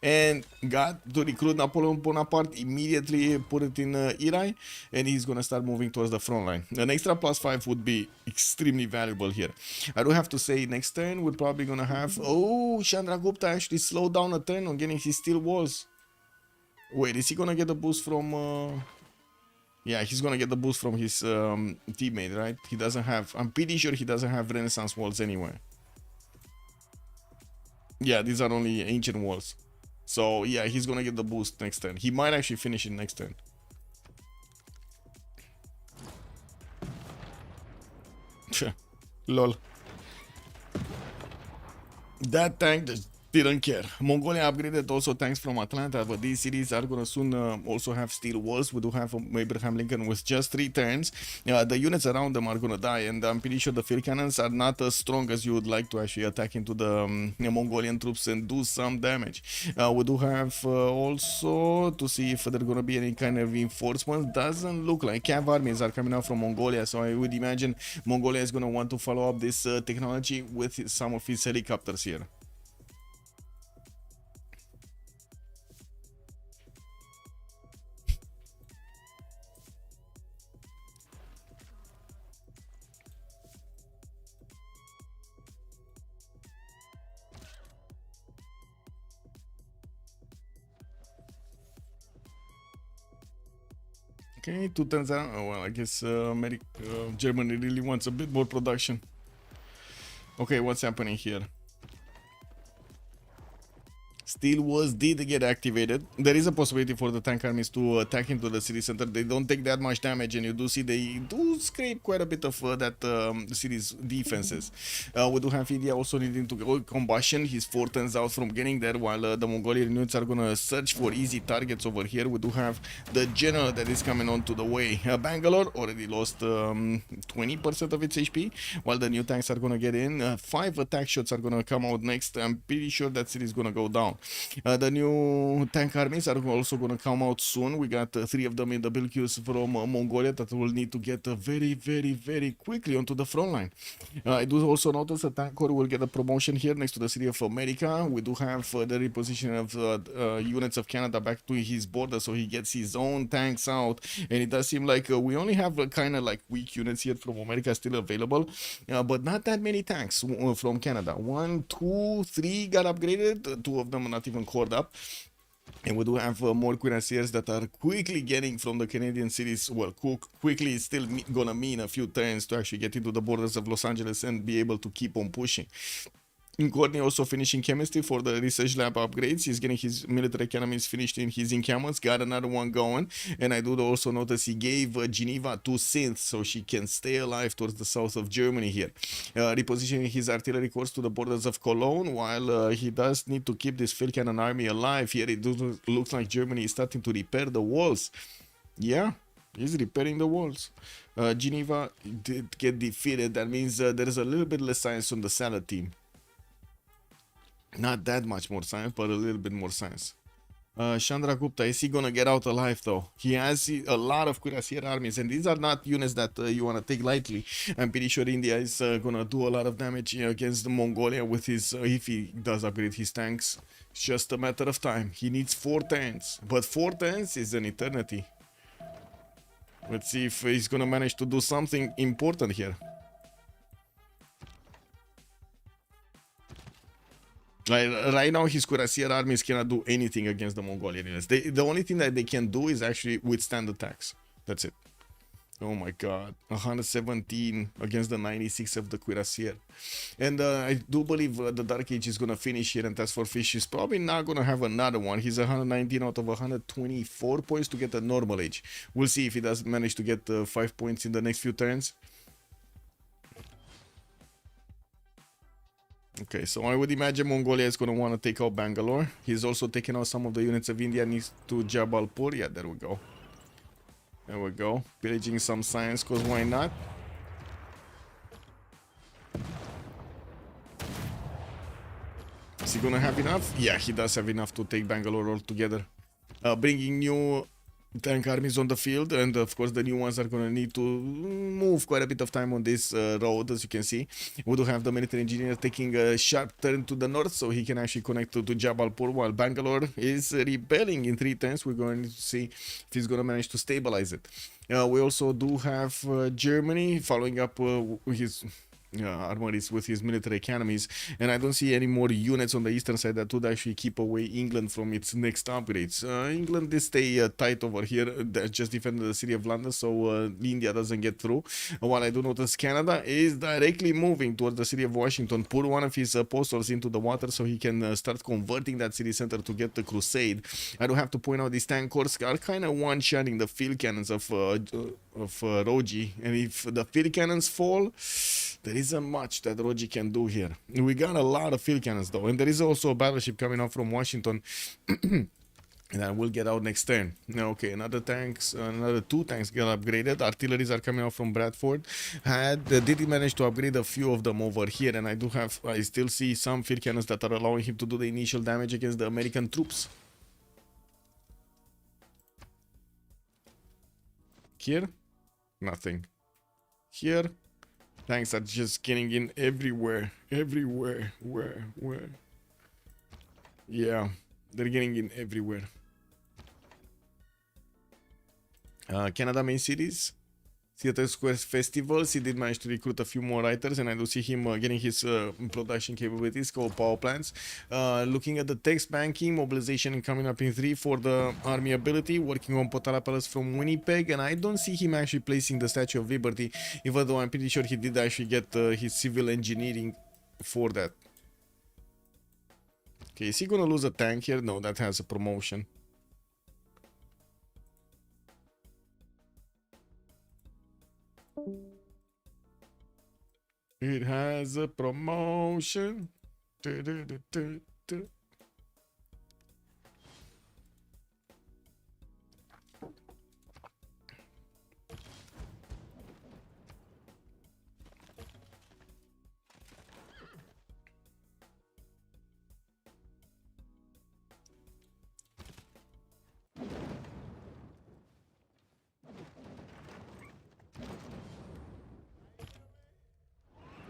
And got to recruit Napoleon Bonaparte, immediately put it in Irai, and he's gonna start moving towards the front line. An extra +5 would be extremely valuable here. I do have to say, next turn we're probably gonna have... Oh, Chandragupta actually slowed down a turn on getting his steel walls. Wait, is he gonna get a boost from... Yeah, he's gonna get the boost from his teammate, right? He doesn't have... I'm pretty sure he doesn't have Renaissance walls anywhere. Yeah, these are only ancient walls. So yeah, he's gonna get the boost next turn. He might actually finish it next turn. Lol. That tank just didn't care. Mongolia upgraded also tanks from Atlanta, but these cities are gonna soon also have steel walls. We do have Abraham Lincoln with just 3 turns. The units around them are gonna die, and I'm pretty sure the field cannons are not as strong as you would like to actually attack into the Mongolian troops and do some damage. We do have also to see if there are gonna be any kind of reinforcements. Doesn't look like. Cav armies are coming out from Mongolia, so I would imagine Mongolia is gonna want to follow up this technology with some of its helicopters here. Okay, 2 turns around. Oh, well, I guess Germany really wants a bit more production. Okay, what's happening here? Steel walls did get activated. There is a possibility for the tank armies to attack into the city center. They don't take that much damage, and you do see they do scrape quite a bit of that city's defenses. We do have India also needing to go combustion. He's 4 turns out from getting there, while the Mongolian units are gonna search for easy targets over here. We do have the general that is coming onto the way. Bangalore already lost 20% of its HP, while the new tanks are gonna get in. 5 attack shots are gonna come out next. I'm pretty sure that city is gonna go down. The new tank armies are also going to come out soon. We got 3 of them in the build queues from Mongolia that will need to get very quickly onto the front line. I do also notice a tank corps will get a promotion here next to the city of America. We do have the repositioning of units of Canada back to his border, so he gets his own tanks out. And it does seem like we only have kind of like weak units here from America still available, but not that many tanks from Canada. 1, 2, 3 got upgraded. 2 of them not even caught up, and we do have more cuirassiers that are quickly getting from the Canadian cities. Well, quickly is still gonna mean a few turns to actually get into the borders of Los Angeles and be able to keep on pushing. Courtney also finishing chemistry for the research lab upgrades. He's getting his military academies finished in his encampments, got another one going, and I do also notice he gave Geneva 2 synths so she can stay alive towards the south of Germany here. Repositioning his artillery corps to the borders of Cologne, while he does need to keep this field cannon army alive. Here it looks like Germany is starting to repair the walls. Yeah, he's repairing the walls. Geneva did get defeated. That means there's a little bit less science on the salad team. Not that much more science, but a little bit more science. Chandra Gupta, is he gonna get out alive though? He has a lot of cuirassier armies, and these are not units that you wanna take lightly. I'm pretty sure India is gonna do a lot of damage against Mongolia with his, if he does upgrade his tanks. It's just a matter of time. He needs 4 tanks, but 4 tanks is an eternity. Let's see if he's gonna manage to do something important here. Right now, his cuirassier armies cannot do anything against the Mongolian units. The only thing that they can do is actually withstand attacks. That's it. Oh my god. 117 against the 96 of the cuirassier. And I do believe the Dark Age is going to finish here, and Task for Fish is probably not going to have another one. He's 119 out of 124 points to get a normal age. We'll see if he does manage to get 5 points in the next few turns. Okay, so I would imagine Mongolia is going to want to take out Bangalore. He's also taking out some of the units of India needs to Jabalpur. Yeah, there we go. There we go. Pillaging some science, because why not? Is he going to have enough? Yeah, he does have enough to take Bangalore altogether. Bringing new tank armies on the field, and of course the new ones are going to need to move quite a bit of time on this road. As you can see, we do have the military engineer taking a sharp turn to the north, so he can actually connect to Jabalpur, while Bangalore is rebelling in 3 turns. We're going to see if he's going to manage to stabilize it. We also do have Germany following up his armories with his military academies, and I don't see any more units on the eastern side that would actually keep away England from its next upgrades. England did stay tight over here, just defended the city of London, so India doesn't get through. While I do notice Canada is directly moving towards the city of Washington, put one of his apostles into the water so he can start converting that city center to get the crusade. I do have to point out these tank corps are kind of one-shotting the field cannons of Roji, and if the field cannons fall, there isn't much that Roji can do here. We got a lot of field cannons though, and there is also a battleship coming out from Washington. And I will get out next turn. Okay, another 2 tanks get upgraded. Artilleries are coming out from Bradford. Did he manage to upgrade a few of them over here? And I still see some field cannons that are allowing him to do the initial damage against the American troops. Here, nothing. Here, tanks are just getting in everywhere. Where? Yeah, they're getting in everywhere. Canada main cities, Theatre Square festivals. He did manage to recruit a few more writers, and I do see him getting his production capabilities called power plants. Looking at the text banking, mobilization coming up in 3 for the army ability, working on Potala Palace from Winnipeg, and I don't see him actually placing the Statue of Liberty, even though I'm pretty sure he did actually get his civil engineering for that. Okay, is he gonna lose a tank here? No, that has a promotion. It has a promotion.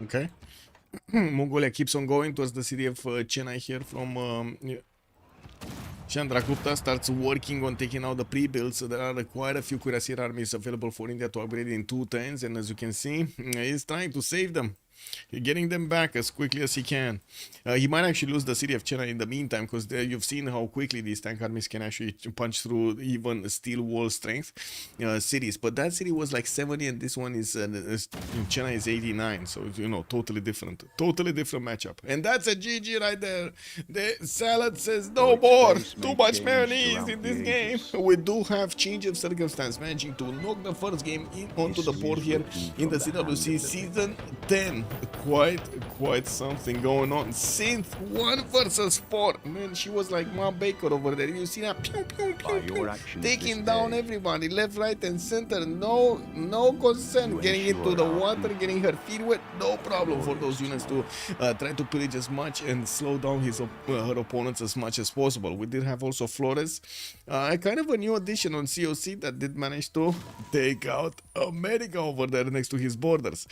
Okay. Mongolia keeps on going towards the city of Chennai here from Chandragupta starts working on taking out the pre-builds. So there are quite a few cuirassier armies available for India to upgrade in 2 turns, and as you can see, he's trying to save them. Getting them back as quickly as he can. He might actually lose the city of Chennai in the meantime, because you've seen how quickly these tank armies can actually punch through even steel wall strength cities. But that city was like 70, and this one is Chennai is 89. So you know, totally different matchup. And that's a GG right there. The salad says no more. Too much mayonnaise in this game. We do have change of circumstance, managing to knock the first game in onto the board here in the CWC season 10. quite something going on. Synth 1 versus 4. Man, she was like Ma Baker over there. You see that? Pew, pew, pew, pew. Taking down everybody, left, right, and center. No concern. Getting into the water, getting her feet wet. No problem for those units to try to pillage as much and slow down her opponents as much as possible. We did have also Flores, kind of a new addition on COC that did manage to take out America over there next to his borders.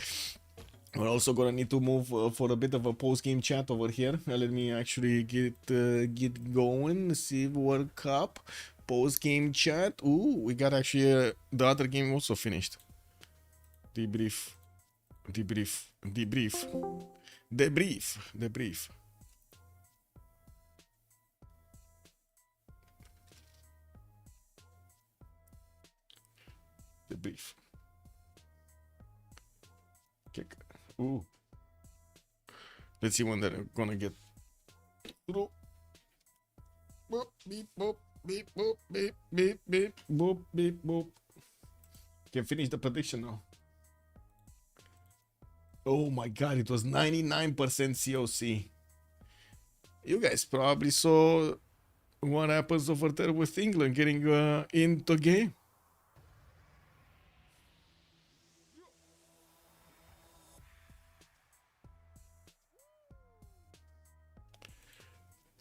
We're also gonna need to move for a bit of a post-game chat over here. Let me actually get going. Civ World Cup post-game chat. Ooh, we got actually the other game also finished. Debrief. Kick. Ooh. Let's see when they're gonna get through. Boop, beep, boop, beep, boop, beep, beep, beep, boop, beep, boop. Can finish the prediction now. Oh my god, it was 99% COC. You guys probably saw what happens over there with England getting into game.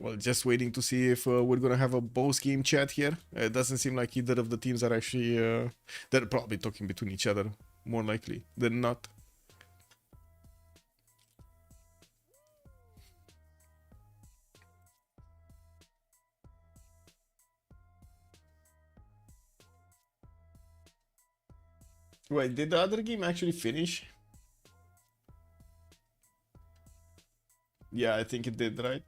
Well, just waiting to see if we're gonna have a post-game chat here. It doesn't seem like either of the teams are actually... they're probably talking between each other, more likely than not. Wait, did the other game actually finish? Yeah, I think it did, right?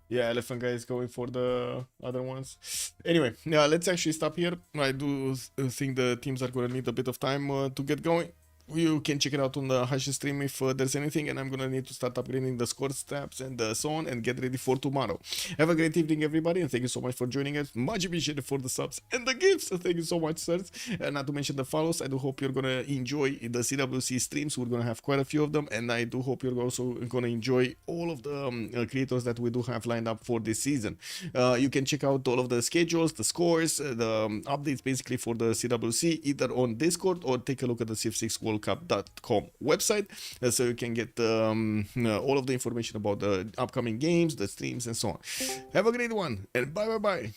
Yeah, Elephant Guy is going for the other ones. Anyway, yeah, let's actually stop here. I do think the teams are going to need a bit of time to get going. You can check it out on the Hush stream if there's anything, and I'm going to need to start upgrading the score stats and so on and get ready for tomorrow. Have a great evening, everybody, and thank you so much for joining us. Much appreciated for the subs and the gifts. Thank you so much, sirs. And not to mention the follows. I do hope you're going to enjoy the CWC streams. We're going to have quite a few of them, and I do hope you're also going to enjoy all of the creators that we do have lined up for this season. You can check out all of the schedules, the scores, the updates basically for the CWC either on Discord or take a look at the Civ6 worldcup.com website so you can get all of the information about the upcoming games, the streams, and so on. Have a great one, and bye.